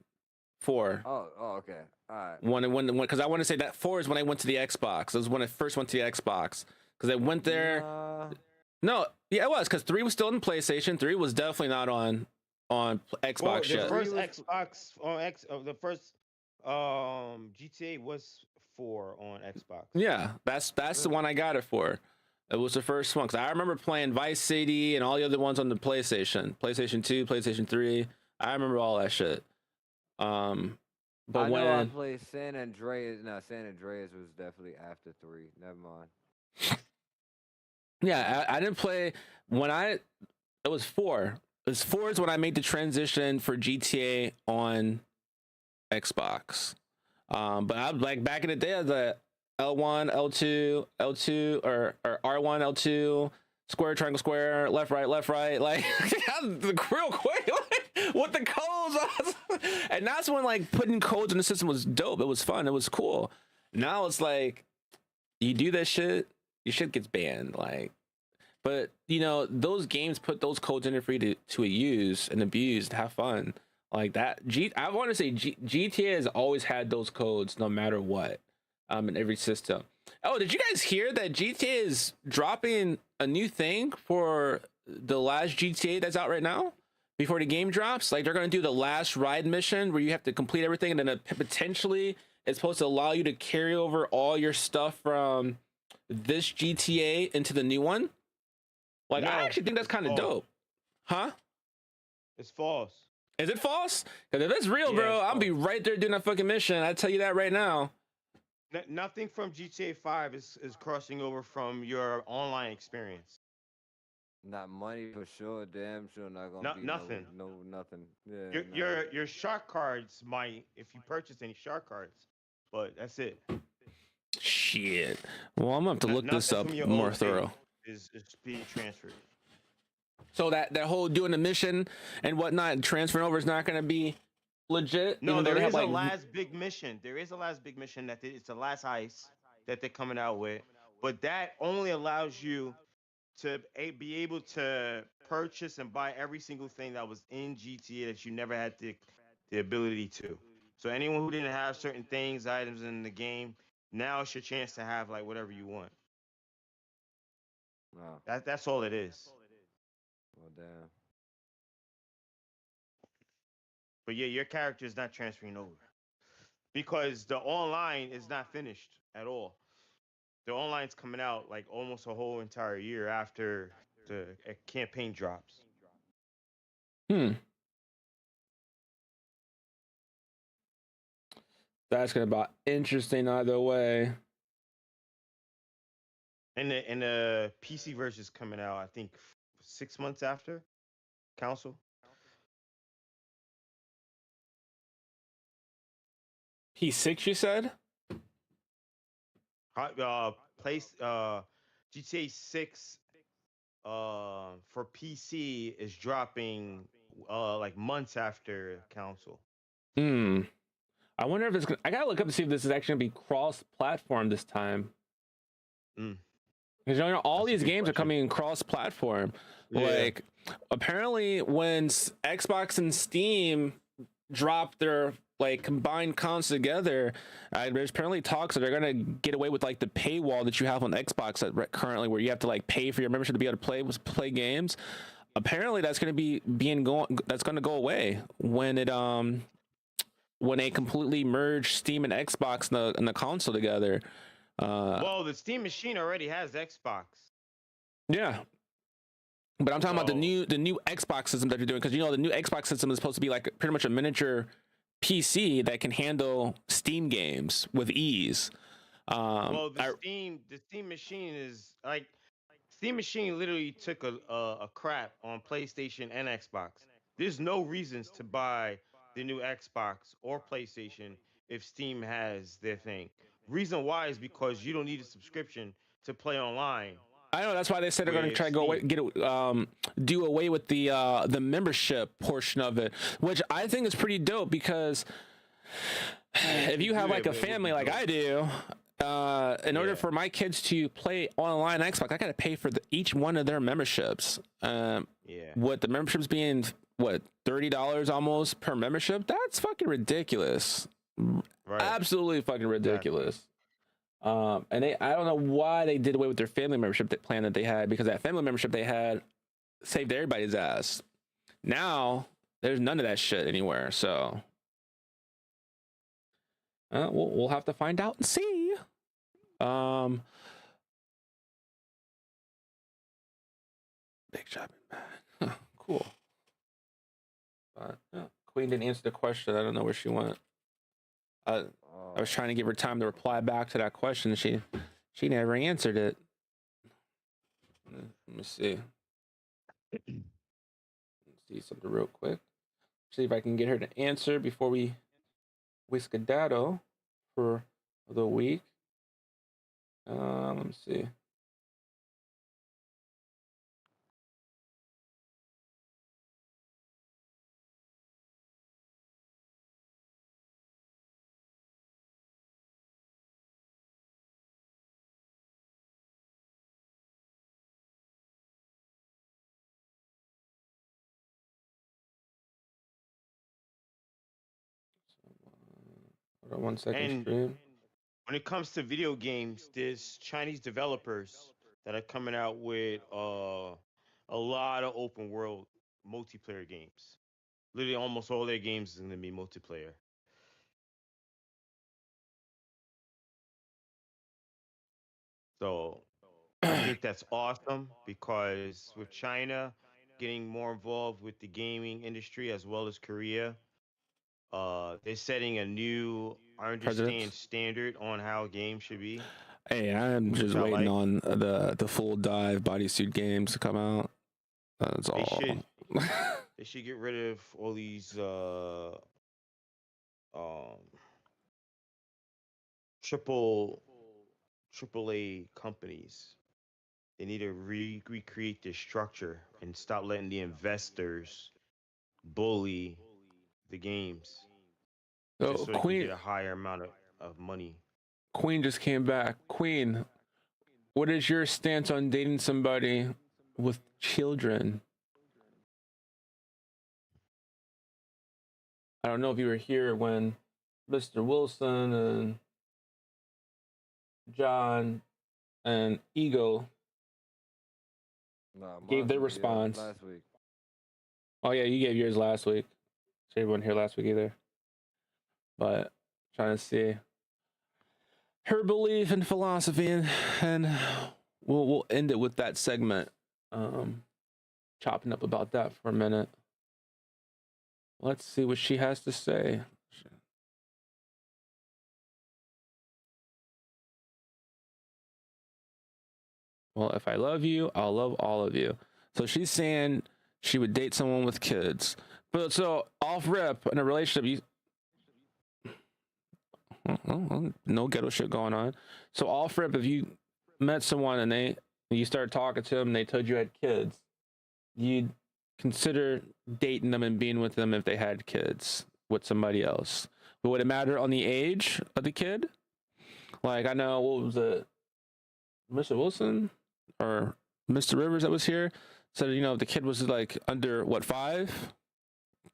4. Oh, okay. All right. When because I want to say that 4 is when I went to the Xbox. That was when I first went to the Xbox. Because I went there. Nah. No, yeah, it was because 3 was still on PlayStation. 3 was definitely not on Xbox Well, the yet. first was- Xbox on the first GTA was 4 on Xbox. Yeah, that's the one I got it for. It was the first one because I remember playing Vice City and all the other ones on the PlayStation 2, PlayStation 3. I remember all that shit. But I know I when played San Andreas. No, San Andreas was definitely after 3. Never mind. yeah, I didn't play when it was 4. It was 4 is when I made the transition for GTA on Xbox. But I was like back in the day, the L1, L2, or R1, L2, square, triangle, square, left, right, like the real quick, like, what the codes are. And that's when like putting codes in the system was dope. It was fun. It was cool. Now it's like you do that shit, your shit gets banned. Like, but you know those games put those codes in there for you to use and abuse to have fun. Like that, I want to say GTA has always had those codes no matter what, in every system. Oh, did you guys hear that GTA is dropping a new thing for the last GTA that's out right now? Before the game drops, like they're gonna do the last ride mission where you have to complete everything, and then potentially it's supposed to allow you to carry over all your stuff from this GTA into the new one. Like, No, I actually think that's kind of it's false. dope, huh? It's false. Is it false? Because if it's real, Yeah, bro, it's I'll be false. right there doing that fucking mission. I tell you that right now. Nothing from GTA 5 is crossing over from your online experience. Not money for sure. Damn sure not gonna No- be nothing. No, nothing. Yeah. Your shark cards might, if you purchase any shark cards, but that's it. Shit. Well, I'm gonna have to look this Nothing up from your more old thorough. save is being transferred. So that whole doing the mission and whatnot, transferring over is not gonna be legit. No, even though there they is have, a like, last big mission. There is a last big mission it's the last heist that they're coming out with, but that only allows you to be able to purchase and buy every single thing that was in GTA that you never had the ability to. So anyone who didn't have certain things, items in the game, now it's your chance to have like whatever you want. No. That's all it is. Well, damn. But yeah, your character is not transferring over because the online is not finished at all. The online's coming out like almost a whole entire year after the campaign drops. That's gonna be interesting either way. And the PC version is coming out, I think, 6 months after console. P6, you said? GTA 6 for PC is dropping like months after console. I wonder if it's. I gotta look up to see if this is actually gonna be cross-platform this time. Mm. Because all That's a these good games are question. coming in cross-platform. Yeah. Like, apparently, when Xbox and Steam drop their like combined cons together, there's apparently talks that they're gonna get away with like the paywall that you have on Xbox currently, where you have to like pay for your membership to be able to play games. Apparently, that's gonna that's gonna go away when they completely merge Steam and Xbox and the console together. Well, the Steam machine already has Xbox. Yeah. But I'm talking about So- the new Xbox system that they're doing, because the new Xbox system is supposed to be like pretty much a miniature PC that can handle Steam games with ease. Well, the Steam machine is like Steam machine literally took a crap on PlayStation and Xbox. There's no reasons to buy the new Xbox or PlayStation if Steam has their thing. Reason why is because you don't need a subscription to play online. I know that's why they said they're going to With try to go away, Steam. do away with the membership portion of it, which I think is pretty dope, because if you have Yeah, like a but it would family be like dope. I do, in order Yeah. for my kids to play online Xbox, I got to pay for each one of their memberships. Yeah. What the memberships being what $30 almost per membership? That's fucking ridiculous. Right. Absolutely fucking ridiculous. And I don't know why they did away with their family membership plan that they had, because that family membership they had saved everybody's ass. Now there's none of that shit anywhere. So we'll have to find out and see. Big shopping bag. Cool. Queen didn't answer the question. I don't know where she went. I was trying to give her time to reply back to that question. She never answered it. Let me see. Let's see something real quick. See if I can get her to answer before we skedaddle for the week. Let me see. Hold on 1 second, And stream. when it comes to video games, there's Chinese developers that are coming out with a lot of open world multiplayer games. Literally, almost all their games is going to be multiplayer. So I think that's awesome, because with China getting more involved with the gaming industry as well as Korea, they're setting a new, I understand, Precedents? standard on how games should be. Hey, I'm Which just I waiting like. on the full dive bodysuit games to come out. That's They all. should they should get rid of all these triple A companies. They need to recreate their structure and stop letting the investors bully the games. So Just so they can Queen get a higher amount of money. Queen just came back. Queen, what is your stance on dating somebody with children? I don't know if you were here when Mr. Wilson and John and Ego Nah, gave mine their was response. last week. Oh yeah, you gave yours last week. So everyone here last week either. But trying to see her belief in philosophy, and we'll end it with that segment. Chopping up about that for a minute. Let's see what she has to say. Well, if I love you, I'll love all of you. So she's saying she would date someone with kids. But so off rip in a relationship, no ghetto shit going on. So off rip, if you met someone and you started talking to them and they told you had kids, you'd consider dating them and being with them if they had kids with somebody else. But would it matter on the age of the kid? Like, I know, what was it, Mr. Wilson or Mr. Rivers that was here said, you know, if the kid was like under what, 5,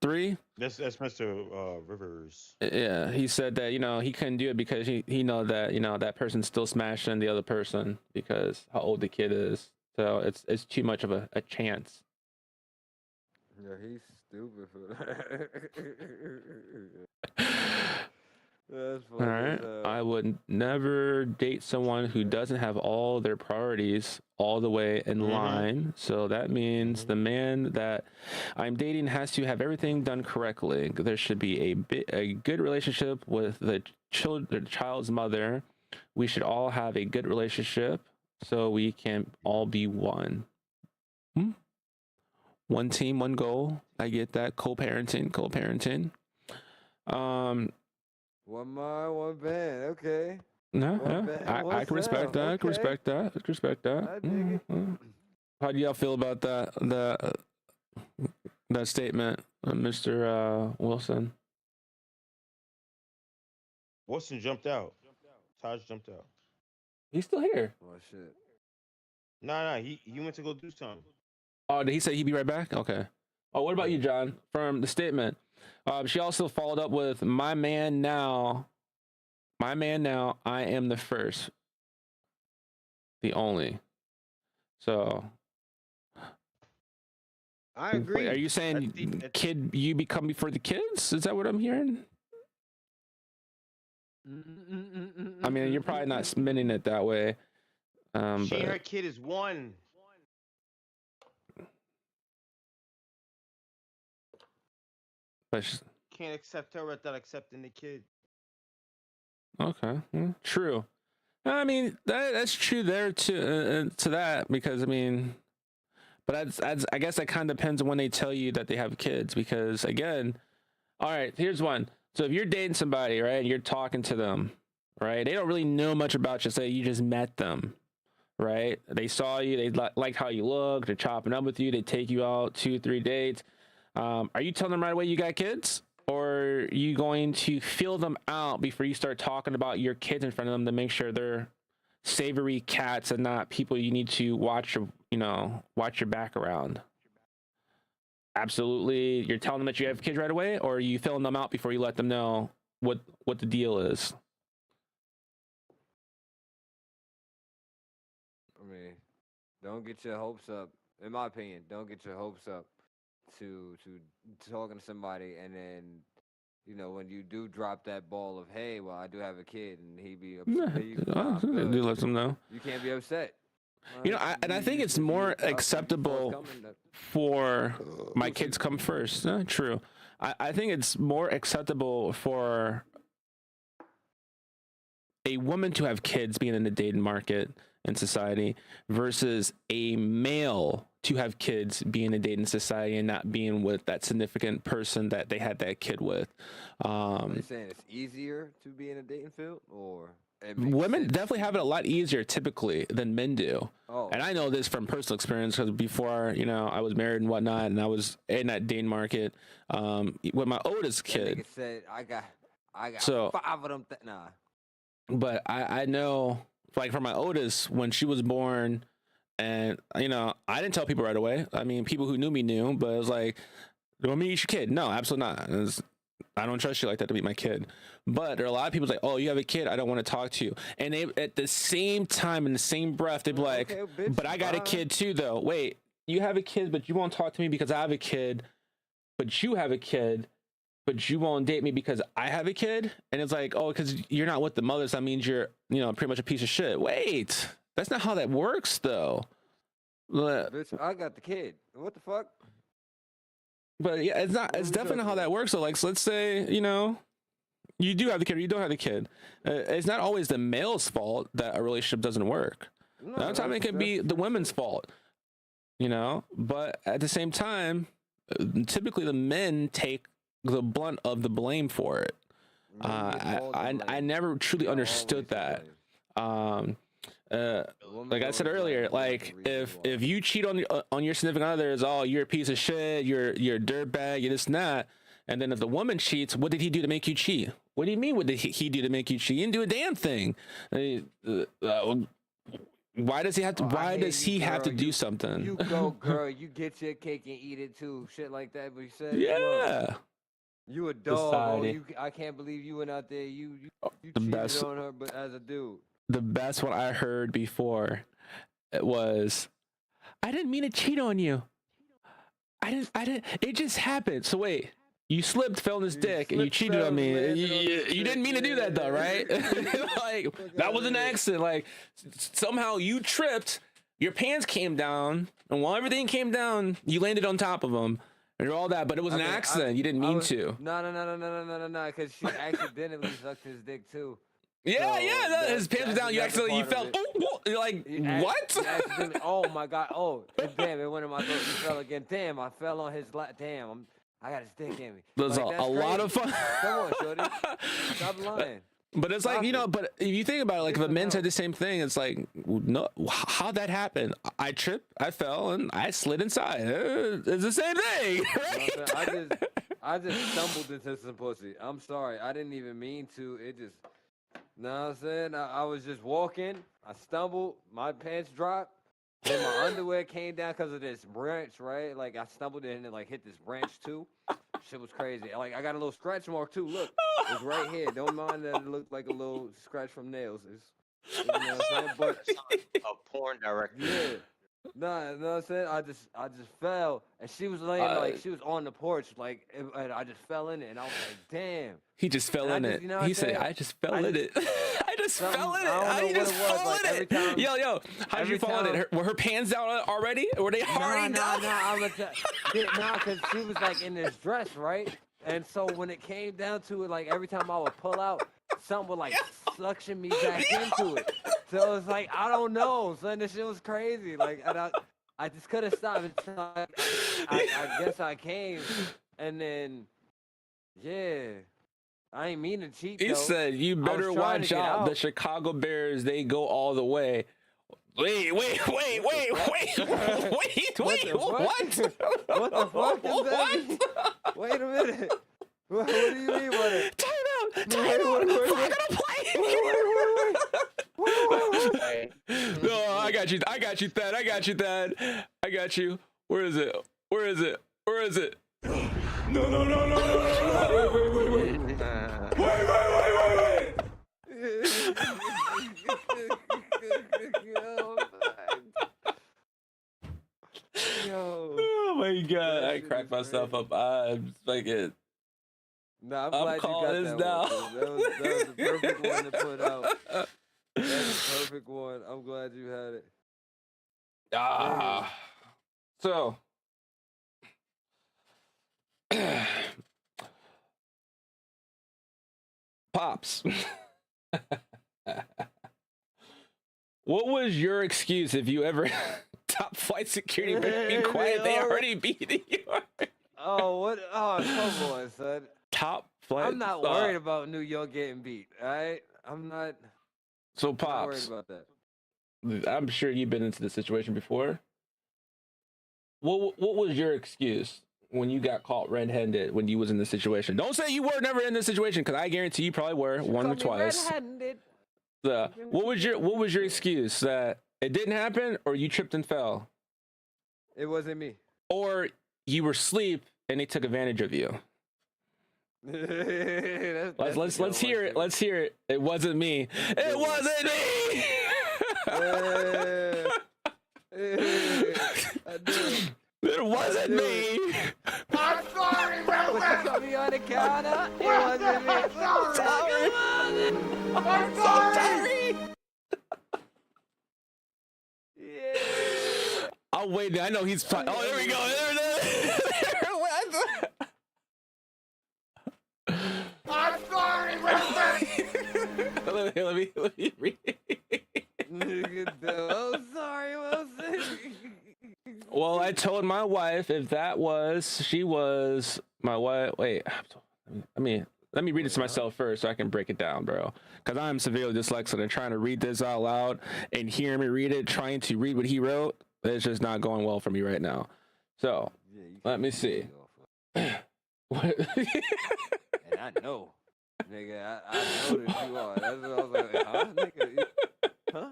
3? That's Mr. Rivers. Yeah, he said that, you know, he couldn't do it because he know that, you know, that person's still smashing the other person because how old the kid is. So it's too much of a chance. Yeah, he's stupid for that. That's All funny right. as hell. I would never date someone who doesn't have all their priorities all the way in line. So that means the man that I'm dating has to have everything done correctly. There should be a good relationship with the child's mother. We should all have a good relationship so we can all be one. One team, one goal. I get that. Co-parenting. One mind, one band. Okay. No, One yeah, band, I one can respect sound. that. I can Okay. respect that. I can respect that. I dig it. How do y'all feel about that statement, Mr. Wilson? Wilson jumped out. Taj jumped out. He's still here. Oh shit. Nah, he went to go do something. Oh, did he say he'd be right back? Okay. Oh, what about you, John? From the statement, she also followed up with, my man now, I am the first, the only. So I agree. wait, are you saying you become before the kids? Is that what I'm hearing? I mean, you're probably not spinning it that way. She and But her kid is one. but Can't accept her without accepting the kid. okay, true. I mean, that's true there to that, because I mean, but I guess that kind of depends on when they tell you that they have kids, because again, all right, here's one. So if you're dating somebody, right, and you're talking to them, right, they don't really know much about you. Say you just met them, right? They saw you, they liked how you look, they're chopping up with you, they take you out 2-3 dates. Are you telling them right away you got kids? Or are you going to feel them out before you start talking about your kids in front of them to make sure they're savory cats and not people you need to watch your back around? Absolutely. You're telling them that you have kids right away, or are you filling them out before you let them know what the deal is? I mean, don't get your hopes up. In my opinion, don't get your hopes up to talking to somebody, and then, you know, when you do drop that ball of, hey, well, I do have a kid, and he be upset. Do let them know. You can't be upset. You know, I think it's more acceptable for my kids come first. True. I think it's more acceptable for a woman to have kids being in the dating market in society versus a male to have kids being in dating society and not being with that significant person that they had that kid with. Are you saying it's easier to be in a dating field, or it makes Women sense? definitely have it a lot easier typically than men do. Oh, And I know this from personal experience, because before, you know, I was married and whatnot, and I was in that dating market with my oldest that kid. nigga said, I got So- 5 of them. Nah. But I know, like, for my oldest, when she was born, and, you know, I didn't tell people right away. I mean, people who knew me knew, but it was like, do you want me to eat your kid? No, absolutely not. I don't trust you like that to be my kid. But there are a lot of people like, oh, you have a kid, I don't want to talk to you. And they, at the same time, in the same breath, they'd be like, Okay, bitch, but I got a bye. kid too, though. Wait, you have a kid, but you won't talk to me because I have a kid, but you have a kid, but you won't date me because I have a kid? And it's like, oh, because you're not with the mothers, that means you're, you know, pretty much a piece of shit. Wait, that's not how that works, though. Bitch, I got the kid. What the fuck? But yeah, it's not. What are It's we definitely not how talking that works. So, like, so let's say, you know, you do have the kid or you don't have the kid. It's not always the male's fault that a relationship doesn't work. No, Sometimes it that's- can be that's the for women's sure. fault, you know. But at the same time, typically the men take the blunt of the blame for it. Men get all the I blame. never truly Y'all understood always that. blame. Women Like I said always earlier, blame women like for reasons why. if you cheat on your significant other, it's, oh, you're a piece of shit, you're a dirtbag, you're this and that. And then if the woman cheats, what did he do to make you cheat? What do you mean? What did he do to make you cheat? He didn't do a damn thing. Why does he have to? Oh, I Why hate does you, he have to girl. do something? You go, girl. You get your cake and eat it too. Shit like that. But you said, Yeah. you a dog. Oh, Society. I can't believe you went out there. You The cheated best. on her, but as a dude. The best one I heard before it was, I didn't mean to cheat on you. I didn't. It just happened. So wait, you slipped, fell on his You dick, and you slipped, cheated fell, on me. landed You, on his you dick, didn't mean to do that though, right? Like that was an accident. Like somehow you tripped, your pants came down, and while everything came down, you landed on top of him. And all that, but it was I an mean, accident. You didn't mean to. No, because she accidentally sucked his dick too. Yeah, So yeah. His pants was that's down. You another accidentally, you part fell. of it. Oh, you're like He what? accidentally- oh my god! Oh, and damn! It went in my throat. He fell again. Damn! I fell on his lap. Damn! I got his dick in me. There's Like, a that's lot of crazy. fun. Come on, shorty. Stop lying. But it's like, Stop you know, it. but if you think about it, like if a Listen man out. said the same thing, it's like, no, how'd that happen? I tripped, I fell, and I slid inside. It's the same thing, You know right? what I'm saying? I just stumbled into some pussy. I'm sorry. I didn't even mean to. It just, know what I'm saying? I was just walking. I stumbled. My pants dropped. Then my underwear came down because of this branch, right? Like I stumbled in and it like hit this branch too. Shit was crazy. Like I got a little scratch mark too. Look, it's right here. Don't mind that it looked like a little scratch from nails. It's, you know what I'm saying? But A porn director. yeah. Nah, you know what I'm saying? I just fell, and she was laying like she was on the porch, like, and I just fell in it, and I was like, damn. He just fell And I in just- it. you know what He I'm said, saying? I just fell I in just- it. I just Something- fell in it. I don't How know you what just it was, fall like, in every it? time- Yo, how'd you every fall in time- it? Were her pants down already? Were they already down? I'm gonna nah, cause she was like in this dress, right? And so when it came down to it, like every time I would pull out, something would like suction me back into it. So it's like I don't know, son. This shit was crazy. Like, and I just couldn't stop. It's like, I guess I came, and then yeah, I ain't mean to cheat. He though. said, you was better trying to watch get out. The out. Chicago Bears, they go all the way. Wait, What the fuck? What the fuck does that mean? Wait a minute. What do you mean by that? Time out! Wait, Time wait, out! wait, I'm wait. gonna play. Wait. No, I got you, Thad. I got you. Where is it? Yo. Oh my god, That I shit cracked is myself crazy. up. I'm fucking. Nah, I'm I'm glad you calling got this that now. one. 'Cause That was the perfect one to put out. That's the perfect one. I'm glad you had it. Ah. So. Pops. What was your excuse if you ever top flight security better be quiet? They already beat you. Oh, what? Oh, come on, son. Top flight. I'm not worried about New York getting beat. All right, I'm not So worried Pops, about that. I'm sure you've been into this situation before. What was your excuse when you got caught red-handed when you was in this situation? Don't say you were never in this situation, because I guarantee you probably were one or twice. What was your excuse? That it didn't happen, or you tripped and fell, It wasn't me. or you were asleep and they took advantage of you? Let's hear it. Let's hear it. It wasn't me. It wasn't me. I did. It wasn't me. I'm sorry, Was you put me on the counter? It wasn't me. I'm sorry. I'm sorry. Yeah. Oh wait, I know he's. Oh, there we go. I'm sorry, Wilson. let me read. I'm sorry, Wilson. Well, I told my wife if she was my wife. Wait, let me read it to myself first so I can break it down, bro. Because I'm severely dyslexic and trying to read this out loud and hear me read it, trying to read what he wrote. It's just not going well for me right now. So let me see. What? And I know, nigga, I know that you are. That's what I was like, huh, nigga? Huh?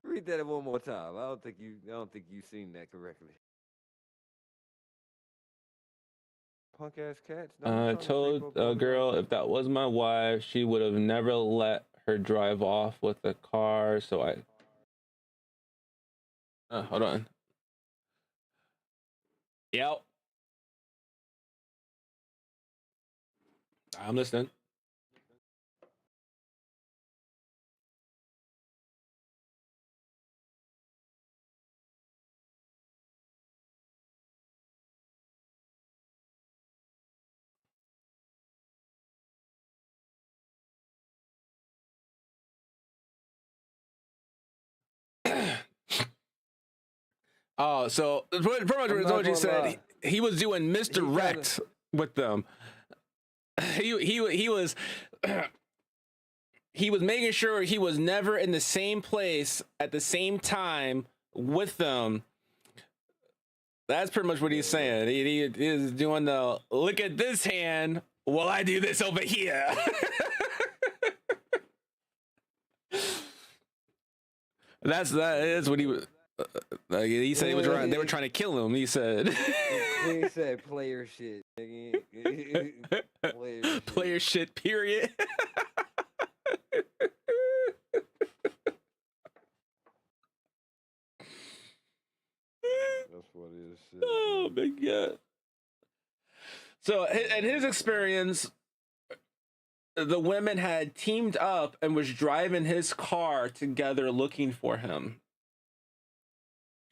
Read that one more time. I don't think you seen that correctly. Punk ass cats. No, I'm I trying to told sleep up a on girl you. if that was my wife, she would have never let her drive off with a car. So I. Hold on. Yep. I'm listening. Oh, so pretty much I'm not what you gonna said. lie. He was doing He misdirect with them. He was he was making sure he was never in the same place at the same time with them. That's pretty much what he's saying. He is doing the look at this hand while I do this over here. That is what he was. Like he said, they were trying to kill him. He said, He said player shit. Nigga. Player shit. player shit. Period. That's what it is. Shit. Oh my god. So in his experience, the women had teamed up and was driving his car together looking for him.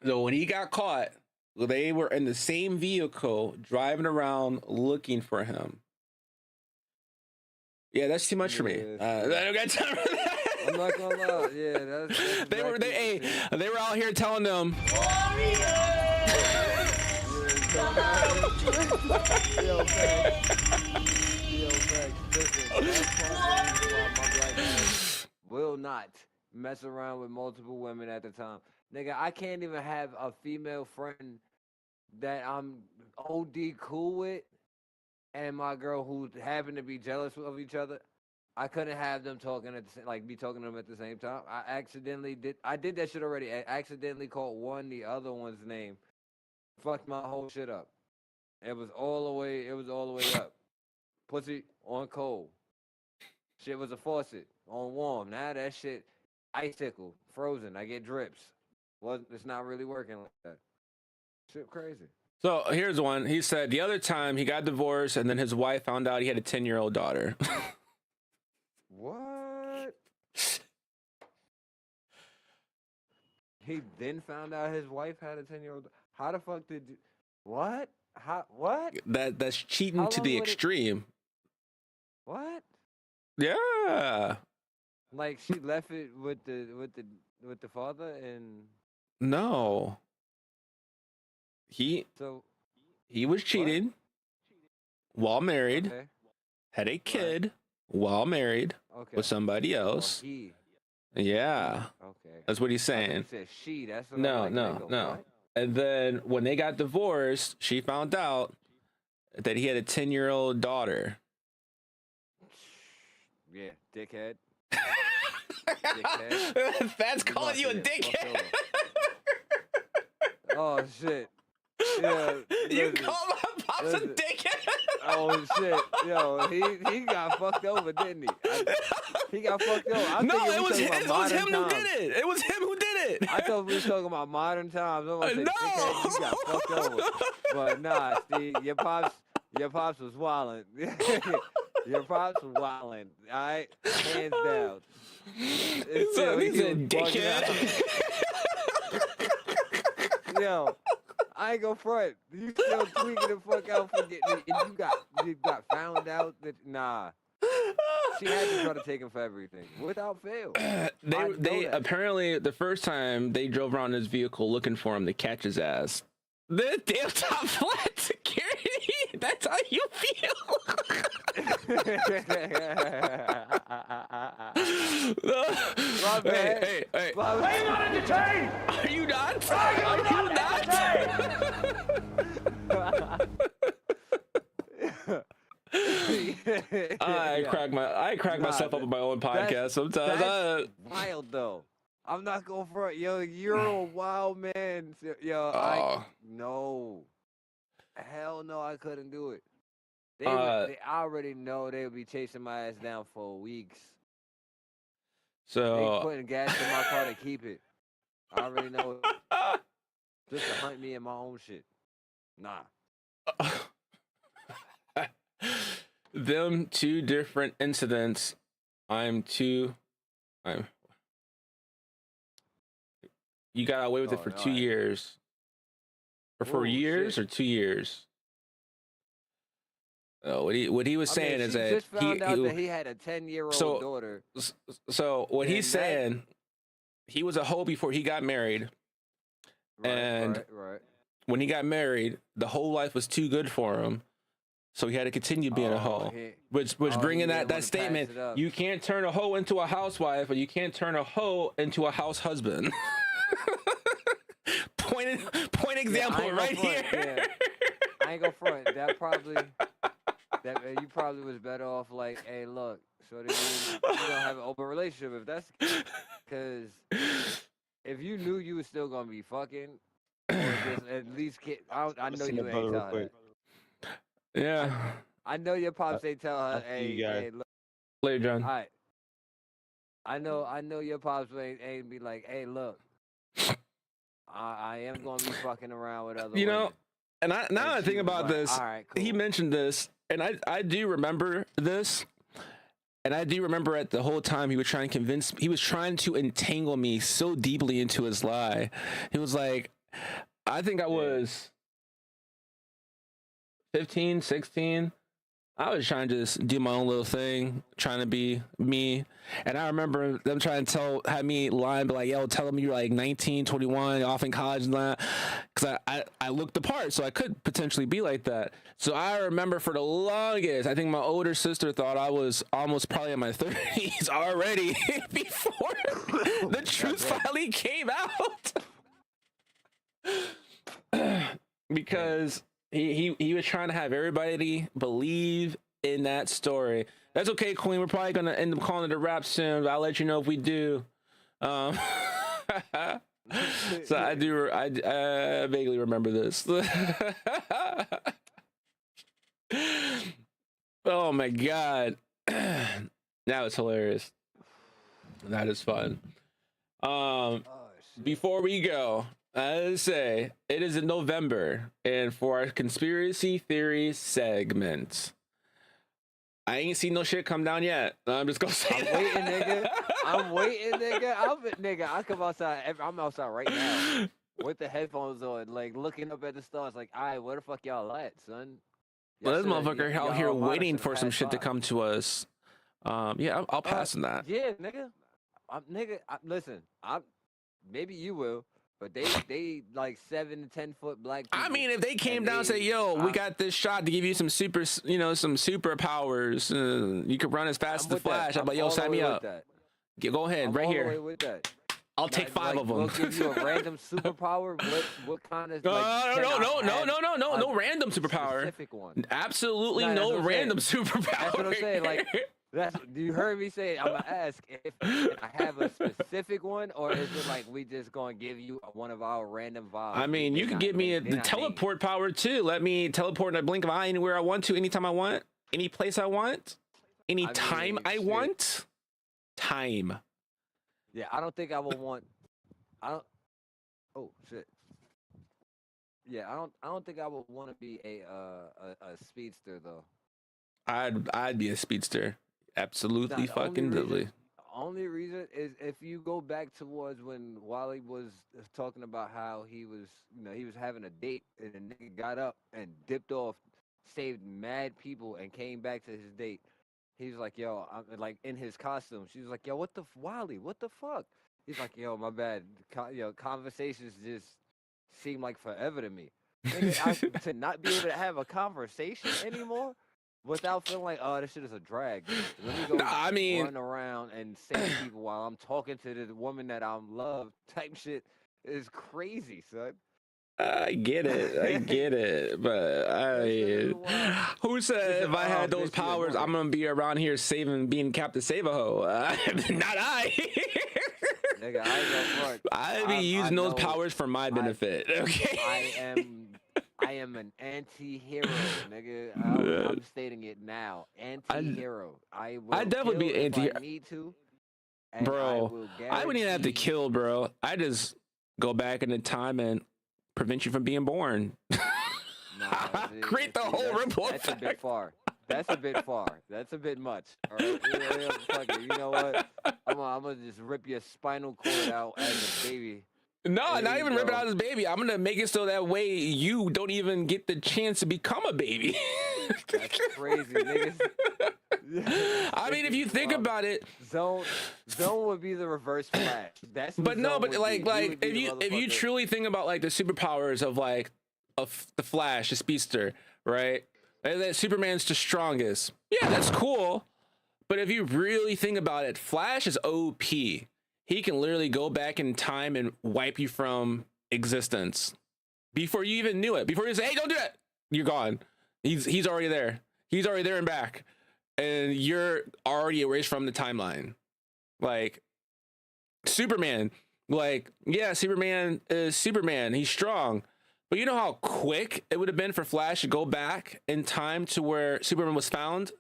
So when he got caught, they were in the same vehicle driving around looking for him. Yeah, that's too much for me. Yeah, I don't got time for that. I'm not gonna lie. Yeah, that's They were exactly what they were out here telling them. Yo, facts. Listen, that's part of the reason why my black man will not mess around with multiple women at the time. Nigga, I can't even have a female friend that I'm OD cool with and my girl who happen to be jealous of each other. I couldn't have them talking at the same, like be talking to them at the same time. I did that shit already. I accidentally called one the other one's name. Fucked my whole shit up. It was all the way up. Pussy on cold. Shit was a faucet on warm. Now that shit icicle, frozen. I get drips. It's not really working like that. Shit crazy. So here's one. He said the other time he got divorced and then his wife found out he had a 10-year-old daughter. What? He then found out his wife had a 10-year-old. How the fuck did you? What? How? What? That's cheating How to long the would it- extreme. What? Yeah. Like she left it with the father, and No. He so was cheating while married, okay, had a kid while married okay. with somebody Oh, else. he. Yeah. Okay. That's what he's I thought you saying. said she. That's what No, I'm like, no, nigga, no. what? And then when they got divorced, she found out that he had a 10-year-old daughter. Yeah, dickhead. That's You calling about you a to get fucked dickhead. Oh shit. Yeah. You listen, call my pops a listen. dickhead? Oh shit. Yo, he got fucked over, didn't he? He got fucked over. I'm No, thinking it we was talking him, about who modern did times. it. It was him who did it. I thought we was talking about modern times. I'm gonna say, No. dickhead, you got fucked over. But nah, Steve, your pops was wildin'. Your pops was wildin'. All right, hands down. It's still, He's a was bugging out. dickhead. Yo, I ain't gonna front. You still tweaking the fuck out for getting it, and you got found out that nah. She had to try to take him for everything without fail. I know They that. apparently the first time they drove around his vehicle looking for him to catch his ass. The damn top flat security. That's how you feel. My bad. Hey. My bad. Are you not? Are you not? I Yeah. crack Nah, myself up on my own that's- podcast sometimes. That's wild though. I'm not going for it. Yo, you're a wild man. Yo, Oh. no. Hell no, I couldn't do it. They Uh, I already know they would be chasing my ass down for weeks. They so putting gas in my car to keep it. I already know it. Just to hunt me in my own shit. Nah. them two different incidents. I'm you got away with it Oh, for no, 2 years. Or 4 Oh, years shit. or 2 years. Oh, what he was saying is she that just found out that he had a 10-year-old So- daughter. so what he's And that- saying, he was a hoe before he got married. And- right. When he got married, the whole life was too good for him, so he had to continue being a hoe. Which oh, he bringing didn't that wanna pass statement, it up. you can't turn a hoe into a housewife, or you can't turn a hoe into a house husband. point example ain't right gonna front, here. I ain't gonna front. You probably was better off like, hey, look, so that you don't have an open relationship if that's because if you knew you was still gonna be fucking, or just at least I know you ain't tell her that. Yeah. I know your pops ain't tell her, I'll see you guys. hey, look, Later, John. all right. I know your pops ain't be like, hey, look, I am gonna be fucking around with other You women. know, and now And I she think was about like, this. All right, cool. He mentioned this, and I do remember this, and I do remember at the whole time he was trying to entangle me so deeply into his lie. He was like, I think I was 15, 16. I was trying to just do my own little thing, trying to be me. And I remember them trying to have me lying, be like, yo, tell them you're like 19, 21, off in college and that. Because I looked the part, so I could potentially be like that. So I remember for the longest, I think my older sister thought I was almost probably in my 30s already before the truth finally came out. Because he was trying to have everybody believe in that story. That's okay, Queen. We're probably gonna end up calling it a wrap soon. But I'll let you know if we do. So I vaguely remember this. Oh my god, that was hilarious. That is fun. Oh, shit. Before we go, I say it is in November, and for our conspiracy theory segment, I ain't seen no shit come down yet. I'm just gonna say I'm that. waiting, nigga. I'm waiting, nigga. I come outside. I'm outside right now with the headphones on, like looking up at the stars. Like, all right, where the fuck y'all at, son? Well, this Y'all shoulda- motherfucker y'all out here might have waiting shoulda for some passed shit to by. come to us. Yeah, I'll pass on that. Yeah, nigga. Listen. Maybe you will, but they like 7 to 10 foot black people. I mean, if they came and down and say, "Yo, we got this shot to give you some some superpowers. You could run as fast as I'm the with that. Flash." I'm like, "Yo, all the sign me way with up. that. Go ahead, I'm right all the here. way with that. I'll take 5 of them." We'll give you a random superpower. What kind of? No, Like, no random superpower. Specific one. Absolutely Nah, that's no what I'm random superpower. That's what I'm saying. Like, you heard me say. I'm gonna ask if I have a specific one, or is it like we just gonna give you one of our random vibes? I mean, you could give me the teleport power too. Let me teleport in a blink of an eye anywhere I want to, anytime I want, any place I want, anytime I shit. want. Time. Yeah, I don't think I will want. I don't. Oh shit. Yeah, I don't think I would want to be a speedster though. I'd be a speedster. Absolutely Nah, the only fucking reason- lovely. Only reason is if you go back towards when Wally was talking about how he was having a date and the nigga got up and dipped off, saved mad people and came back to his date. He was like, "Yo, I'm like in his costume." She was like, "Yo, Wally? What the fuck?" He's like, "Yo, my bad. Conversations just seem like forever to me. Nigga, to not be able to have a conversation anymore." Without feeling like, oh, this shit is a drag. Let me go run around and save people while I'm talking to the woman that I'm love type shit is crazy, son. I get it, but who said if I had those powers, I'm gonna be around here being Captain Save-A-Ho? Not I. Nigga, I ain't gonna front. I'd be using those know powers for my benefit. Okay. I am an anti-hero, nigga. I'm stating it now. Anti-hero. I will I'd definitely kill be if anti-hero. I need to. And Bro, I wouldn't even have to guarantee- kill, bro. I just go back in the time and prevent you from being born. Nah, Create the whole ripple That's a bit effect. far. That's a bit far. That's a bit much. All right. Fuck it. You know what? I'm gonna just rip your spinal cord out as a baby. No, There not you even rip it go. out as baby. I'm gonna make it so that way you don't even get the chance to become a baby. That's crazy, niggas. I mean, if you think about it, Zone would be the reverse flag. That's what but no, Zone but would like be. He would be if the you motherfucker. truly think about like the superpowers of like of the Flash, the Speedster, right? And that Superman's the strongest. Yeah, that's cool. But if you really think about it, Flash is OP. He can literally go back in time and wipe you from existence before you even knew it. Before you say, "Hey, don't do that," you're gone. He's already there. He's already there and back, and you're already erased from the timeline. Like Superman, like yeah, Superman is Superman. He's strong, but you know how quick it would have been for Flash to go back in time to where Superman was found,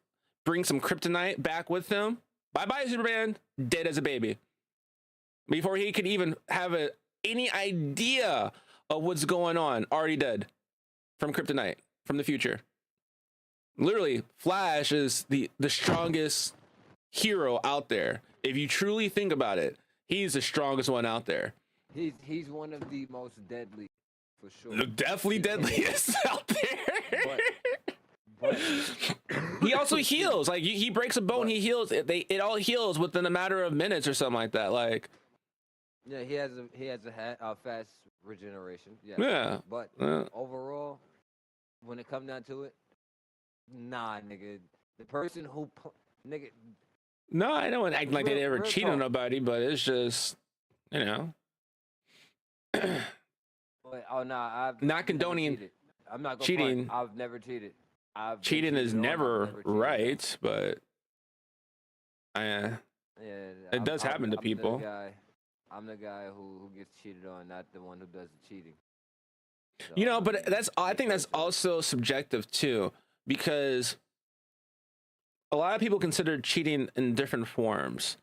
bring some kryptonite back with him. Bye bye, Superman, dead as a baby. Before he could even have any idea of what's going on, already dead from kryptonite from the future. Literally, Flash is the strongest hero out there. If you truly think about it, he's the strongest one out there. He's one of the most deadly, for sure. Definitely deadliest out there. But He also heals. Like he breaks a bone, he heals. It all heals within a matter of minutes or something like that. Like yeah, he has a fast regeneration. Yeah. yeah. But overall, when it comes down to it, nah, nigga. The person who nigga. No, I don't act like they ever Real cheat on talk. nobody, but it's just, you know. But, oh nah, I've Not never condoning cheated. I'm not gonna cheating. front. I've never cheated. I've been Cheating is cheated on, I've never never cheated on. right, but Yeah, it does happen to people. I'm the guy who gets cheated on, not the one who does the cheating. So, you know, but I think that's vice versa. also subjective too, because a lot of people consider cheating in different forms.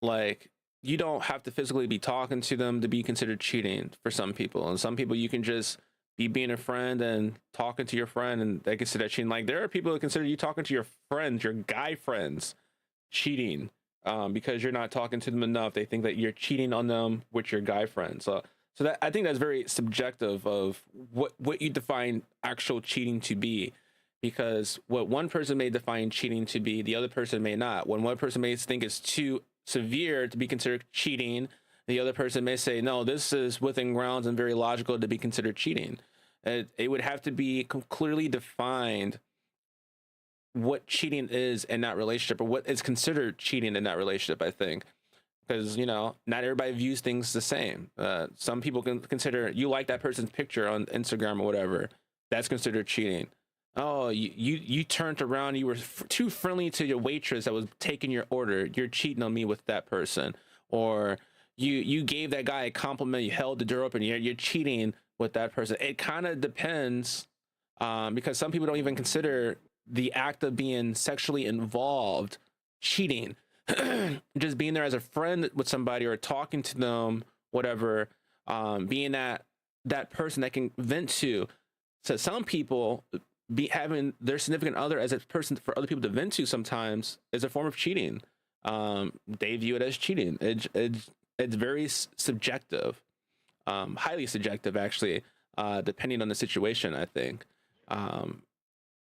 Like you don't have to physically be talking to them to be considered cheating for some people, and some people you can just be being a friend and talking to your friend, and they consider cheating. Like there are people that consider you talking to your friends, your guy friends, cheating, because you're not talking to them enough. They think that you're cheating on them with your guy friends. So that I think that's very subjective of what you define actual cheating to be, because what one person may define cheating to be, the other person may not. When one person may think it's too severe to be considered cheating, the other person may say, no, this is within grounds and very logical to be considered cheating. It would have to be clearly defined what cheating is in that relationship, or what is considered cheating in that relationship, I think. Because, you know, not everybody views things the same. Some people can consider you like that person's picture on Instagram or whatever. That's considered cheating. Oh, you turned around, you were too friendly to your waitress that was taking your order. You're cheating on me with that person. Or you gave that guy a compliment, you held the door open, you're cheating with that person. It kind of depends, because some people don't even consider the act of being sexually involved cheating. Just being there as a friend with somebody or talking to them, whatever, being that person that can vent to. So some people having their significant other as a person for other people to vent to sometimes is a form of cheating. They view it as cheating. It's very subjective, highly subjective actually, depending on the situation. I think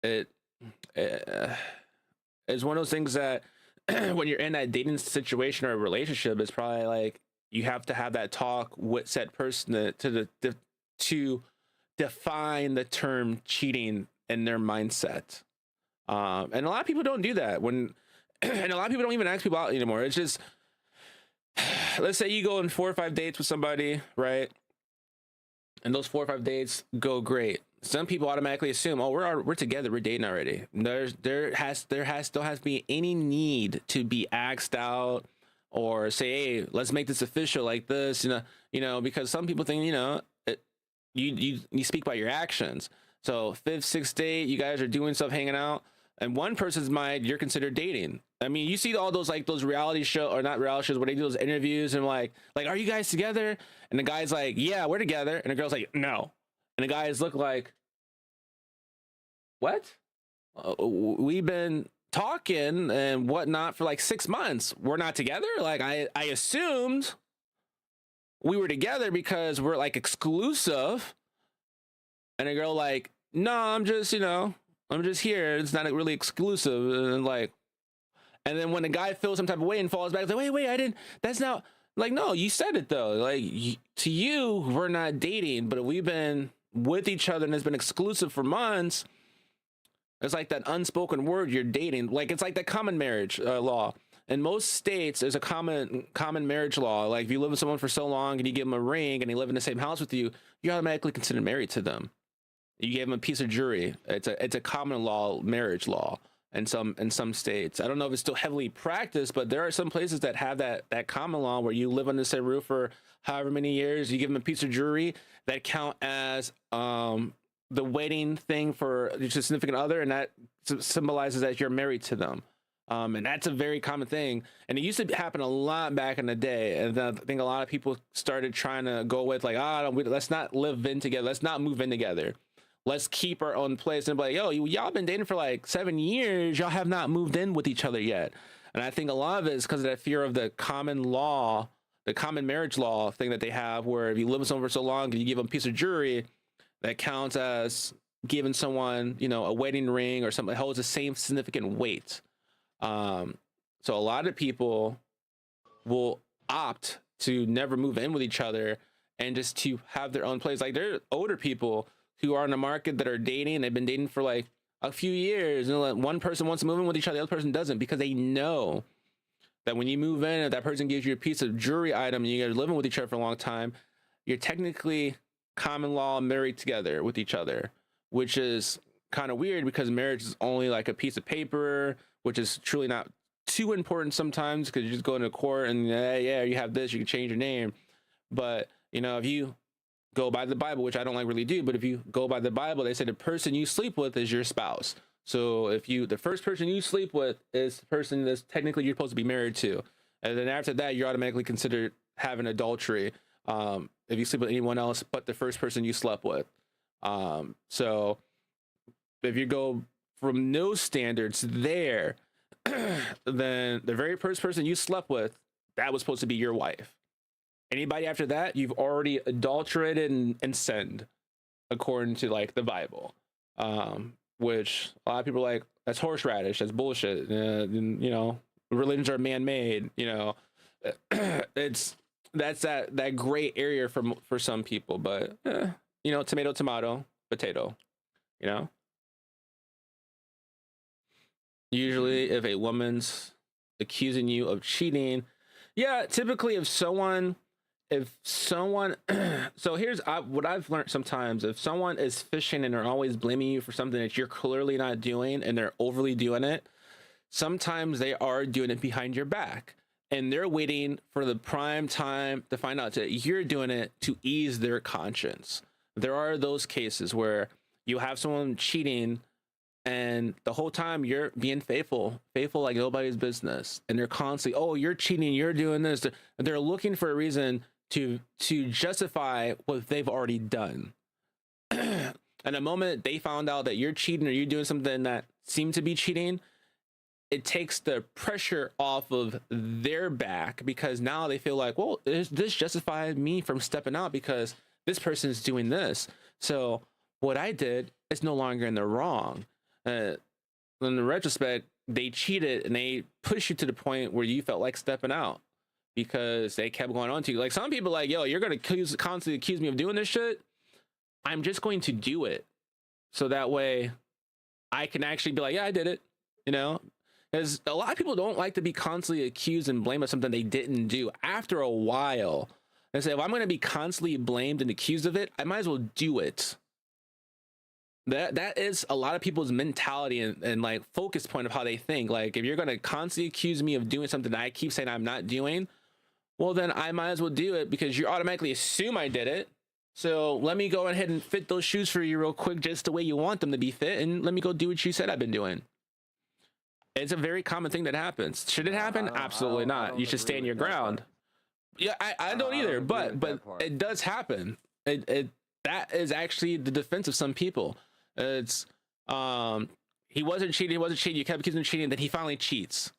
it's one of those things that when you're in that dating situation or a relationship, it's probably like you have to have that talk with said person to define the term cheating in their mindset. And a lot of people don't do that and a lot of people don't even ask people out anymore. It's just, let's say you go on 4 or 5 dates with somebody, right? and those 4 or 5 dates go great. Some people automatically assume, oh, we're together, we're dating already. There still has to be any need to be axed out or say, hey, let's make this official like this, because some people think, you speak by your actions. So 5th, 6th date, you guys are doing stuff, hanging out, and one person's mind, you're considered dating. I mean, you see all those those reality show, or not reality shows, where they do those interviews and like, are you guys together? And the guy's like, yeah, we're together. And the girl's like, no. And the guys look like, what? We've been talking and whatnot for like 6 months. We're not together. Like I assumed we were together because we're like exclusive. And a girl like, no, I'm just here. It's not really exclusive. And then when the guy feels some type of way and falls back, it's like, wait, I didn't. That's not like, no, you said it though. Like to you, we're not dating, but we've been with each other and it's been exclusive for months. It's like that unspoken word, you're dating. Like it's like the common marriage law. In most states, there's a common marriage law. Like if you live with someone for so long and you give them a ring and they live in the same house with you, you're automatically considered married to them. You gave them a piece of jewelry. It's a common law marriage law in some states. I don't know if it's still heavily practiced, but there are some places that have that common law where you live under the same roof for however many years. You give them a piece of jewelry that count as the wedding thing for your significant other, and that symbolizes that you're married to them. And that's a very common thing. And it used to happen a lot back in the day. And I think a lot of people started trying to go with like, let's not live in together. Let's not move in together. Let's keep our own place. And be like, yo, y'all been dating for like 7 years. Y'all have not moved in with each other yet. And I think a lot of it is because of that fear of the common law, the common marriage law thing that they have, where if you live with someone for so long and you give them a piece of jewelry, that counts as giving someone, a wedding ring or something that holds the same significant weight. So a lot of people will opt to never move in with each other and just to have their own place. Like there are older people who are in the market that are dating. They've been dating for like a few years, and like one person wants to move in with each other, the other person doesn't, because they know that when you move in, if that person gives you a piece of jewelry item and you guys are living with each other for a long time, you're technically common law married together with each other, which is kind of weird because marriage is only like a piece of paper, which is truly not too important sometimes, because you just go into court and yeah, you have this, you can change your name. But if you go by the Bible, which I don't like really do, but if you go by the Bible, they say the person you sleep with is your spouse. So if the first person you sleep with is the person that's technically you're supposed to be married to, and then after that you're automatically considered having adultery if you sleep with anyone else but the first person you slept with. So if you go from those standards there, then the very first person you slept with, that was supposed to be your wife. Anybody after that, you've already adulterated and sinned, according to like the Bible, which a lot of people are like, that's horseradish, that's bullshit. Religions are man-made. That's that gray area for some people, but tomato, potato. Usually, if a woman's accusing you of cheating, yeah, typically if someone so here's what I've learned sometimes. If someone is fishing and they're always blaming you for something that you're clearly not doing and they're overly doing it, sometimes they are doing it behind your back and they're waiting for the prime time to find out that you're doing it to ease their conscience. There are those cases where you have someone cheating and the whole time you're being faithful like nobody's business, and they're constantly, oh, you're cheating, you're doing this. They're looking for a reason to justify what they've already done. And the moment they found out that you're cheating or you're doing something that seemed to be cheating, it takes the pressure off of their back, because now they feel like, well, this justified me from stepping out because this person is doing this. So what I did is no longer in the wrong. In the retrospect, they cheated and they pushed you to the point where you felt like stepping out, because they kept going on to you. Like some people like, yo, you're going to constantly accuse me of doing this shit. I'm just going to do it. So that way I can actually be like, yeah, I did it. Because a lot of people don't like to be constantly accused and blamed for something they didn't do. After a while, And say, if I'm going to be constantly blamed and accused of it, I might as well do it. That is a lot of people's mentality and like focus point of how they think. Like, if you're going to constantly accuse me of doing something that I keep saying I'm not doing, well, then I might as well do it because you automatically assume I did it. So let me go ahead and fit those shoes for you real quick, just the way you want them to be fit, and let me go do what you said I've been doing. It's a very common thing that happens. Should it happen? Absolutely not. You should stand your ground. Yeah, I don't either, but it does happen. That is actually the defense of some people. It's he wasn't cheating, you kept accusing him of cheating, then he finally cheats.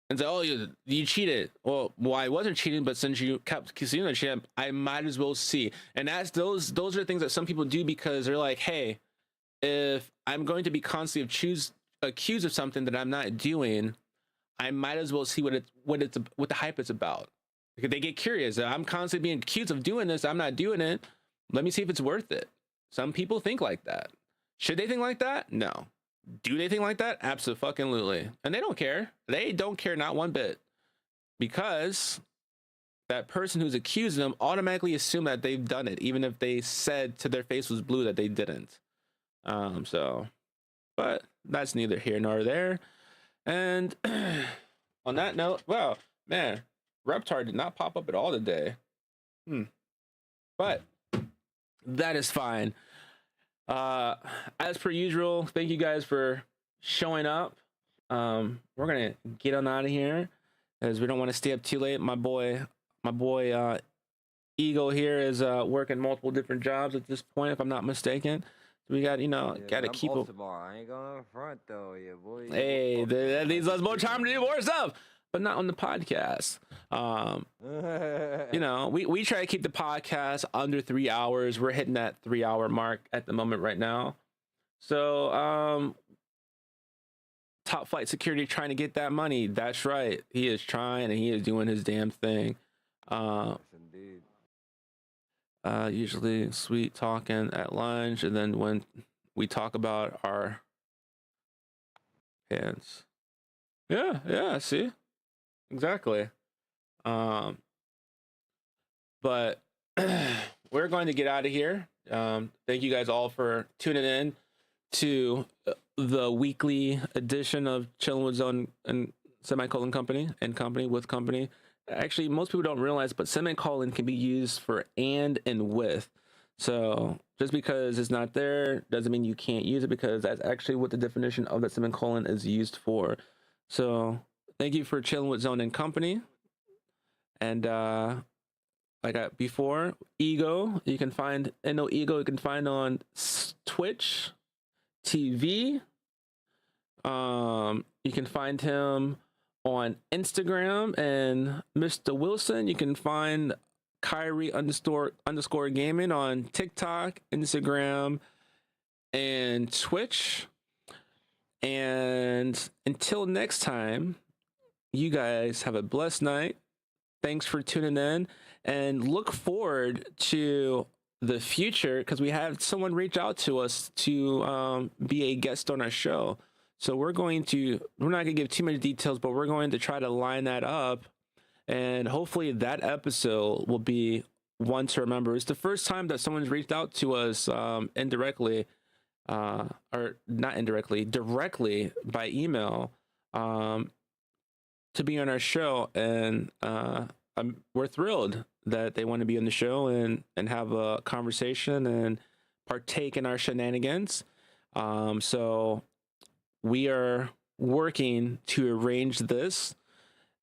And say, oh, you cheated. Well, I wasn't cheating, but since you kept accusing me of cheating, I might as well see. And that's those are things that some people do because they're like, hey, if I'm going to be constantly accused of something that I'm not doing, I might as well see what the hype is about. Because they get curious. I'm constantly being accused of doing this, I'm not doing it. Let me see if it's worth it. Some people think like that. Should they think like that? No. Do they think like that? Absolutely. And they don't care. They don't care not one bit. Because that person who's accusing them automatically assume that they've done it, even if they said to their face was blue that they didn't. But that's neither here nor there. And on that note, wow, man, Reptar did not pop up at all today. But that is fine. As per usual, thank you guys for showing up. We're gonna get on out of here as we don't want to stay up too late. My boy Ego here is working multiple different jobs at this point, if I'm not mistaken. We got, gotta keep up. I ain't going front though, yeah, boy. Hey, that needs us more time to do more stuff, but not on the podcast. We try to keep the podcast under 3 hours. We're hitting that 3 hour mark at the moment right now. So, Top Flight Security trying to get that money. That's right. He is trying and he is doing his damn thing. Yes, indeed. Usually sweet talking at lunch, and then when we talk about our hands. Yeah, see? Exactly. But we're going to get out of here. Thank you guys all for tuning in to the weekly edition of Chilling with Zone and Semicolon Company and Company with Company. Actually, most people don't realize, but semicolon can be used for and with. So just because it's not there doesn't mean you can't use it, because that's actually what the definition of that semicolon is used for. So thank you for chilling with Zone and Company. And like I before, Ego, you can find Ego, you can find on Twitch TV. You can find him on Instagram, and Mr. Wilson, you can find Kyrie underscore gaming on TikTok, Instagram, and Twitch. And until next time, you guys have a blessed night. Thanks for tuning in, and look forward to the future, because we had someone reach out to us to be a guest on our show. So we're not going to give too many details, but we're going to try to line that up, and hopefully that episode will be one to remember. It's the first time that someone's reached out to us indirectly, or not indirectly, directly by email, to be on our show, and we're thrilled that they want to be on the show and have a conversation and partake in our shenanigans. So we are working to arrange this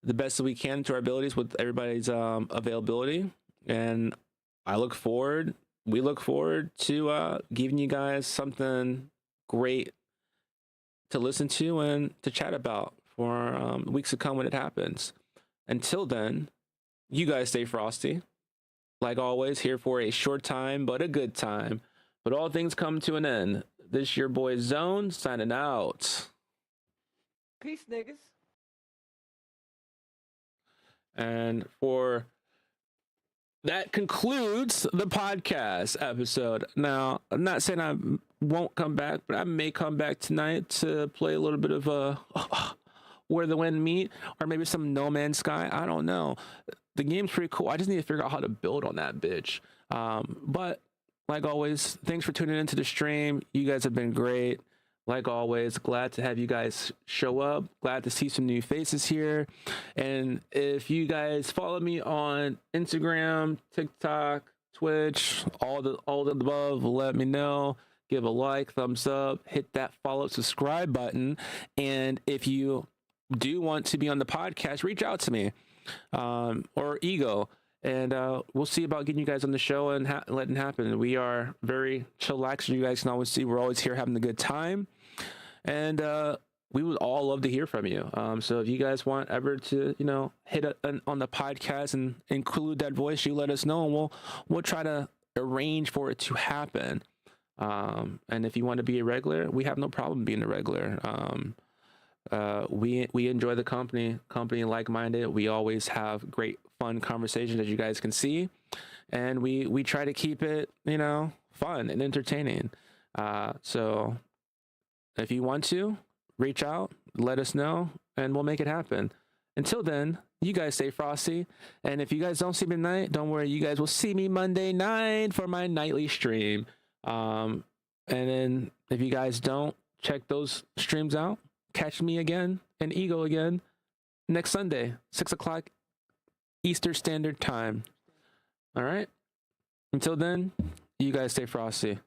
the best that we can to our abilities with everybody's availability, and we look forward to giving you guys something great to listen to and to chat about for weeks to come when it happens. Until then, you guys stay frosty. Like always, here for a short time, but a good time. But all things come to an end. This your boy Zone signing out. Peace, niggas. And that concludes the podcast episode. Now, I'm not saying I won't come back, but I may come back tonight to play a little bit of Where the Wind Meet, or maybe some No Man's Sky. I don't know. the game's pretty cool. I just need to figure out how to build on that bitch. But like always, thanks for tuning into the stream. You guys have been great. Like always, glad to have you guys show up. Glad to see some new faces here. And if you guys follow me on Instagram, TikTok, Twitch, all the above, let me know. Give a like, thumbs up, hit that follow, subscribe button. And if you do want to be on the podcast, reach out to me or Ego. And we'll see about getting you guys on the show and letting it happen. We are very chillax. You guys can always see we're always here having a good time. And we would all love to hear from you. So if you guys want ever to, hit on the podcast and include that voice, you let us know, and we'll try to arrange for it to happen. And if you want to be a regular, we have no problem being a regular. We enjoy the company like-minded. We always have great fun conversations, as you guys can see, and we try to keep it fun and entertaining. So if you want to reach out, let us know, and we'll make it happen. Until then, you guys stay frosty, and if you guys don't see me tonight, don't worry, you guys will see me Monday night for my nightly stream. And then if you guys don't check those streams out, catch me again and Ego again next Sunday, 6 o'clock Eastern Standard Time. All right. Until then, you guys stay frosty.